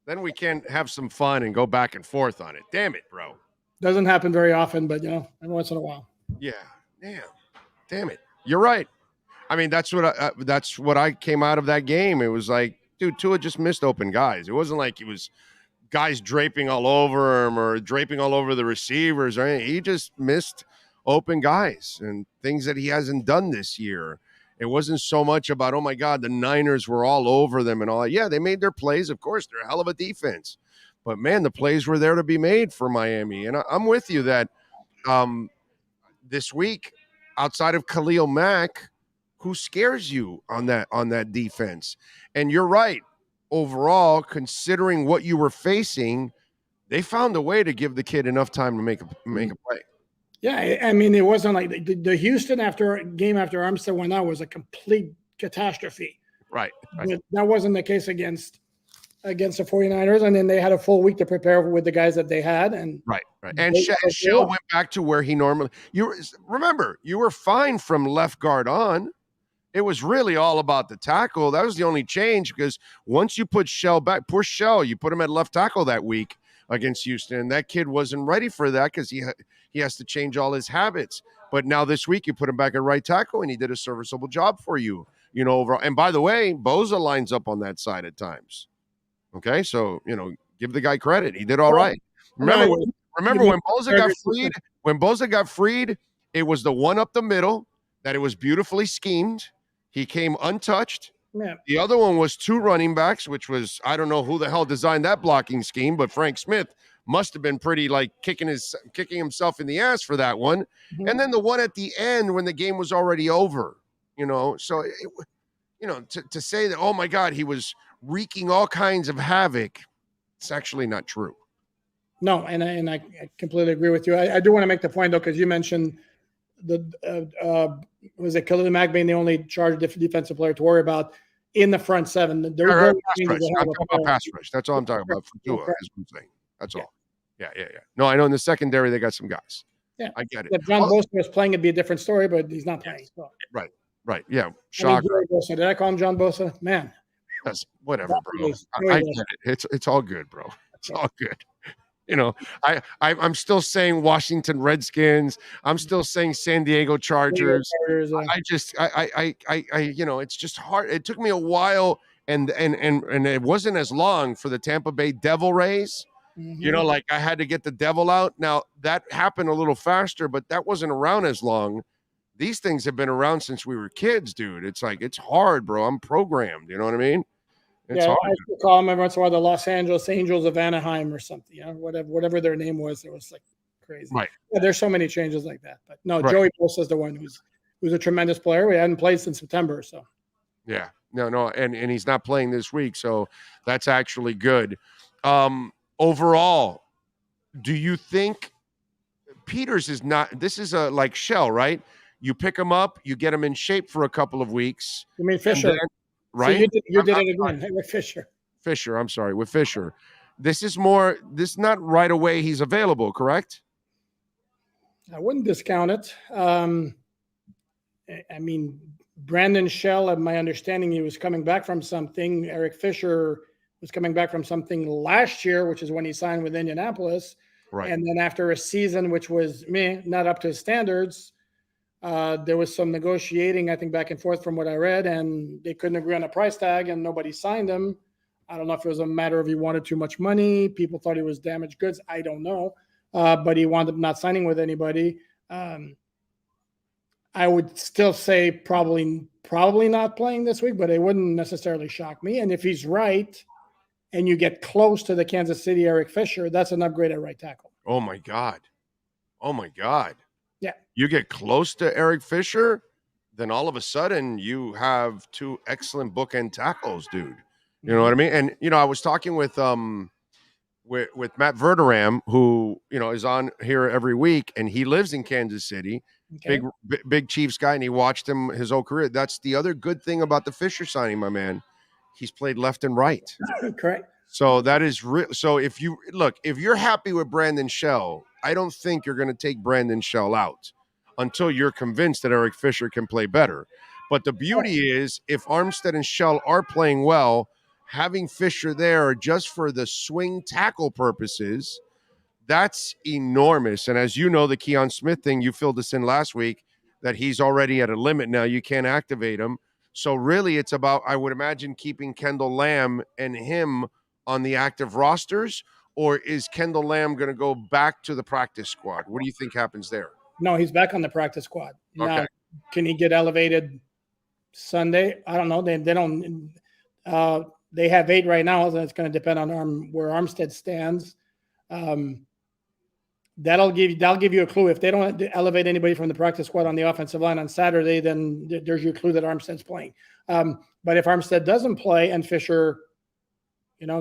Then we can have some fun and go back and forth on it. Damn it, bro. Doesn't happen very often, but, every once in a while. Yeah. Damn it. You're right. I mean, that's what I came out of that game. It was like, dude, Tua just missed open guys. It wasn't like he was guys draping all over him or draping all over the receivers or anything. He just missed open guys and things that he hasn't done this year. It wasn't so much about, oh my God, the Niners were all over them and all that. Yeah, they made their plays. Of course, they're a hell of a defense. But man, the plays were there to be made for Miami. And I'm with you that this week, outside of Khalil Mack, who scares you on that defense? And you're right. Overall, considering what you were facing, they found a way to give the kid enough time to make a play. Yeah, I mean, it wasn't like the Houston game after Armstead went out was a complete catastrophe. Right. But that wasn't the case against the 49ers, and then they had a full week to prepare with the guys that they had. And right. And Shell went back to where he normally. You were fine from left guard on. It was really all about the tackle. That was the only change, because once you put Shell back, poor Shell, you put him at left tackle that week against Houston. That kid wasn't ready for that because he has to change all his habits. But now this week you put him back at right tackle, and he did a serviceable job for you, overall. And by the way, Bosa lines up on that side at times. Okay, so give the guy credit. He did all right. Remember when Bosa got freed? When Bosa got freed, it was the one up the middle that it was beautifully schemed. He came untouched. Yeah. The other one was two running backs, which was, I don't know who the hell designed that blocking scheme, but Frank Smith must have been pretty like kicking himself in the ass for that one. Mm-hmm. And then the one at the end when the game was already over, so to say that, oh my God, he was wreaking all kinds of havoc, it's actually not true. No, and I completely agree with you. I do want to make the point though, because you mentioned was it Khalil Mack being the only charged defensive player to worry about in the front seven? I'm talking about pass rush. That's all I'm talking about for Tua, is what I'm saying. That's all. Yeah. No, I know in the secondary they got some guys. Yeah, I get it. If John Bosa was playing, it'd be a different story, but he's not playing. So. Right. Yeah. Shocker. Did I call him John Bosa? Man. That's whatever, bro. I get it. It's all good, bro. It's all good. I'm still saying Washington Redskins. I'm still saying San Diego Chargers. I it's just hard. It took me a while, and it wasn't as long for the Tampa Bay Devil Rays. Mm-hmm. Like I had to get the devil out. Now that happened a little faster, but that wasn't around as long. These things have been around since we were kids, dude. It's like, it's hard, bro. I'm programmed. You know what I mean? It's hard. I used to call them every once in a while the Los Angeles Angels of Anaheim or something, whatever their name was. It was like crazy. Right. Yeah, there's so many changes like that. But no, right. Joey Bosa is the one who's a tremendous player. We hadn't played since September, so. Yeah. No, and he's not playing this week, so that's actually good. Overall, do you think Peters is not – this is a like Shell, right? You pick him up, you get him in shape for a couple of weeks. You mean Fisher? Then, right? So you did it again with Fisher. With Fisher. This is not right away he's available, correct? I wouldn't discount it. I mean, Brandon Shell, my understanding, he was coming back from something. Eric Fisher was coming back from something last year, which is when he signed with Indianapolis. Right. And then after a season, which was not up to his standards, there was some negotiating, I think, back and forth from what I read, and they couldn't agree on a price tag, and nobody signed him. I don't know if it was a matter of he wanted too much money. People thought he was damaged goods. I don't know. But he wound up not signing with anybody. I would still say probably not playing this week, but it wouldn't necessarily shock me. And if he's right, and you get close to the Kansas City Eric Fisher, that's an upgrade at right tackle. Oh my God. Yeah. You get close to Eric Fisher, then all of a sudden you have two excellent bookend tackles, dude. You know what I mean? And I was talking with Matt Verderam, who is on here every week, and he lives in Kansas City. Okay. Big Chiefs guy, and he watched him his whole career. That's the other good thing about the Fisher signing, my man. He's played left and right. Correct. So that is real. So if you're happy with Brandon Shell, I don't think you're going to take Brandon Shell out until you're convinced that Eric Fisher can play better. But the beauty is, if Armstead and Shell are playing well, having Fisher there just for the swing tackle purposes, that's enormous. And as you know, the Keon Smith thing, you filled us in last week, that he's already at a limit now. You can't activate him. So really it's about, I would imagine, keeping Kendall Lamb and him on the active rosters, or is Kendall Lamb going to go back to the practice squad? What do you think happens there? No, he's back on the practice squad. Okay. Now, can he get elevated Sunday? I don't know. They don't. They have 8 right now, so it's going to depend on where Armstead stands. That'll give you a clue. If they don't elevate anybody from the practice squad on the offensive line on Saturday, then there's your clue that Armstead's playing. But if Armstead doesn't play and Fisher,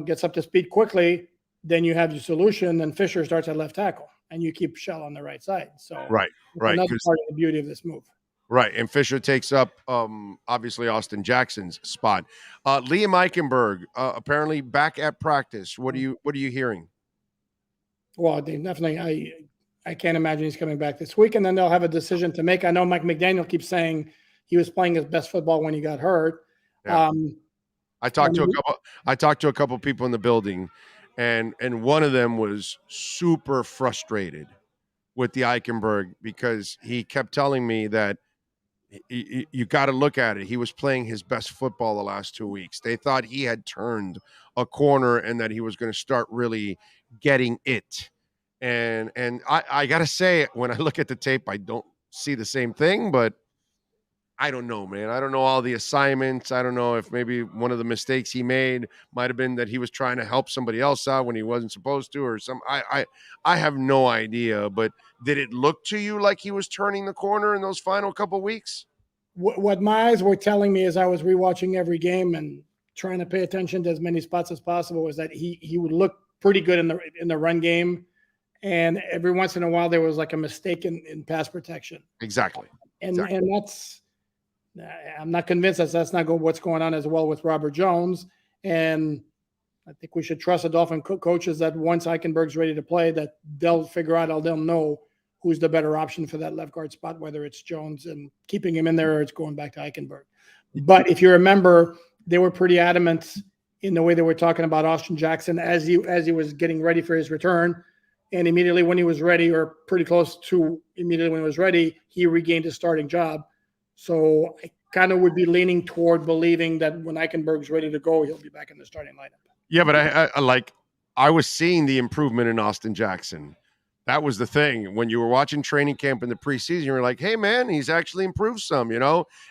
gets up to speed quickly, then you have your solution. And Fisher starts at left tackle, and you keep Shell on the right side. So right. Another part of the beauty of this move. Right, and Fisher takes up obviously Austin Jackson's spot. Liam Eichenberg apparently back at practice. What are you hearing? Well, they definitely. I can't imagine he's coming back this week, and then they'll have a decision to make. I know Mike McDaniel keeps saying he was playing his best football when he got hurt. Yeah. I talked to a couple people in the building, and one of them was super frustrated with the Eichenberg because he kept telling me that you got to look at it. He was playing his best football the last 2 weeks. They thought he had turned a corner and that he was going to start really getting it. And I got to say, when I look at the tape, I don't see the same thing, but I don't know, man. I don't know all the assignments. I don't know if maybe one of the mistakes he made might have been that he was trying to help somebody else out when he wasn't supposed to, or some. I have no idea. But did it look to you like he was turning the corner in those final couple weeks? What my eyes were telling me as I was rewatching every game and trying to pay attention to as many spots as possible was that he would look pretty good in the run game, and every once in a while there was like a mistake in pass protection. Exactly. And that's. I'm not convinced that's not what's going on as well with Robert Jones. And I think we should trust the Dolphin coaches that once Eichenberg's ready to play, that they'll figure out, they'll know who's the better option for that left guard spot, whether it's Jones and keeping him in there or it's going back to Eichenberg. But if you remember, they were pretty adamant in the way they were talking about Austin Jackson as he was getting ready for his return. And immediately when he was ready, or pretty close to immediately when he was ready, he regained his starting job. So I kind of would be leaning toward believing that when Eichenberg's ready to go, he'll be back in the starting lineup. Yeah, but I was seeing the improvement in Austin Jackson. That was the thing. When you were watching training camp in the preseason, you were like, hey, man, he's actually improved some, And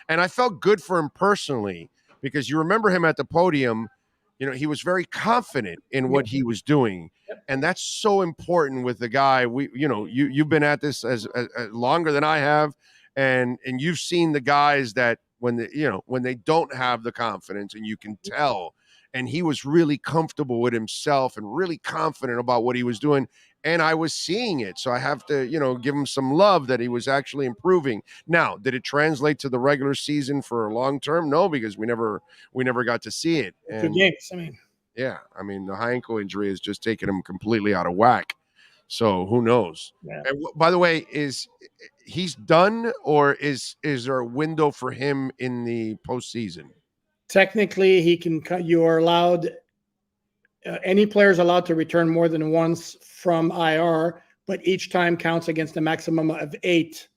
I felt good for him personally because you remember him at the podium. He was very confident in what he was doing. Yep. And that's so important with the guy. You've been at this as longer than I have. And you've seen the guys that when they don't have the confidence, and you can tell, and he was really comfortable with himself and really confident about what he was doing. And I was seeing it. So I have to, give him some love that he was actually improving. Now, did it translate to the regular season for long term? No, because we never got to see it. And, good games. the high ankle injury has just taken him completely out of whack. So who knows? Yeah. And by the way, is he's done, or is there a window for him in the postseason? Technically, he can. You are allowed. Any player is allowed to return more than once from IR, but each time counts against a maximum of 8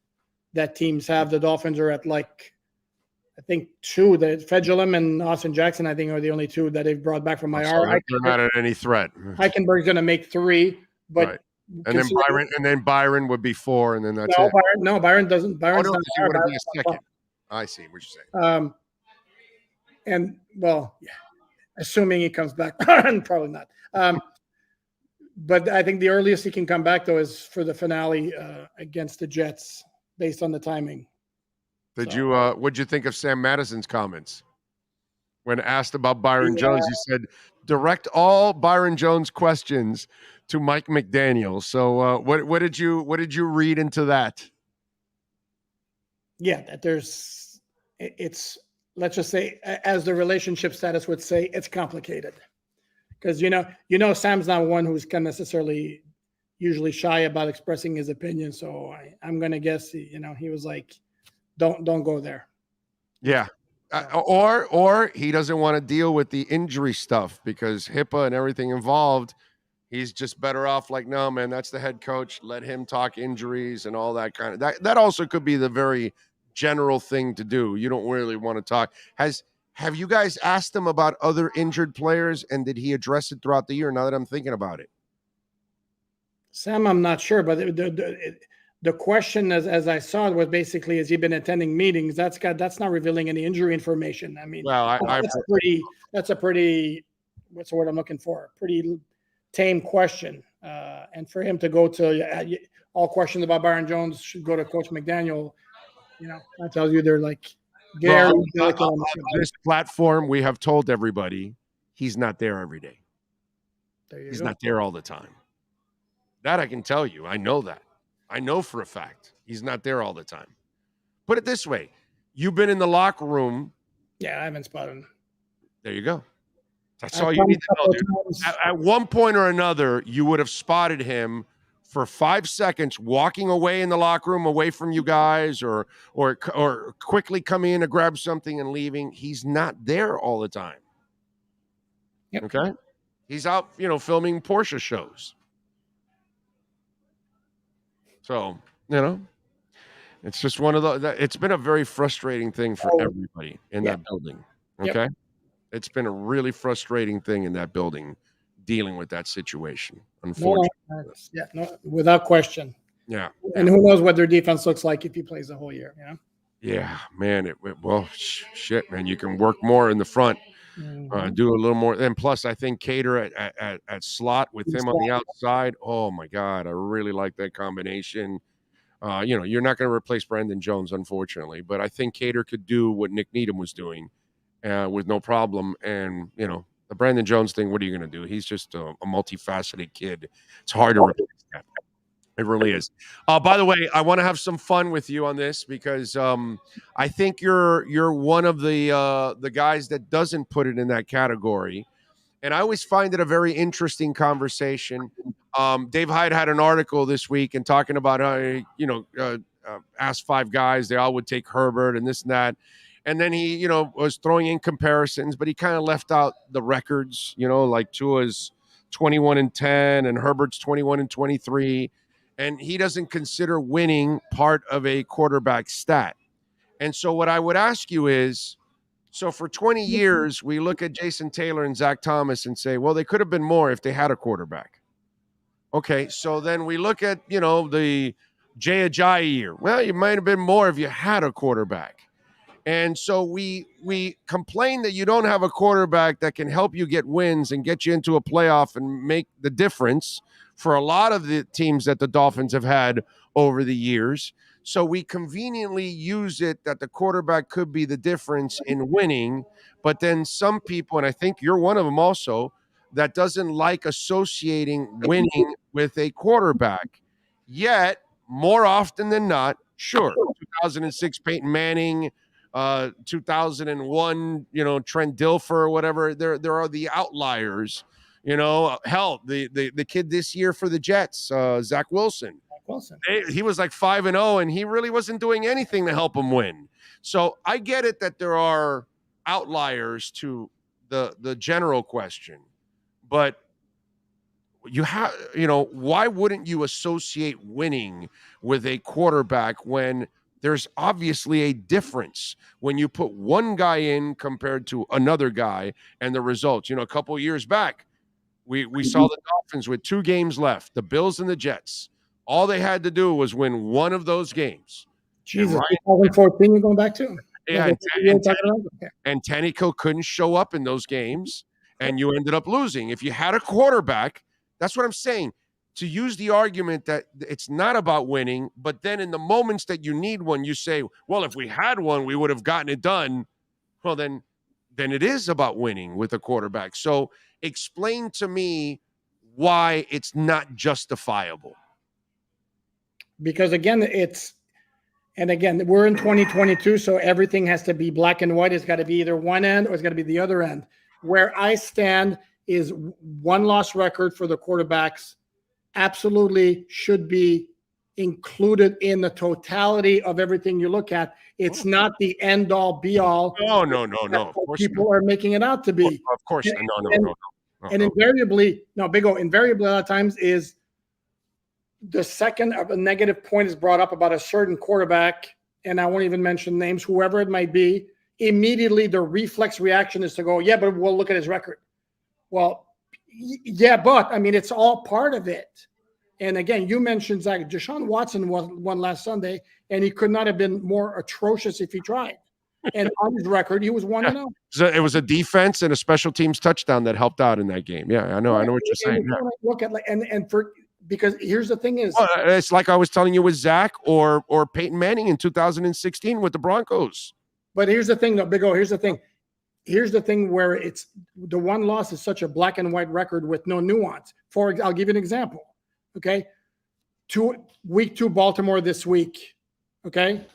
that teams have. The Dolphins are at I think 2. The Fedulum and Austin Jackson, I think, are the only 2 that they've brought back from IR. So they're not at any threat. Eichenberg's going to make 3, but right. And then Byron would be 4, and then that's it. Byron doesn't. Byron's not IR, would be a second. I see what you're saying. And well, yeah, assuming he comes back, probably not. But I think the earliest he can come back though is for the finale against the Jets, based on the timing. What'd you think of Sam Madison's comments when asked about Byron Jones? He said, "Direct all Byron Jones questions to Mike McDaniel." So, what did you read into that? Yeah, that it's let's just say, as the relationship status would say, it's complicated because Sam's not one who's kind of necessarily usually shy about expressing his opinion. So I'm gonna guess he was like, don't go there. Yeah. Or he doesn't want to deal with the injury stuff because HIPAA and everything involved. He's just better off like, no, man, that's the head coach. Let him talk injuries and all that kind of that also could be the very general thing to do. You don't really want to talk. Have you guys asked him about other injured players, and did he address it throughout the year? Now that I'm thinking about it, Sam, I'm not sure, but the question, as I saw it, was basically, has he been attending meetings? That's not revealing any injury information. I mean, well, that's a pretty what's the word I'm looking for? Pretty tame question. And for him to go to all questions about Byron Jones should go to Coach McDaniel. That tells you they're like Gary. On this platform, we have told everybody he's not there every day. He's not there all the time. That I can tell you. I know that. I know for a fact he's not there all the time. Put it this way. You've been in the locker room. Yeah, I haven't spotted him. There you go. That's all you need to know, dude. At one point or another, you would have spotted him for 5 seconds walking away in the locker room, away from you guys, or quickly coming in to grab something and leaving. He's not there all the time. Yep. Okay? He's out, filming Porsche shows. So, it's just one of the. It's been a very frustrating thing for everybody in that building. Okay, Yep. It's been a really frustrating thing in that building, dealing with that situation. Unfortunately, no, without question. Yeah. And who knows what their defense looks like if he plays the whole year? Yeah, man. Shit, man. You can work more in the front, do a little more. And plus, I think Cater at slot with him on the outside. Oh my God, I really like that combination. You're not going to replace Brandon Jones, unfortunately, but I think Cater could do what Nick Needham was doing with no problem. And the Brandon Jones thing, what are you going to do? He's just a multifaceted kid. It's hard to replace that. It really is. By the way, I want to have some fun with you on this because I think you're one of the guys that doesn't put it in that category, and I always find it a very interesting conversation. Dave Hyde had an article this week and talking about asked 5 guys, they all would take Herbert and this and that, and then he was throwing in comparisons, but he kind of left out the records, like Tua's 21-10 and Herbert's 21-23. And he doesn't consider winning part of a quarterback stat. And so what I would ask you is, so for 20 years, we look at Jason Taylor and Zach Thomas and say, well, they could have been more if they had a quarterback. Okay, so then we look at, the Jay Ajayi year. Well, you might have been more if you had a quarterback. And so we complain that you don't have a quarterback that can help you get wins and get you into a playoff and make the difference for a lot of the teams that the Dolphins have had over the years. So we conveniently use it that the quarterback could be the difference in winning. But then some people, and I think you're one of them also, that doesn't like associating winning with a quarterback. Yet, more often than not, sure, 2006 Peyton Manning, 2001, Trent Dilfer or whatever, there are the outliers. Hell, the kid this year for the Jets, Zach Wilson. He was like 5-0, and he really wasn't doing anything to help him win. So I get it that there are outliers to the general question, but why wouldn't you associate winning with a quarterback when there's obviously a difference when you put one guy in compared to another guy and the results? A couple of years back, we saw the Dolphins with 2 games left, the Bills and the Jets. All they had to do was win one of those games. Jesus, 2014 you're going back to? Yeah, and Tannehill couldn't show up in those games, and you ended up losing. If you had a quarterback, that's what I'm saying. To use the argument that it's not about winning, but then in the moments that you need one, you say, well, if we had one, we would have gotten it done. Well, then it is about winning with a quarterback. So explain to me why it's not justifiable. Because again, we're in 2022, so everything has to be black and white. It's got to be either one end or it's got to be the other end. Where I stand is 1-loss record for the quarterbacks absolutely should be included in the totality of everything you look at. It's not the end all be all. No. People are making it out to be. Of course. No. And invariably, Big O, invariably a lot of times is the second a negative point is brought up about a certain quarterback, and I won't even mention names, whoever it might be, immediately the reflex reaction is to go, yeah, but we'll look at his record. Well, yeah, but I mean, it's all part of it. And again, you mentioned Zach. Deshaun Watson won last Sunday, and he could not have been more atrocious if he tried. And on his record, he was 1-0. So it was a defense and a special teams touchdown that helped out in that game. Yeah, I know what you're saying. Yeah. Look at because here's the thing is, it's like I was telling you with Zach or Peyton Manning in 2016 with the Broncos. But here's the thing, though, Big O. Here's the thing. Here's the thing where it's the one loss is such a black and white record with no nuance. I'll give you an example. Okay, week 2 Baltimore this week. Okay,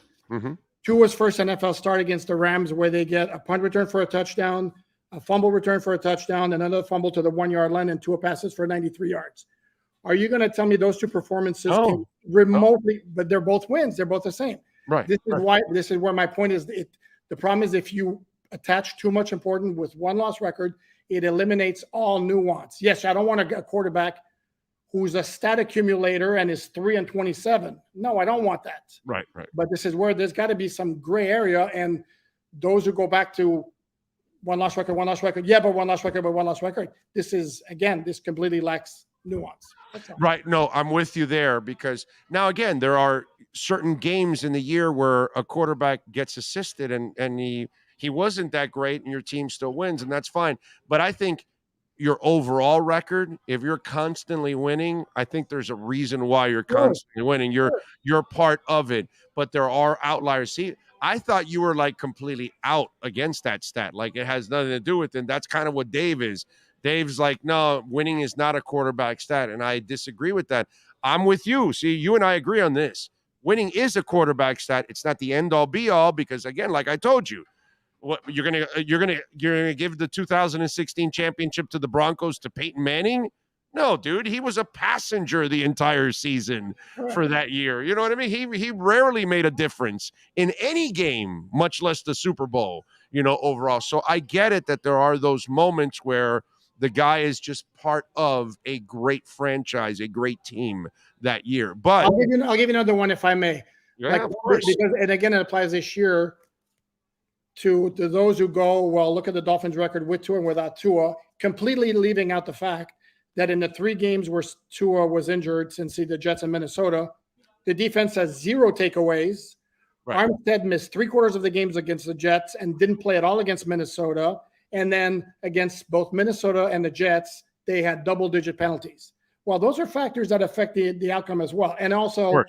Tua's first NFL start against the Rams, where they get a punt return for a touchdown, a fumble return for a touchdown, and another fumble to the 1-yard line, and Tua passes for 93 yards. Are you going to tell me those two performances came remotely? But they're both wins. They're both the same. Right. This is where my point is. The problem is if you attach too much importance with 1-loss record, it eliminates all nuance. Yes, I don't want a quarterback who's a stat accumulator and is 3-27. No, I don't want that. Right. But this is where there's got to be some gray area, and those who go back to 1-loss record. Yeah, but 1-loss record. This completely lacks nuance. Right. No, I'm with you there, because now again, there are certain games in the year where a quarterback gets assisted and he wasn't that great and your team still wins, and that's fine. But I think your overall record, if you're constantly winning, I think there's a reason why you're constantly winning. You're part of it, but there are outliers. See, I thought you were like completely out against that stat. Like it has nothing to do with it. And that's kind of what Dave is. Dave's like, no, winning is not a quarterback stat. And I disagree with that. I'm with you. See, you and I agree on this. Winning is a quarterback stat. It's not the end all be all, because again, like I told you, what you're gonna give the 2016 championship to the Broncos to Peyton Manning? No, dude, he was a passenger the entire season for that year. You know what I mean? He rarely made a difference in any game, much less the Super Bowl, overall. So I get it that there are those moments where the guy is just part of a great franchise, a great team that year. But I'll give you another one if I may. Yeah, of course. Because, and again, it applies this year to those who go, well, look at the Dolphins record with Tua and without Tua, completely leaving out the fact that in the 3 games where Tua was injured, since the Jets and Minnesota, the defense has 0 takeaways. Right. Armstead missed 3/4 of the games against the Jets and didn't play at all against Minnesota. And then against both Minnesota and the Jets, they had double-digit penalties. Well, those are factors that affect the outcome as well. And also,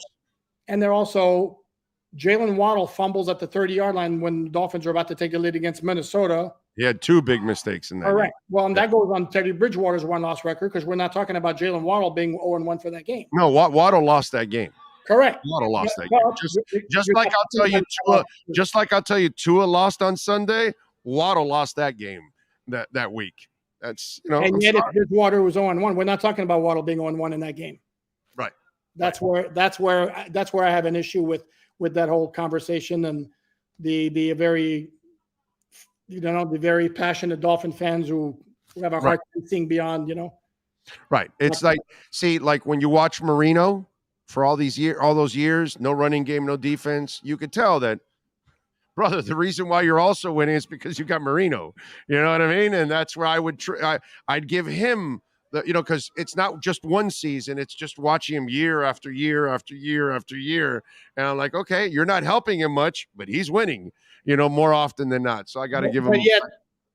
Jalen Waddle fumbles at the 30-yard line when the Dolphins are about to take the lead against Minnesota. He had 2 big mistakes in that. All right. Well, and that goes on Teddy Bridgewater's 1-loss record, because we're not talking about Jalen Waddle being 0-1 for that game. No, Waddle lost that game. Correct. Waddle lost that game. Just like I'll tell you, Tua lost on Sunday. Waddle lost that game that week. That's And yet, if Bridgewater was 0-1, we're not talking about Waddle being 0-1 in that game. Right. That's where I have an issue with that whole conversation and the very the very passionate Dolphin fans who have a hard time seeing beyond. Right. It's like when you watch Marino for all those years, no running game, no defense, you could tell that, brother, the reason why you're also winning is because you got Marino. You know what I mean? And that's where I would I'd give him because it's not just one season, it's just watching him year after year after year after year. And I'm like, okay, you're not helping him much, but he's winning, more often than not. So I got to give him. But yet,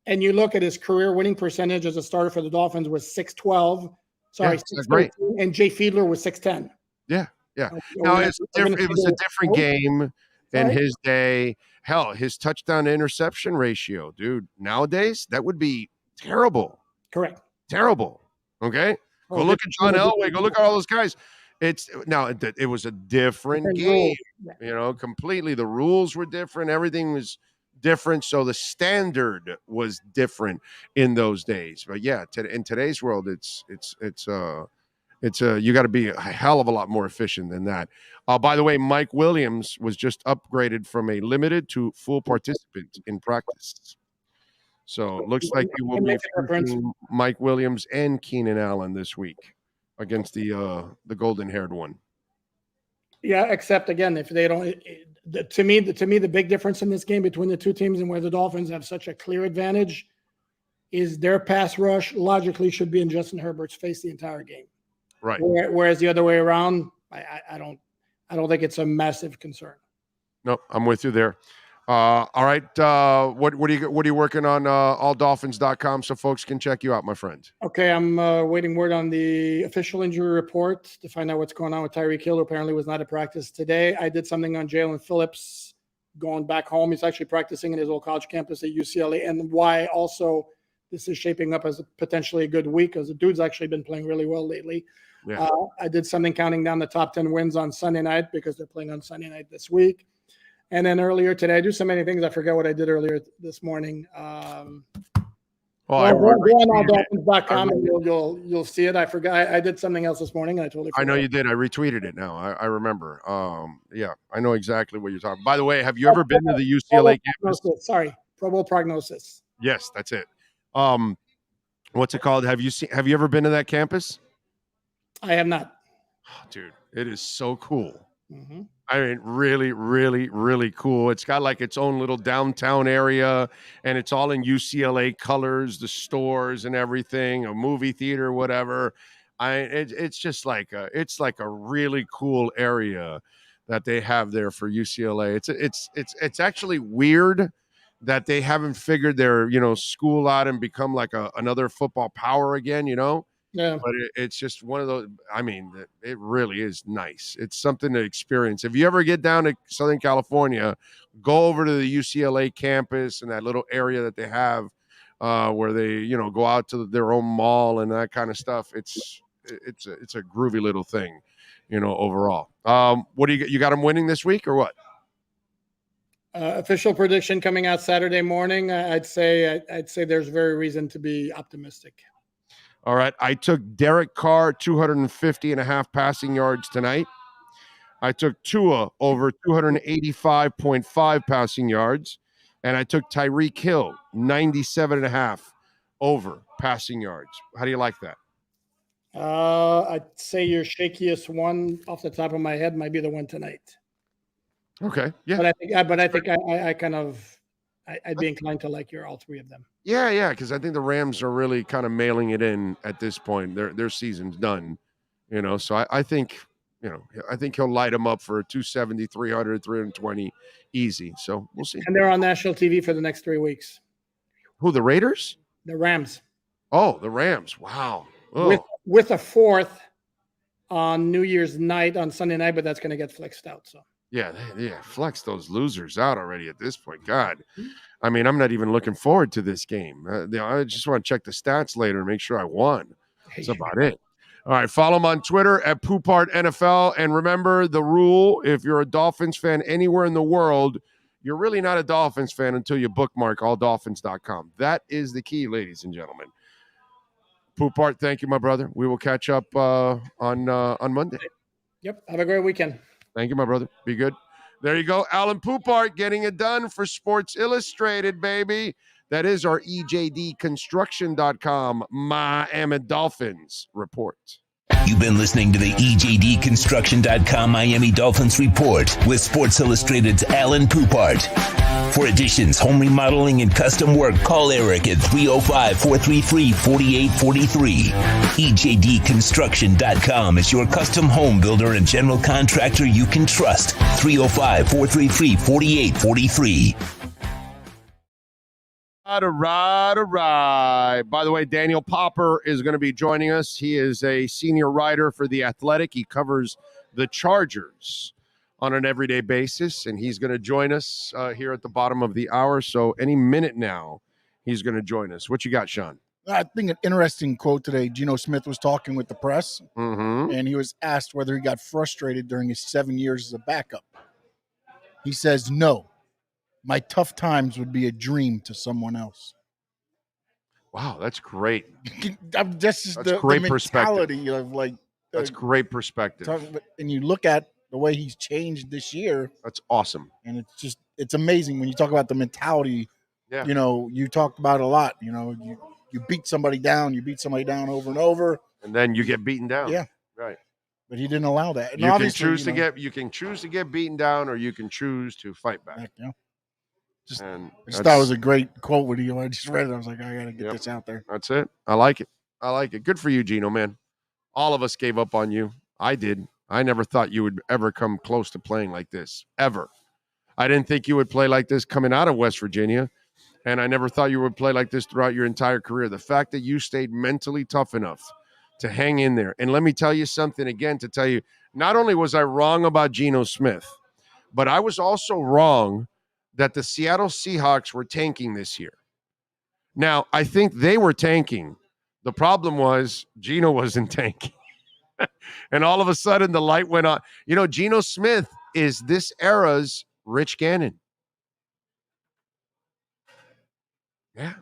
and you look at his career winning percentage as a starter for the Dolphins was 612. Sorry, 613, and Jay Fiedler was 610. Yeah, yeah. Now it was a different game in his day. Hell, his touchdown to interception ratio, dude. Nowadays, that would be terrible. Correct. Terrible. Okay. Go look at John Elway. Go look at all those guys. It was a different game. Completely. The rules were different. Everything was different. So the standard was different in those days. But yeah, in today's world, it's you got to be a hell of a lot more efficient than that. By the way, Mike Williams was just upgraded from a limited to full participant in practice. So it looks like we will be facing Mike Williams and Keenan Allen this week against the golden-haired one. Yeah, except again, if they don't, to me, the big difference in this game between the two teams and where the Dolphins have such a clear advantage is their pass rush logically should be in Justin Herbert's face the entire game. Right. Whereas the other way around, I don't think it's a massive concern. No, I'm with you there. All right. What are you working on? AllDolphins.com so folks can check you out, my friend. Okay, I'm waiting word on the official injury report to find out what's going on with Tyreek Hill, who apparently was not at practice today. I did something on Jalen Phillips going back home. He's actually practicing in his old college campus at UCLA, and why also this is shaping up as potentially a good week because the dude's actually been playing really well lately. Yeah. I did something counting down the top 10 wins on Sunday night because they're playing on Sunday night this week. And then earlier today, I do so many things. I forgot what I did earlier this morning. Go on Dolphins.com and you'll see it. I forgot. I did something else this morning. I totally forgot. I know you did. I retweeted it now. I remember. Yeah, I know exactly what you're talking about. By the way, have you ever been to the UCLA campus? Sorry, Pro Bowl prognosis. Yes, that's it. What's it called? Have you ever been to that campus? I have not. Oh, dude, it is so cool. Mm-hmm. I mean, really, really, really cool. It's got like its own little downtown area, and it's all in UCLA colors, the stores and everything, a movie theater, whatever. It's just like a really cool area that they have there for UCLA. It's actually weird that they haven't figured their school out and become like another football power again. Yeah, but it's just one of those. I mean, it really is nice. It's something to experience. If you ever get down to Southern California, go over to the UCLA campus and that little area that they have where they, go out to their own mall and that kind of stuff. It's a groovy little thing, overall. What do you got them winning this week or what? Official prediction coming out Saturday morning. I'd say there's very reason to be optimistic. All right. I took Derek Carr 250.5 passing yards tonight. I took Tua over 285.5 passing yards. And I took Tyreek Hill 97.5 over passing yards. How do you like that? I'd say your shakiest one off the top of my head might be the one tonight. Okay. Yeah. But I think I'd be inclined to like all three of them. Yeah, because I think the Rams are really kind of mailing it in at this point. Their season's done, So I think, I think he'll light them up for a 270, 300, 320 easy. So we'll see. And they're on national TV for the next 3 weeks. Who, the Raiders? The Rams. Oh, the Rams. Wow. Oh. With a fourth on New Year's night on Sunday night, but that's going to get flexed out. So. Yeah, flex those losers out already at this point. God, I mean, I'm not even looking forward to this game. I just want to check the stats later and make sure I won. That's about it. All right, follow him on Twitter at Poopart NFL. And remember the rule, if you're a Dolphins fan anywhere in the world, you're really not a Dolphins fan until you bookmark alldolphins.com. That is the key, ladies and gentlemen. Poopart, thank you, my brother. We will catch up on Monday. Yep. Have a great weekend. Thank you, my brother. Be good. There you go. Alan Poopart getting it done for Sports Illustrated, baby. That is our EJDconstruction.com Miami Dolphins report. You've been listening to the EJDconstruction.com Miami Dolphins report with Sports Illustrated's Alan Poopart. For additions, home remodeling, and custom work, call Eric at 305-433-4843. EJDconstruction.com is your custom home builder and general contractor you can trust. 305-433-4843. All right. By the way, Daniel Popper is going to be joining us. He is a senior writer for The Athletic. He covers the Chargers on an everyday basis, and he's going to join us here at the bottom of the hour. So any minute now, he's going to join us. What you got, Sean? I think an interesting quote today. Geno Smith was talking with the press, and he was asked whether he got frustrated during his 7 years as a backup. He says, no. My tough times would be a dream to someone else. Wow, that's great. That's great the mentality of like. That's great perspective. And you look at the way he's changed this year. That's awesome. And it's amazing when you talk about the mentality. Yeah. You know, you talked about it a lot. You know, you beat somebody down over and over. And then you get beaten down. Yeah. Right. But he didn't allow that. And you can choose to get beaten down, or you can choose to fight back. Yeah. I just thought it was a great quote when I just read it. I was like, I got to get this out there. That's it. I like it. Good for you, Geno, man. All of us gave up on you. I did. I never thought you would ever come close to playing like this, ever. I didn't think you would play like this coming out of West Virginia, and I never thought you would play like this throughout your entire career. The fact that you stayed mentally tough enough to hang in there. And let me tell you something again to tell you, not only was I wrong about Geno Smith, but I was also wrong that the Seattle Seahawks were tanking this year. Now, I think they were tanking. The problem was Geno wasn't tanking. And all of a sudden, the light went on. You know, Geno Smith is this era's Rich Gannon. Yeah.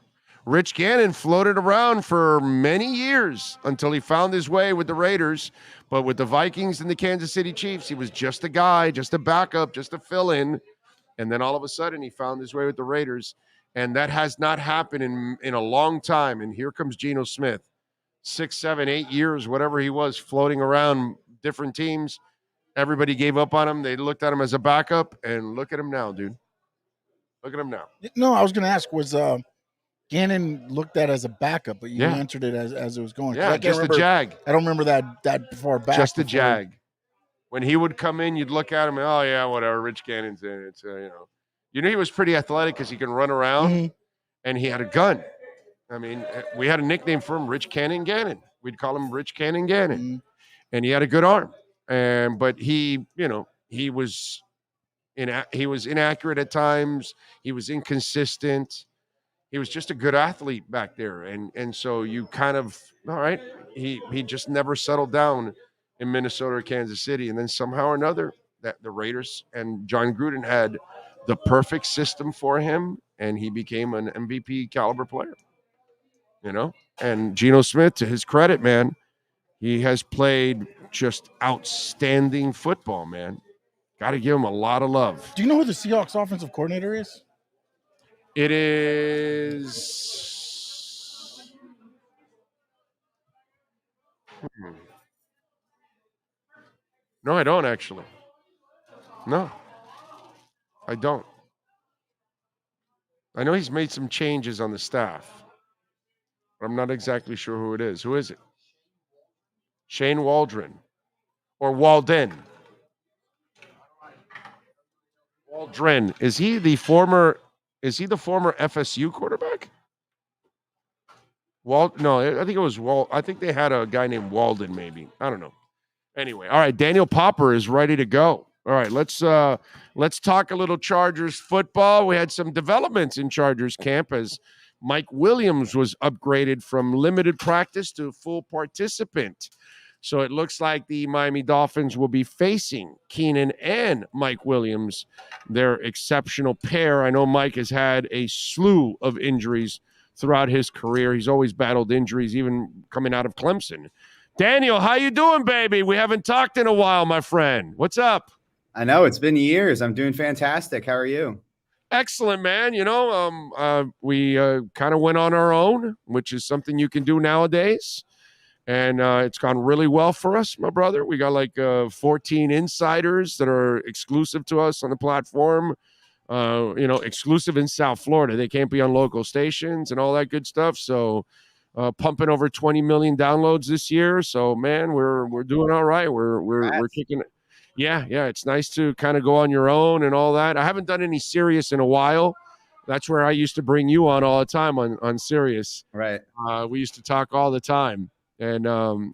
Rich Gannon floated around for many years until he found his way with the Raiders. But with the Vikings and the Kansas City Chiefs, he was just a guy, just a backup, just a fill-in. And then all of a sudden, he found his way with the Raiders. And that has not happened in a long time. And here comes Geno Smith. 6, 7, 8 years, whatever he was, floating around different teams. Everybody gave up on him. They looked at him as a backup. And look at him now, dude. Look at him now. No, I was going to ask, was Gannon looked at as a backup, but you answered it as it was going. Yeah, just a jag. I don't remember that far back. Just a jag. When he would come in, you'd look at him and, oh, yeah, whatever, Rich Gannon's in. It's, You knew he was pretty athletic because he can run around, and he had a gun. I mean, we had a nickname for him, Rich Cannon Gannon. We'd call him Rich Cannon Gannon. And he had a good arm. But he was inaccurate at times. He was inconsistent. He was just a good athlete back there. And so you kind of, all right, he just never settled down in Minnesota or Kansas City. And then somehow or another, that the Raiders and John Gruden had the perfect system for him, and he became an MVP caliber player. And Geno Smith, to his credit, man, he has played just outstanding football, man. Got to give him a lot of love. Do you know who the Seahawks offensive coordinator is? It is. No, I don't actually. No, I don't. I know he's made some changes on the staff. I'm not exactly sure who it is. Who is it? Shane Waldron or Walden? Waldron. Is he the former FSU quarterback? No, I think it was I think they had a guy named Walden, maybe. I don't know. Anyway, all right. Daniel Popper is ready to go. All right, let's talk a little Chargers football. We had some developments in Chargers camp as Mike Williams was upgraded from limited practice to full participant. So it looks like the Miami Dolphins will be facing Keenan and Mike Williams, their exceptional pair. I know Mike has had a slew of injuries throughout his career. He's always battled injuries, even coming out of Clemson. Daniel, how you doing, baby? We haven't talked in a while, my friend. What's up? I know, it's been years. I'm doing fantastic. How are you? Excellent, man. We kind of went on our own, which is something you can do nowadays. And it's gone really well for us, my brother. We got like 14 insiders that are exclusive to us on the platform, exclusive in South Florida. They can't be on local stations and all that good stuff. So pumping over 20 million downloads this year. So, man, we're doing all right. We're kicking it. Yeah. It's nice to kind of go on your own and all that. I haven't done any Sirius in a while. That's where I used to bring you on all the time on Sirius. Right. We used to talk all the time. And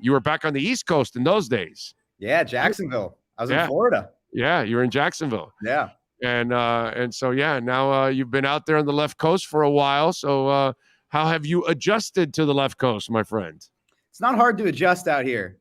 you were back on the East Coast in those days. Yeah, Jacksonville. I was in Florida. Yeah, you were in Jacksonville. Yeah. And so, now you've been out there on the left coast for a while. So how have you adjusted to the left coast, my friend? It's not hard to adjust out here.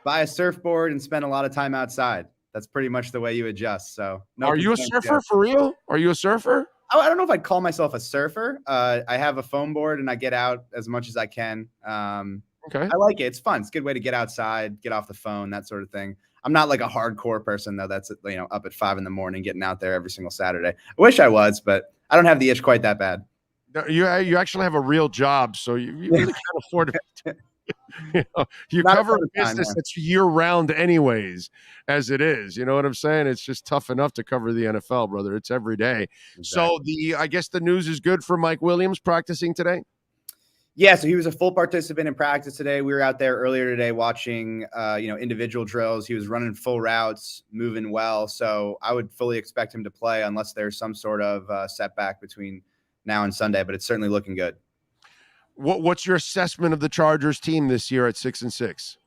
Buy a surfboard and spend a lot of time outside. That's pretty much the way you adjust. So, are you a surfer for real? Are you a surfer? I don't know if I'd call myself a surfer. I have a foam board and I get out as much as I can. Okay. I like it. It's fun. It's a good way to get outside, get off the phone, that sort of thing. I'm not like a hardcore person though. That's up at 5 a.m, getting out there every single Saturday. I wish I was, but I don't have the itch quite that bad. You actually have a real job, so you really can't afford to. You cover a business that's year round anyways, as it is. You know what I'm saying? It's just tough enough to cover the NFL, brother. It's every day. Exactly. So I guess the news is good for Mike Williams practicing today. Yeah, so he was a full participant in practice today. We were out there earlier today watching, individual drills. He was running full routes, moving well. So I would fully expect him to play unless there's some sort of setback between now and Sunday. But it's certainly looking good. What's your assessment of the Chargers team this year at 6-6?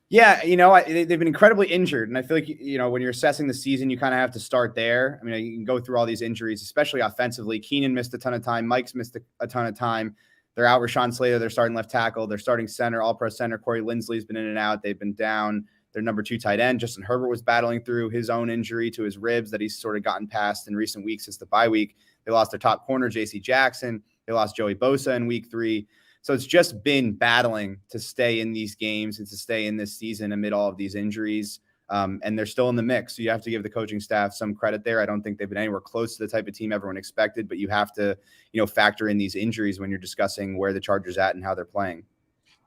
Yeah, they've been incredibly injured. And I feel like, when you're assessing the season, you kind of have to start there. I mean, you can go through all these injuries, especially offensively. Keenan missed a ton of time. Mike's missed a ton of time. They're out Rashawn Slater. They're starting left tackle. They're starting center, all-pro center. Corey Lindsley's been in and out. They've been down. Their number 2 tight end, Justin Herbert, was battling through his own injury to his ribs that he's sort of gotten past in recent weeks since the bye week. They lost their top corner, J.C. Jackson. They lost Joey Bosa in week 3. So it's just been battling to stay in these games and to stay in this season amid all of these injuries. And they're still in the mix. So you have to give the coaching staff some credit there. I don't think they've been anywhere close to the type of team everyone expected, but you have to, factor in these injuries when you're discussing where the Chargers at and how they're playing.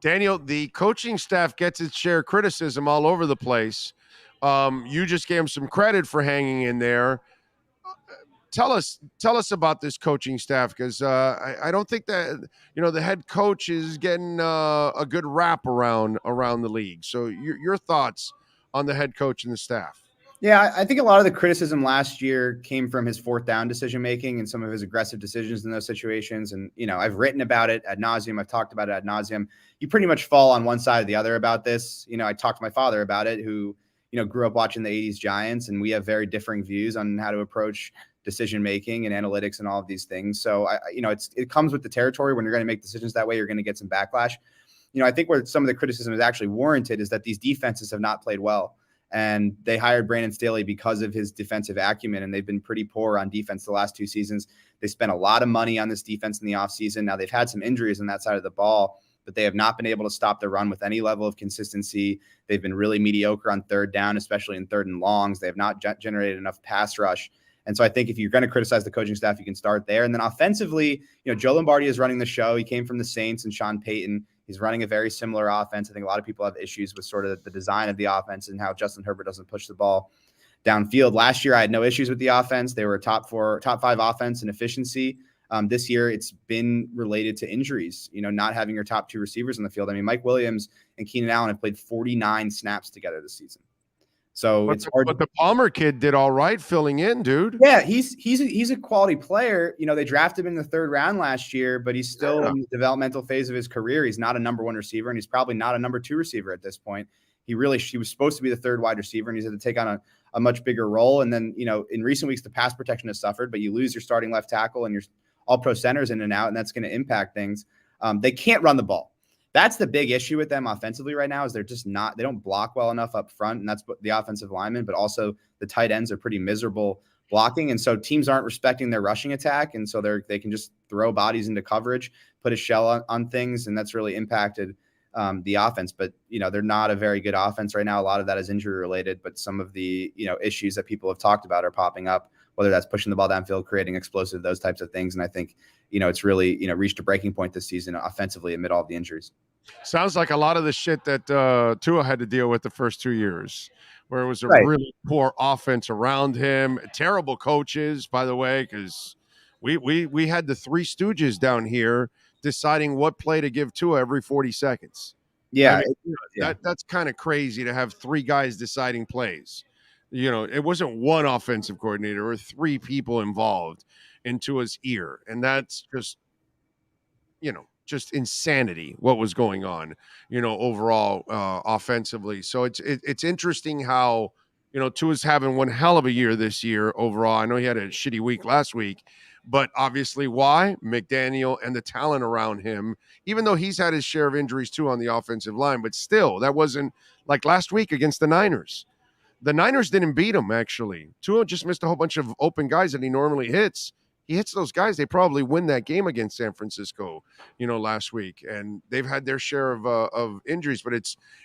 Daniel, the coaching staff gets its share of criticism all over the place. You just gave them some credit for hanging in there. Tell us about this coaching staff, because I don't think that the head coach is getting a good rap around the league. So your thoughts on the head coach and the staff? Yeah, I think a lot of the criticism last year came from his 4th down decision making and some of his aggressive decisions in those situations. And I've written about it ad nauseum. I've talked about it ad nauseum. You pretty much fall on one side or the other about this. I talked to my father about it, who grew up watching the 80s Giants, and we have very differing views on how to approach decision-making and analytics and all of these things. So it comes with the territory. When you're going to make decisions that way, you're going to get some backlash. I think where some of the criticism is actually warranted is that these defenses have not played well, and they hired Brandon Staley because of his defensive acumen, and they've been pretty poor on defense the last 2 seasons. They spent a lot of money on this defense in the offseason. Now they've had some injuries on that side of the ball, but they have not been able to stop the run with any level of consistency. They've been really mediocre on 3rd down, especially in 3rd and longs. They have not generated enough pass rush. And so I think if you're going to criticize the coaching staff, you can start there. And then offensively, Joe Lombardi is running the show. He came from the Saints and Sean Payton. He's running a very similar offense. I think a lot of people have issues with sort of the design of the offense and how Justin Herbert doesn't push the ball downfield. Last year, I had no issues with the offense. They were a top 5 offense in efficiency. This year, it's been related to injuries, not having your top 2 receivers on the field. I mean, Mike Williams and Keenan Allen have played 49 snaps together this season. So it's hard. But the Palmer kid did all right filling in, dude. Yeah, he's a quality player. They drafted him in the 3rd round last year, but he's still in the developmental phase of his career. He's not a number 1 receiver, and he's probably not a number 2 receiver at this point. He was supposed to be the 3rd wide receiver, and he's had to take on a much bigger role. And then, in recent weeks, the pass protection has suffered, but you lose your starting left tackle and your all-pro centers in and out, and that's going to impact things. They can't run the ball. That's the big issue with them offensively right now, is they don't block well enough up front, and that's the offensive linemen, but also the tight ends are pretty miserable blocking. And so teams aren't respecting their rushing attack. And so they can just throw bodies into coverage, put a shell on things. And that's really impacted the offense. But, they're not a very good offense right now. A lot of that is injury related, but some of the, issues that people have talked about are popping up, whether that's pushing the ball downfield, creating explosive, those types of things. And I think, it's really, reached a breaking point this season offensively amid all the injuries. Sounds like a lot of the shit that Tua had to deal with the first 2 years, where it was a really poor offense around him, terrible coaches, by the way, because we had the Three Stooges down here deciding what play to give Tua every 40 seconds. Yeah. That's kind of crazy to have three guys deciding plays. It wasn't one offensive coordinator or three people involved in Tua's ear. And that's just insanity what was going on, overall offensively. So it's interesting how, Tua's having one hell of a year this year overall. I know he had a shitty week last week, but obviously why? McDaniel and the talent around him, even though he's had his share of injuries too on the offensive line, but still that wasn't like last week against the Niners. The Niners didn't beat him, actually. Tua just missed a whole bunch of open guys that he normally hits. He hits those guys, they probably win that game against San Francisco, last week. And they've had their share of injuries. But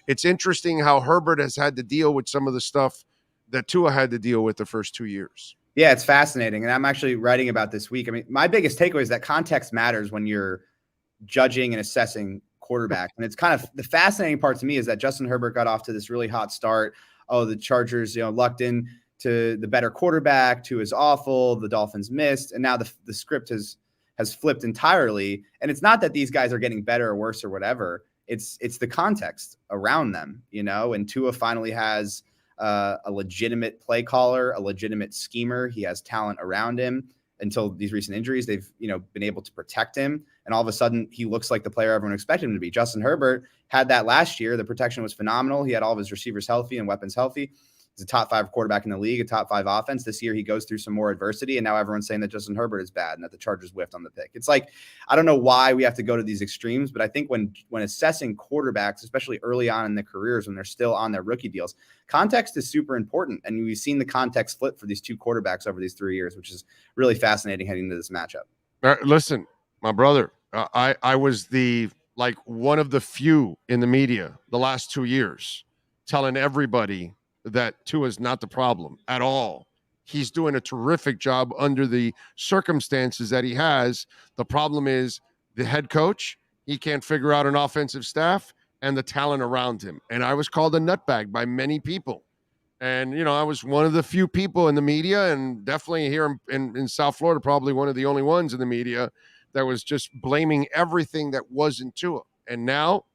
it's interesting how Herbert has had to deal with some of the stuff that Tua had to deal with the first 2 years. Yeah, it's fascinating. And I'm actually writing about this week. I mean, my biggest takeaway is that context matters when you're judging and assessing quarterbacks. And it's kind of the fascinating part to me is that Justin Herbert got off to this really hot start. Oh, the Chargers, lucked in to the better quarterback, Tua is awful, the Dolphins missed, and now the script has flipped entirely. And it's not that these guys are getting better or worse or whatever. It's the context around them, and Tua finally has a legitimate play caller, a legitimate schemer. He has talent around him. Until these recent injuries, they've been able to protect him, and all of a sudden he looks like the player everyone expected him to be. Justin Herbert had that last year. The protection was phenomenal. He had all of his receivers healthy and weapons healthy. He's a top 5 quarterback in the league, a top 5 offense. This year he goes through some more adversity, and now everyone's saying that Justin Herbert is bad and that the Chargers whiffed on the pick. It's like, I don't know why we have to go to these extremes, but I think when assessing quarterbacks, especially early on in their careers when they're still on their rookie deals, context is super important. And we've seen the context flip for these two quarterbacks over these 3 years, which is really fascinating heading into this matchup. Listen, my brother, I was one of the few in the media the last 2 years telling everybody that Tua is not the problem at all. He's doing a terrific job under the circumstances that he has. The problem is the head coach. He can't figure out an offensive staff and the talent around him. And I was called a nutbag by many people. And, I was one of the few people in the media, and definitely here in South Florida, probably one of the only ones in the media that was just blaming everything that wasn't Tua. And now,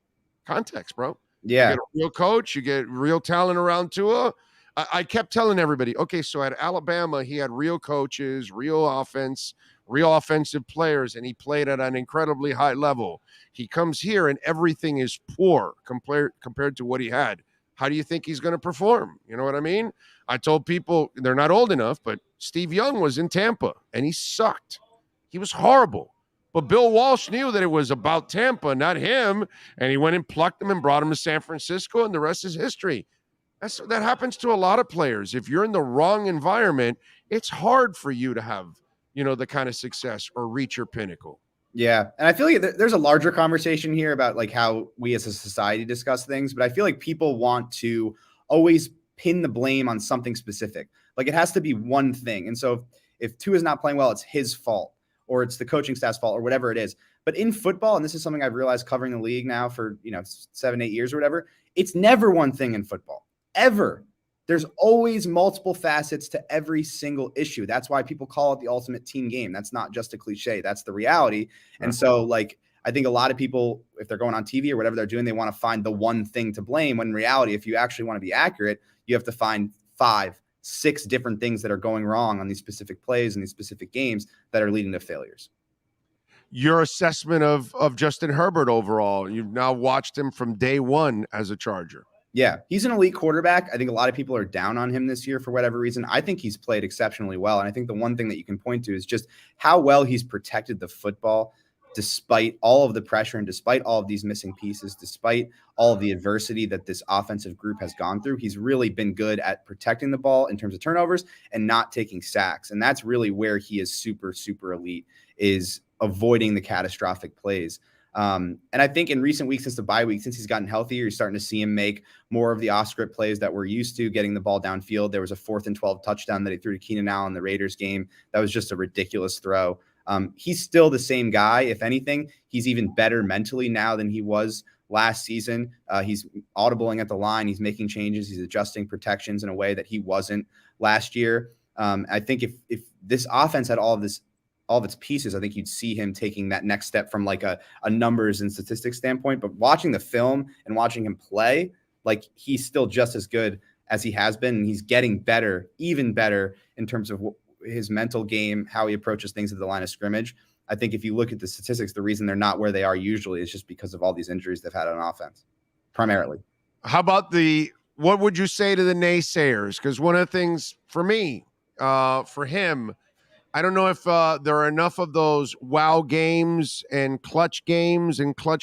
context, bro. Yeah. You get a real coach, you get real talent around Tua. I kept telling everybody, okay, so at Alabama, he had real coaches, real offense, real offensive players, and he played at an incredibly high level. He comes here and everything is poor compared to what he had. How do you think he's going to perform? You know what I mean? I told people they're not old enough, but Steve Young was in Tampa and he sucked. He was horrible. But Bill Walsh knew that it was about Tampa, not him. And he went and plucked him and brought him to San Francisco, and the rest is history. That happens to a lot of players. If you're in the wrong environment, it's hard for you to have, the kind of success or reach your pinnacle. Yeah. And I feel like there's a larger conversation here about how we as a society discuss things, but I feel like people want to always pin the blame on something specific. Like it has to be one thing. And so if Tua is not playing well, it's his fault, or it's the coaching staff's fault, or whatever it is. But in football, and this is something I've realized covering the league now for 7-8 years or whatever, it's never one thing in football, ever. There's always multiple facets to every single issue. That's why people call it the ultimate team game. That's not just a cliche. That's the reality. And so I think a lot of people, if they're going on TV or whatever they're doing, they want to find the one thing to blame, when in reality, if you actually want to be accurate, you have to find 5, 6 different things that are going wrong on these specific plays and these specific games that are leading to failures. Your assessment of Justin Herbert overall, you've now watched him from day one as a Charger. Yeah, he's an elite quarterback. I think a lot of people are down on him this year for whatever reason. I think he's played exceptionally well. And I think the one thing that you can point to is just how well he's protected the football despite all of the pressure and despite all of these missing pieces, despite all of the adversity that this offensive group has gone through, he's really been good at protecting the ball in terms of turnovers and not taking sacks. And that's really where he is super, super elite, is avoiding the catastrophic plays. And I think in recent weeks since the bye week, since he's gotten healthier, you're starting to see him make more of the off-script plays that we're used to, getting the ball downfield. There was a 4th and 12 touchdown that he threw to Keenan Allen in the Raiders game. That was just a ridiculous throw. He's still the same guy. If anything, he's even better mentally now than he was last season. He's audibling at the line. He's making changes. He's adjusting protections in a way that he wasn't last year. I think if this offense had all of its pieces, I think you'd see him taking that next step from like a numbers and statistics standpoint. But watching the film and watching him play, like he's still just as good as he has been. And he's getting better, even better in terms of his mental game, how he approaches things at the line of scrimmage. I think if you look at the statistics, the reason they're not where they are usually is just because of all these injuries they've had on offense, primarily. How about what would you say to the naysayers? Because one of the things for me, for him, I don't know if there are enough of those wow games and clutch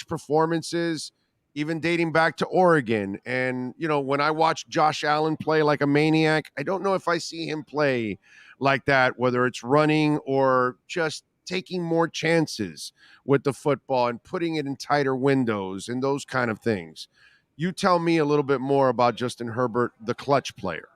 performances, even dating back to Oregon. And, when I watch Josh Allen play like a maniac, I don't know if I see him play like that, whether it's running or just taking more chances with the football and putting it in tighter windows and those kind of things. You tell me a little bit more about Justin Herbert, the clutch player.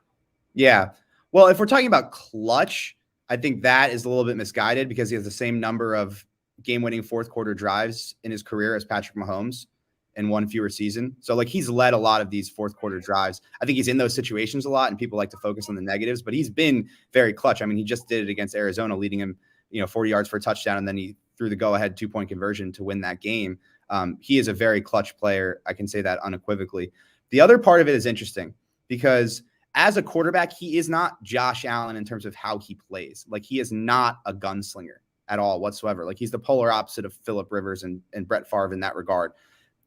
Yeah. Well, if we're talking about clutch, I think that is a little bit misguided because he has the same number of game-winning fourth quarter drives in his career as Patrick Mahomes in one fewer season. So like he's led a lot of these fourth quarter drives. I think he's in those situations a lot and people like to focus on the negatives, but he's been very clutch. I mean, he just did it against Arizona, leading him, 40 yards for a touchdown. And then he threw the go-ahead 2-point conversion to win that game. He is a very clutch player. I can say that unequivocally. The other part of it is interesting because as a quarterback, he is not Josh Allen in terms of how he plays. Like he is not a gunslinger at all whatsoever. Like he's the polar opposite of Phillip Rivers and Brett Favre in that regard.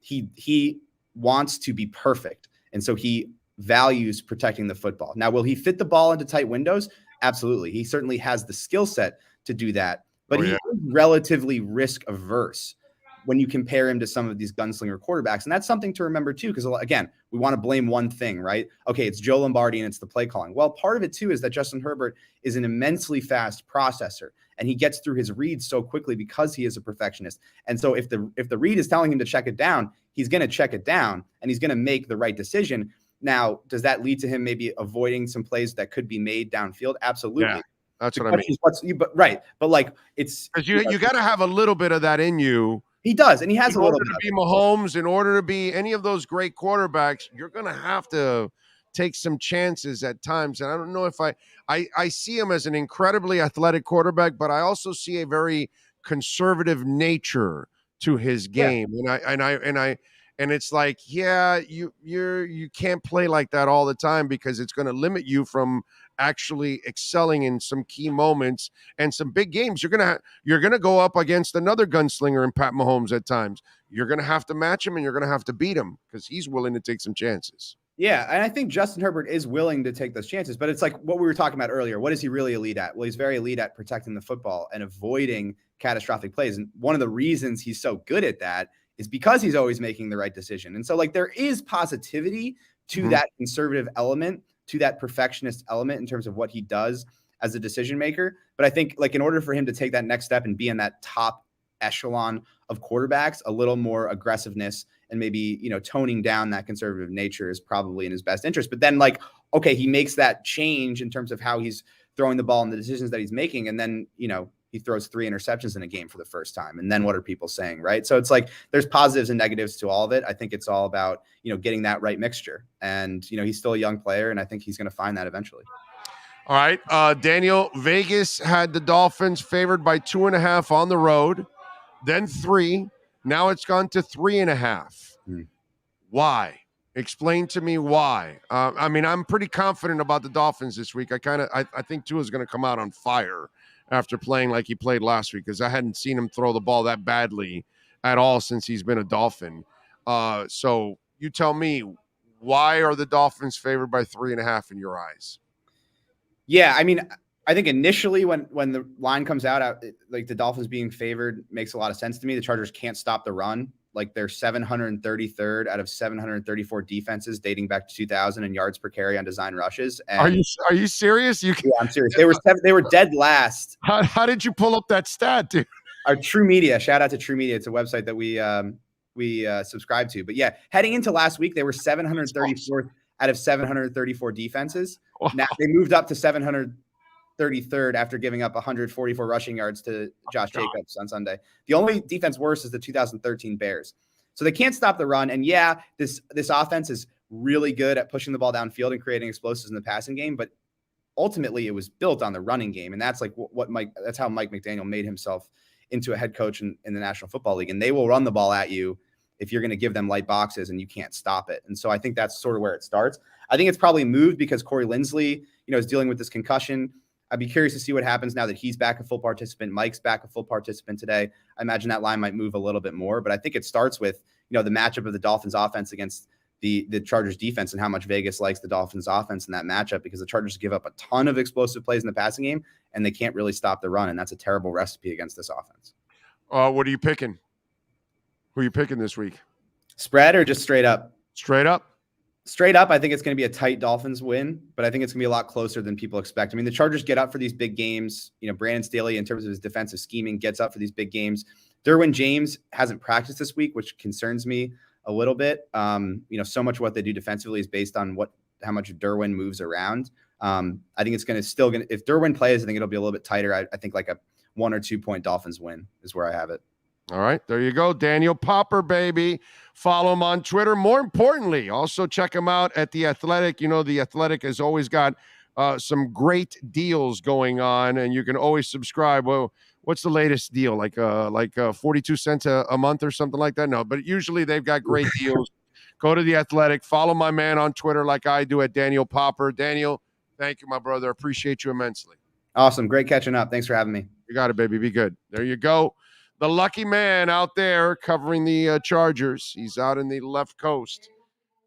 He wants to be perfect. And so he values protecting the football. Now, will he fit the ball into tight windows? Absolutely. He certainly has the skill set to do that, but he is relatively risk averse when you compare him to some of these gunslinger quarterbacks. And that's something to remember too, because again, we want to blame one thing, right? Okay, it's Joe Lombardi and it's the play calling. Well, part of it too is that Justin Herbert is an immensely fast processor and he gets through his reads so quickly because he is a perfectionist. And so if the read is telling him to check it down, he's going to check it down and he's going to make the right decision. Now, does that lead to him maybe avoiding some plays that could be made downfield? Absolutely. Yeah, that's what I mean. But like it's because you got to have a little bit of that in you. He does, and he has a little bit. In order to be Mahomes, in order to be any of those great quarterbacks, you're going to have to take some chances at times. And I don't know if I see him as an incredibly athletic quarterback, but I also see a very conservative nature to his game. Yeah. And it's like, yeah, you can't play like that all the time because it's going to limit you from actually excelling in some key moments and some big games. You're gonna go up against another gunslinger in Pat Mahomes at times. You're gonna have to match him and you're gonna have to beat him because he's willing to take some chances. Yeah, and I think Justin Herbert is willing to take those chances, but it's like what we were talking about earlier. What is he really elite at? Well, he's very elite at protecting the football and avoiding catastrophic plays. And one of the reasons he's so good at that is because he's always making the right decision. And so like there is positivity to that conservative element, to that perfectionist element in terms of what he does as a decision maker. But I think like in order for him to take that next step and be in that top echelon of quarterbacks, a little more aggressiveness and maybe, toning down that conservative nature is probably in his best interest. But then like, okay, he makes that change in terms of how he's throwing the ball and the decisions that he's making. And then, he throws 3 interceptions in a game for the first time. And then what are people saying, right? So it's like there's positives and negatives to all of it. I think it's all about, getting that right mixture. And, he's still a young player, and I think he's going to find that eventually. All right. Daniel, Vegas had the Dolphins favored by 2.5 on the road, then 3. Now it's gone to 3.5. Why? Explain to me why. I'm pretty confident about the Dolphins this week. I think Tua's going to come out on fire after playing like he played last week because I hadn't seen him throw the ball that badly at all since he's been a Dolphin. So you tell me, why are the Dolphins favored by 3.5 in your eyes? Yeah, I think initially when the line comes out, like the Dolphins being favored makes a lot of sense to me. The Chargers can't stop the run. Like they're 733rd out of 734 defenses dating back to 2000 in yards per carry on design rushes. And are you serious? Yeah, I'm serious. They were dead last. How did you pull up that stat, dude? Our True Media, shout out to True Media. It's a website that we subscribe to. But yeah, heading into last week, they were 734th out of 734 defenses. Wow. Now they moved up to 733rd after giving up 144 rushing yards to Josh Jacobs on Sunday. The only defense worse is the 2013 Bears. So they can't stop the run. And yeah, this offense is really good at pushing the ball downfield and creating explosives in the passing game. But ultimately, it was built on the running game. And that's like that's how Mike McDaniel made himself into a head coach in the National Football League. And they will run the ball at you if you're going to give them light boxes and you can't stop it. And so I think that's sort of where it starts. I think it's probably moved because Corey Linsley, is dealing with this concussion. I'd be curious to see what happens now that he's back a full participant. Mike's back a full participant today. I imagine that line might move a little bit more, but I think it starts with, the matchup of the Dolphins offense against the Chargers defense and how much Vegas likes the Dolphins offense in that matchup, because the Chargers give up a ton of explosive plays in the passing game and they can't really stop the run. And that's a terrible recipe against this offense. What are you picking? Who are you picking this week? Spread or just straight up? Straight up. Straight up, I think it's going to be a tight Dolphins win, but I think it's going to be a lot closer than people expect. I mean, the Chargers get up for these big games. Brandon Staley, in terms of his defensive scheming, gets up for these big games. Derwin James hasn't practiced this week, which concerns me a little bit. So much of what they do defensively is based on how much Derwin moves around. I think it's going to if Derwin plays, I think it'll be a little bit tighter. I think like a 1 or 2 point Dolphins win is where I have it. All right, there you go. Daniel Popper, baby. Follow him on Twitter. More importantly, also check him out at The Athletic. The Athletic has always got some great deals going on, and you can always subscribe. Well, what's the latest deal? Like 42 cents a month or something like that? No, but usually they've got great deals. Go to The Athletic. Follow my man on Twitter like I do at Daniel Popper. Daniel, thank you, my brother. Appreciate you immensely. Awesome. Great catching up. Thanks for having me. You got it, baby. Be good. There you go. The lucky man out there covering the Chargers. He's out in the left coast,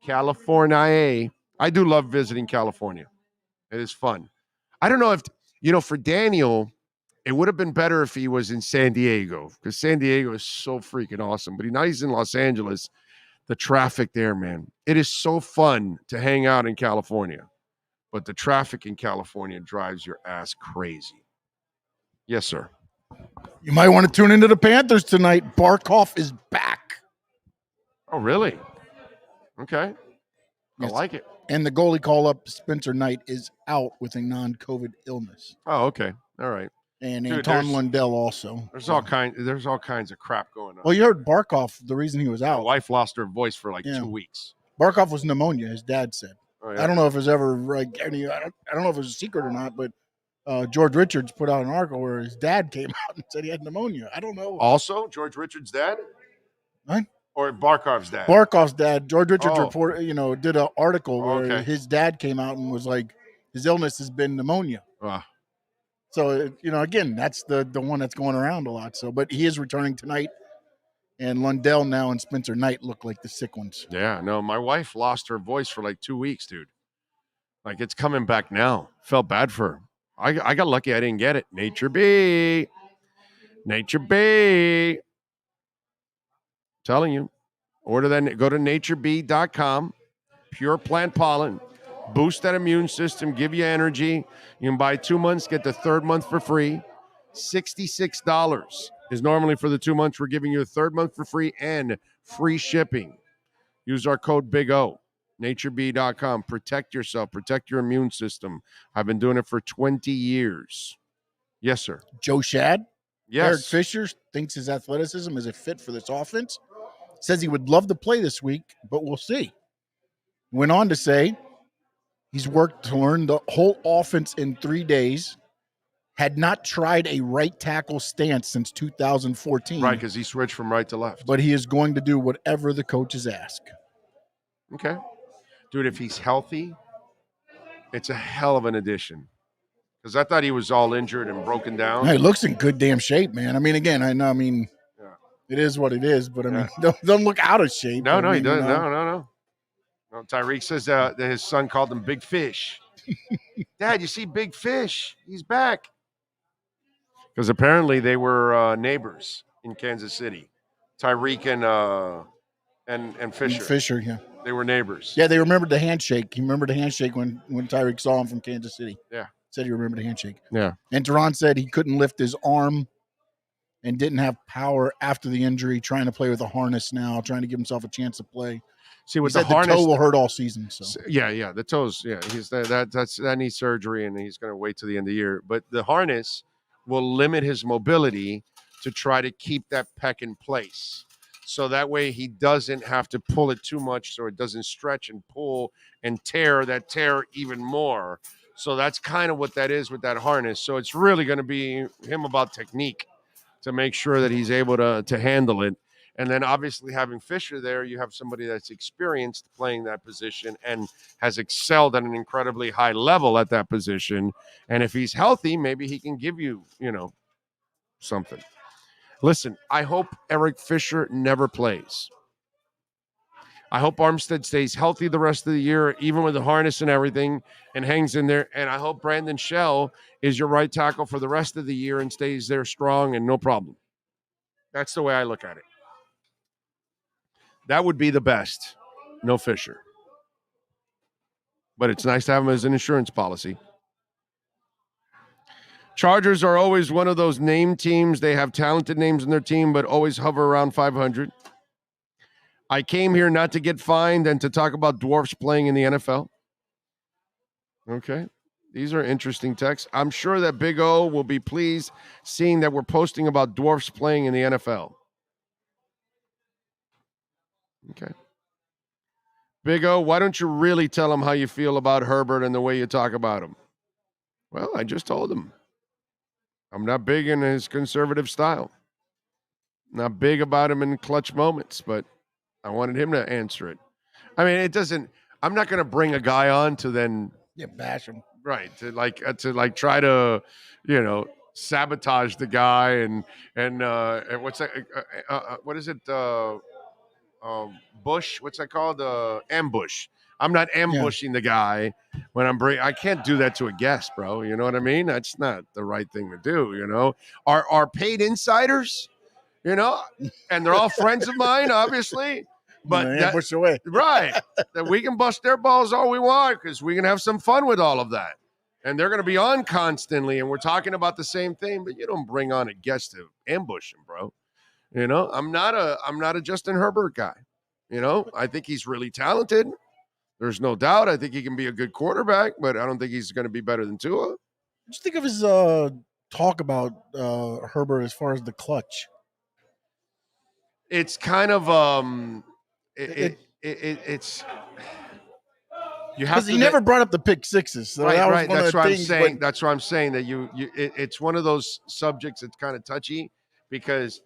California. I do love visiting California. It is fun. I don't know if, for Daniel, it would have been better if he was in San Diego, because San Diego is so freaking awesome. But now he's in Los Angeles. The traffic there, man. It is so fun to hang out in California. But the traffic in California drives your ass crazy. Yes, sir. You might want to tune into the Panthers tonight. Barkov is back. Oh, really? Okay. I like it. And the goalie call-up, Spencer Knight, is out with a non-COVID illness. Oh, okay. All right. And Anton Lundell also. There's all kinds of crap going on. Well, you heard Barkov, the reason he was out. My wife lost her voice for 2 weeks. Barkov was pneumonia, his dad said. Oh, yeah. I don't know if it's ever I don't know if it's a secret or not, but George Richards put out an article where his dad came out and said he had pneumonia. I don't know. Also, George Richards' dad? What? Or Barkov's dad? Barkov's dad. George Richards did an article where his dad came out and was like, his illness has been pneumonia. So, again, that's the one that's going around a lot. So, but he is returning tonight. And Lundell now and Spencer Knight look like the sick ones. Yeah, no, my wife lost her voice for 2 weeks, dude. It's coming back now. Felt bad for her. I got lucky I didn't get it. Nature B. Telling you. Order that. Go to naturebee.com. Pure plant pollen. Boost that immune system. Give you energy. You can buy 2 months. Get the third month for free. $66 is normally for the 2 months. We're giving you a third month for free and free shipping. Use our code Big O. naturebee.com. Protect yourself. Protect your immune system. I've been doing it for 20 years. Yes, sir. Joe Shad. Yes. Eric Fisher thinks his athleticism is a fit for this offense. Says he would love to play this week, but we'll see. Went on to say he's worked to learn the whole offense in 3 days. Had not tried a right tackle stance since 2014. Right, because he switched from right to left. But he is going to do whatever the coaches ask. Okay. Dude, if he's healthy, it's a hell of an addition. Because I thought he was all injured and broken down. He looks in good damn shape, man. It is what it is, but don't look out of shape. No, he doesn't. No. Tyreek says that his son called him Big Fish. Dad, you see Big Fish? He's back. Because apparently they were neighbors in Kansas City. Tyreek and Fisher. Fisher, yeah. They were neighbors. Yeah, they remembered the handshake. He remembered the handshake when Tyreek saw him from Kansas City. Yeah. Said he remembered the handshake. Yeah. And Teron said he couldn't lift his arm and didn't have power after the injury, trying to play with a harness now, trying to give himself a chance to play. See, with the harness, toe will hurt all season. So yeah, the toes. Yeah, that needs surgery, and he's going to wait till the end of the year. But the harness will limit his mobility to try to keep that pec in place. So that way he doesn't have to pull it too much, so it doesn't stretch and pull and tear even more. So that's kind of what that is with that harness. So it's really going to be him about technique to make sure that he's able to handle it. And then obviously having Fisher there, you have somebody that's experienced playing that position and has excelled at an incredibly high level at that position. And if he's healthy, maybe he can give you, something. Listen, I hope Eric Fisher never plays. I hope Armstead stays healthy the rest of the year, even with the harness and everything, and hangs in there. And I hope Brandon Shell is your right tackle for the rest of the year and stays there strong and no problem. That's the way I look at it. That would be the best. No Fisher. But it's nice to have him as an insurance policy. Chargers are always one of those name teams. They have talented names in their team, but always hover around 500. I came here not to get fined and to talk about dwarfs playing in the NFL. Okay. These are interesting texts. I'm sure that Big O will be pleased seeing that we're posting about dwarfs playing in the NFL. Okay. Big O, why don't you really tell him how you feel about Herbert and the way you talk about him? Well, I just told him. I'm not big in his conservative style. Not big about him in clutch moments, but I wanted him to answer it. I mean, I'm not going to bring a guy on to then bash him. Right. To try to, sabotage the guy and what's that? What is it? Bush. What's that called? Ambush. I'm not ambushing the guy when I can't do that to a guest, bro. You know what I mean? That's not the right thing to do. Our paid insiders, and they're all friends of mine, obviously. But ambush away. Right. That we can bust their balls all we want because we can have some fun with all of that. And they're going to be on constantly, and we're talking about the same thing, but you don't bring on a guest to ambush him, bro. I'm not a Justin Herbert guy. I think he's really talented. There's no doubt. I think he can be a good quarterback, but I don't think he's going to be better than Tua. What do you think of his talk about Herbert as far as the clutch? It's kind of it's you have because he never brought up the pick sixes. So right. That's what I'm saying. But that's what I'm saying. That it's one of those subjects that's kind of touchy because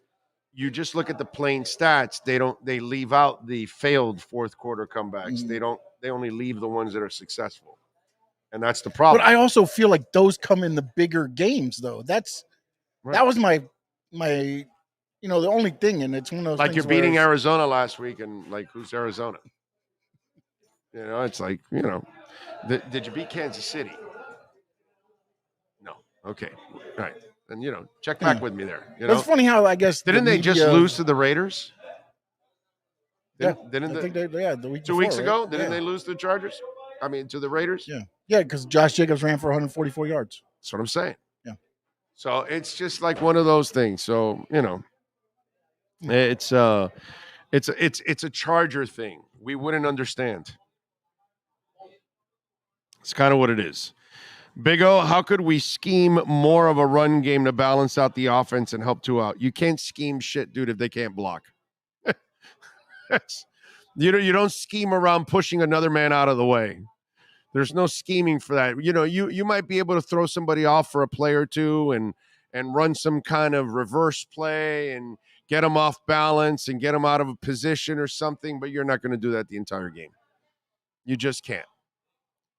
you just look at the plain stats. They leave out the failed fourth quarter comebacks. Mm-hmm. They only leave the ones that are successful. And that's the problem. But I also feel like those come in the bigger games though. That was my the only thing, and it's one of those like things you're beating Arizona last week, and like who's Arizona? It's like, did you beat Kansas City? No. Okay. All right. And check back with me there. It's funny how I guess didn't they just lose to the Raiders? The week 2 weeks ago, didn't they lose to the Chargers? I mean, to the Raiders? Yeah, because Josh Jacobs ran for 144 yards. That's what I'm saying. Yeah. So it's just like one of those things. So, it's a Charger thing. We wouldn't understand. It's kind of what it is. Big O, how could we scheme more of a run game to balance out the offense and help Tua out? You can't scheme shit, dude, if they can't block. You don't scheme around pushing another man out of the way. There's no scheming for that. You might be able to throw somebody off for a play or two and run some kind of reverse play and get them off balance and get them out of a position or something, but you're not going to do that the entire game. You just can't.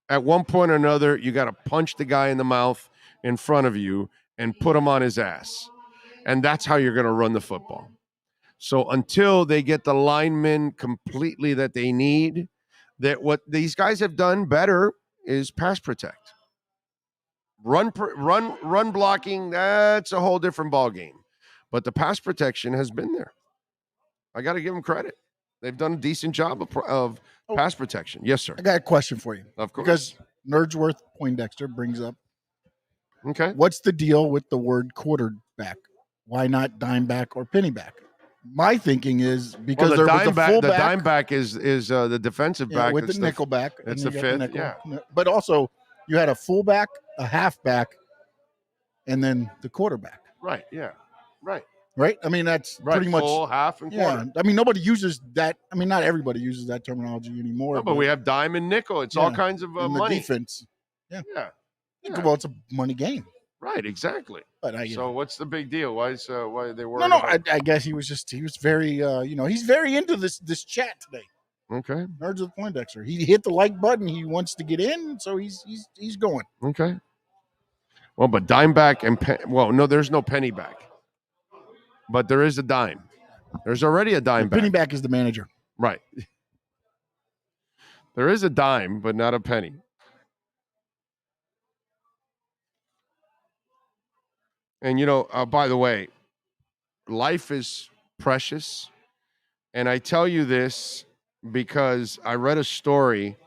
At one point or another, you got to punch the guy in the mouth in front of you and put him on his ass. And that's how you're going to run the football. So until they get the linemen completely that they need, that what these guys have done better is pass protect. Run blocking, that's a whole different ballgame. But the pass protection has been there. I got to give them credit. They've done a decent job of pass protection. Yes, sir. I got a question for you. Of course. Because Nerdsworth Poindexter brings up, okay, what's the deal with the word quarterback? Why not dimeback or pennyback? My thinking is because there was a fullback. The dimeback is the defensive back. With the nickelback. It's the fifth, But also, you had a fullback, a halfback, and then the quarterback. Right, yeah, right. Right? I mean, that's pretty much. Full, half, and quarter. I mean, nobody uses that. I mean, not everybody uses that terminology anymore. No, but we have dime and nickel. It's all kinds of money. The defense. Yeah. Yeah. Well, it's a money game. Right, exactly. But so what's the big deal? Why they were? No. I guess he was very he's very into this chat today. Okay. Nerds with Poindexter. He hit the like button. He wants to get in, so he's going. Okay. Well, but dime back and no, there's no penny back, but there is a dime. There's already a dime back. Penny back is the manager. Right. There is a dime, but not a penny. And, by the way, life is precious. And I tell you this because I read a story.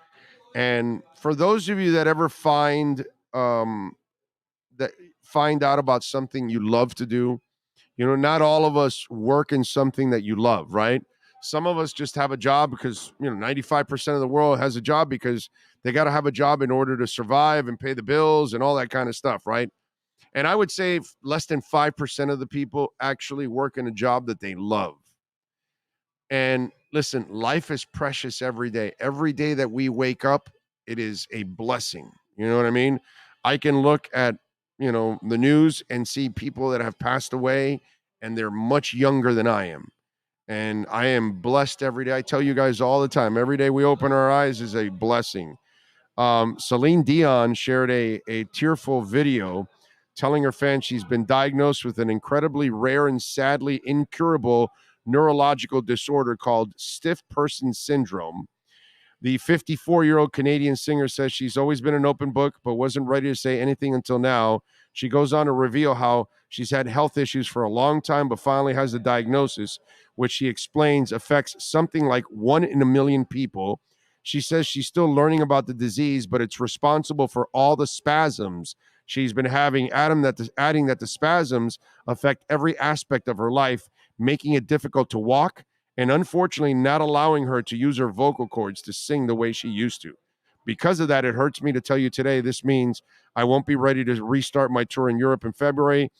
And for those of you that ever find out about something you love to do, not all of us work in something that you love, right? Some of us just have a job because, 95% of the world has a job because they got to have a job in order to survive and pay the bills and all that kind of stuff, right? And I would say less than 5% of the people actually work in a job that they love. And listen, life is precious every day. Every day that we wake up, it is a blessing. You know what I mean? I can look at, the news and see people that have passed away and they're much younger than I am. And I am blessed every day. I tell you guys all the time, every day we open our eyes is a blessing. Celine Dion shared a tearful video telling her fans she's been diagnosed with an incredibly rare and sadly incurable neurological disorder called stiff person syndrome. The 54-year-old Canadian singer says she's always been an open book, but wasn't ready to say anything until now. She goes on to reveal how she's had health issues for a long time, but finally has the diagnosis, which she explains affects something like 1 in a million people. She says she's still learning about the disease, but it's responsible for all the spasms she's been having, adding that the spasms affect every aspect of her life, making it difficult to walk, and unfortunately not allowing her to use her vocal cords to sing the way she used to. Because of that, it hurts me to tell you today, this means I won't be ready to restart my tour in Europe in February.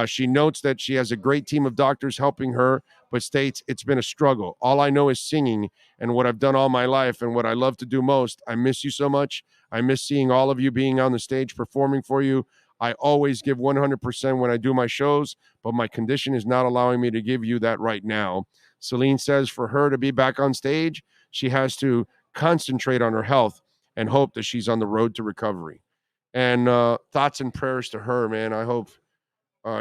She notes that she has a great team of doctors helping her, but states it's been a struggle. All I know is singing and what I've done all my life and what I love to do most. I miss you so much. I miss seeing all of you being on the stage performing for you. I always give 100% when I do my shows, but my condition is not allowing me to give you that right now. Celine says for her to be back on stage, she has to concentrate on her health and hope that she's on the road to recovery. And thoughts and prayers to her, man. I hope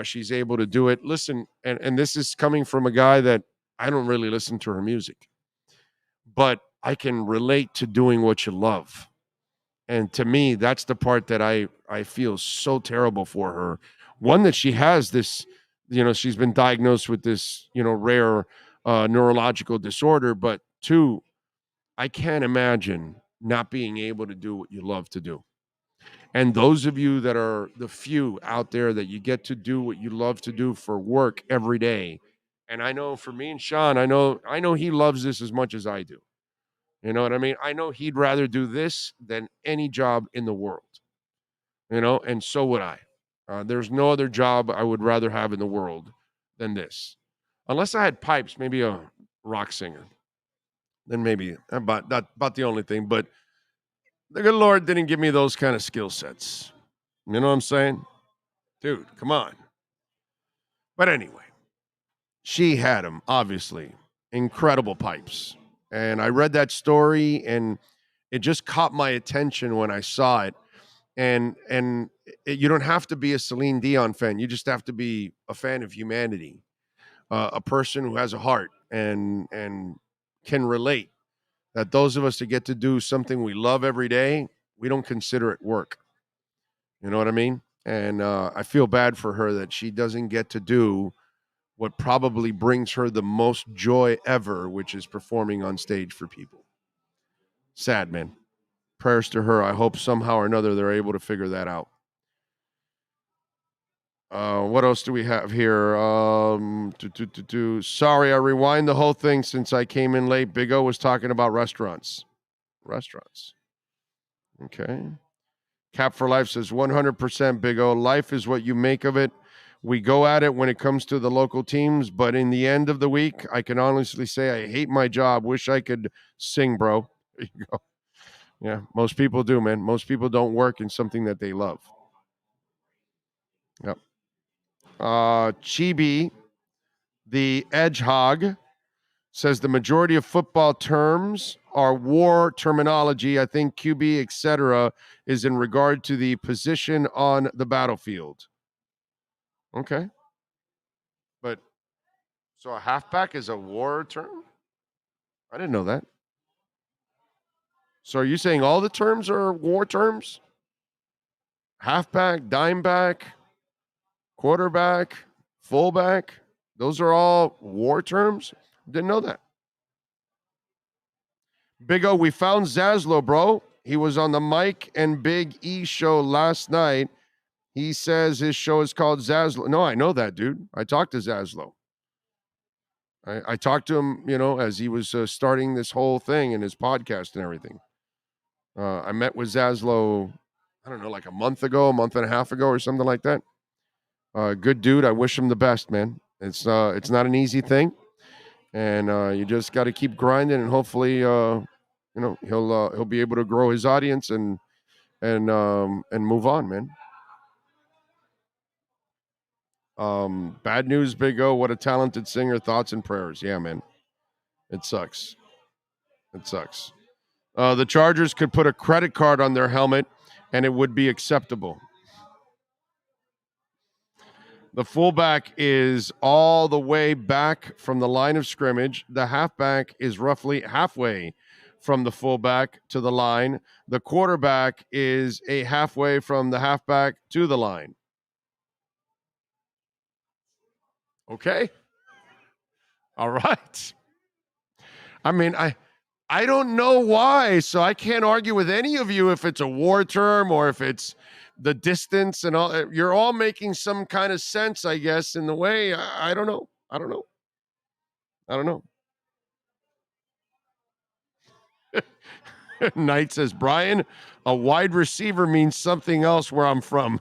she's able to do it. Listen, and this is coming from a guy that I don't really listen to her music, but I can relate to doing what you love. And to me, that's the part that I feel so terrible for her. One, that she has this, she's been diagnosed with this, rare neurological disorder. But two, I can't imagine not being able to do what you love to do. And those of you that are the few out there that you get to do what you love to do for work every day. And I know for me and Sean, I know he loves this as much as I do. You know what I mean? I know he'd rather do this than any job in the world, and so would I. There's no other job I would rather have in the world than this. Unless I had pipes, maybe a rock singer. Then maybe about the only thing. But the good Lord didn't give me those kind of skill sets. You know what I'm saying? Dude, come on. But anyway, she had them, obviously. Incredible pipes. And I read that story, and it just caught my attention when I saw it. And you don't have to be a Celine Dion fan. You just have to be a fan of humanity, a person who has a heart and can relate. That those of us that get to do something we love every day, We don't consider it work. You know what I mean? And I feel bad for her that she doesn't get to do what probably brings her the most joy ever, which is performing on stage for people. Sad, man. Prayers to her. I hope somehow or another they're able to figure that out. What else do we have here? Sorry, I rewind the whole thing since I came in late. Big O was talking about restaurants. Okay. Cap for Life says 100% Big O. Life is what you make of it. We go at it when it comes to the local teams, but in the end of the week, I can honestly say I hate my job. Wish I could sing, bro. There you go. Yeah, most people do, man. Most people don't work in something that they love. Yep. Chibi, the edge hog, says the majority of football terms are war terminology. I think QB, etc., is in regard to the position on the battlefield. Okay. But so a halfback is a war term? I didn't know that. So are you saying all the terms are war terms? Halfback, dimeback, quarterback, fullback, those are all war terms? Didn't know that. Big O, we found Zaslow, bro. He was on the Mike and Big E show last night. He says his show is called Zaslow. No, I know that, dude. I talked to Zaslow. I talked to him, as he was starting this whole thing and his podcast and everything. I met with Zaslow, I don't know, like a month and a half ago or something like that. Good dude. I wish him the best, man. It's not an easy thing. And you just got to keep grinding, and hopefully, he'll be able to grow his audience and move on, man. Bad news, Big O. What a talented singer. Thoughts and prayers. Yeah, man. It sucks. The Chargers could put a credit card on their helmet, and it would be acceptable. The fullback is all the way back from the line of scrimmage. The halfback is roughly halfway from the fullback to the line. The quarterback is a halfway from the halfback to the line. Okay. All right. I mean, I don't know why, so I can't argue with any of you if it's a war term or if it's the distance and all. You're all making some kind of sense, I guess, in the way. I don't know. Knight says, Brian, a wide receiver means something else where I'm from.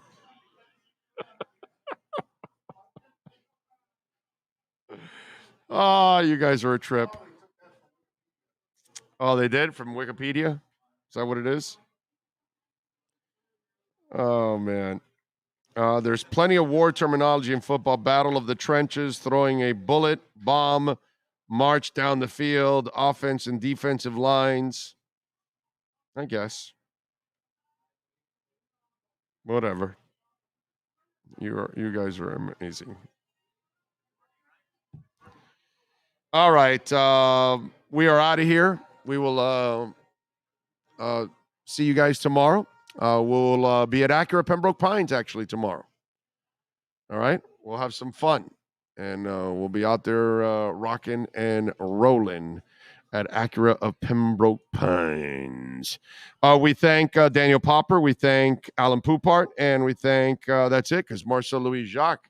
Oh, you guys are a trip. Oh, they did from Wikipedia? Is that what it is? Oh, man. There's plenty of war terminology in football. Battle of the trenches, throwing a bullet, bomb, march down the field, offense and defensive lines. I guess. Whatever. You guys are amazing. All right. We are out of here. We will see you guys tomorrow. We'll be at Acura Pembroke Pines actually tomorrow. All right. We'll have some fun. And we'll be out there rocking and rolling at Acura of Pembroke Pines. We thank Daniel Popper. We thank Alan Poopart. And we thank, that's it, because Marcel Louis Jacques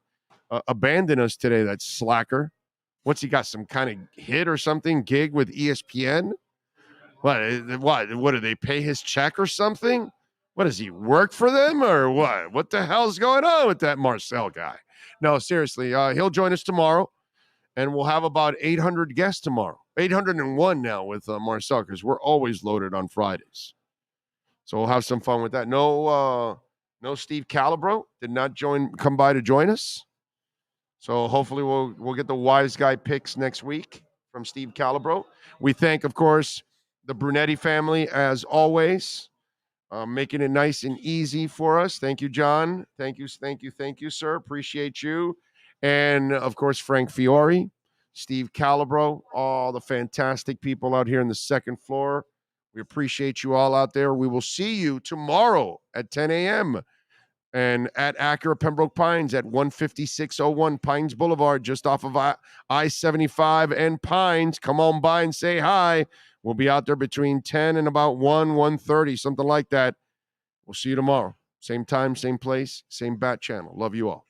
abandoned us today, that slacker. What's he got, some kind of hit or something, gig with ESPN? What do they pay his check or something? What, does he work for them or what? What the hell's going on with that Marcel guy? No, seriously, he'll join us tomorrow, and we'll have about 800 guests tomorrow. 801 now with Marcel, because we're always loaded on Fridays. So we'll have some fun with that. No Steve Calabro did not come by to join us. So hopefully we'll get the wise guy picks next week from Steve Calabro. We thank, of course, the Brunetti family as always, making it nice and easy for us. Thank you, John. Thank you, sir. Appreciate you. And of course, Frank Fiore, Steve Calabro, all the fantastic people out here in the second floor We appreciate you all out there. We will see you tomorrow at 10 a.m. and at Acura Pembroke Pines at 15601 Pines Boulevard, just off of I-75 and Pines. Come on by and say hi. We'll be out there between 10 and about 1:30, something like that. We'll see you tomorrow. Same time, same place, same bat channel. Love you all.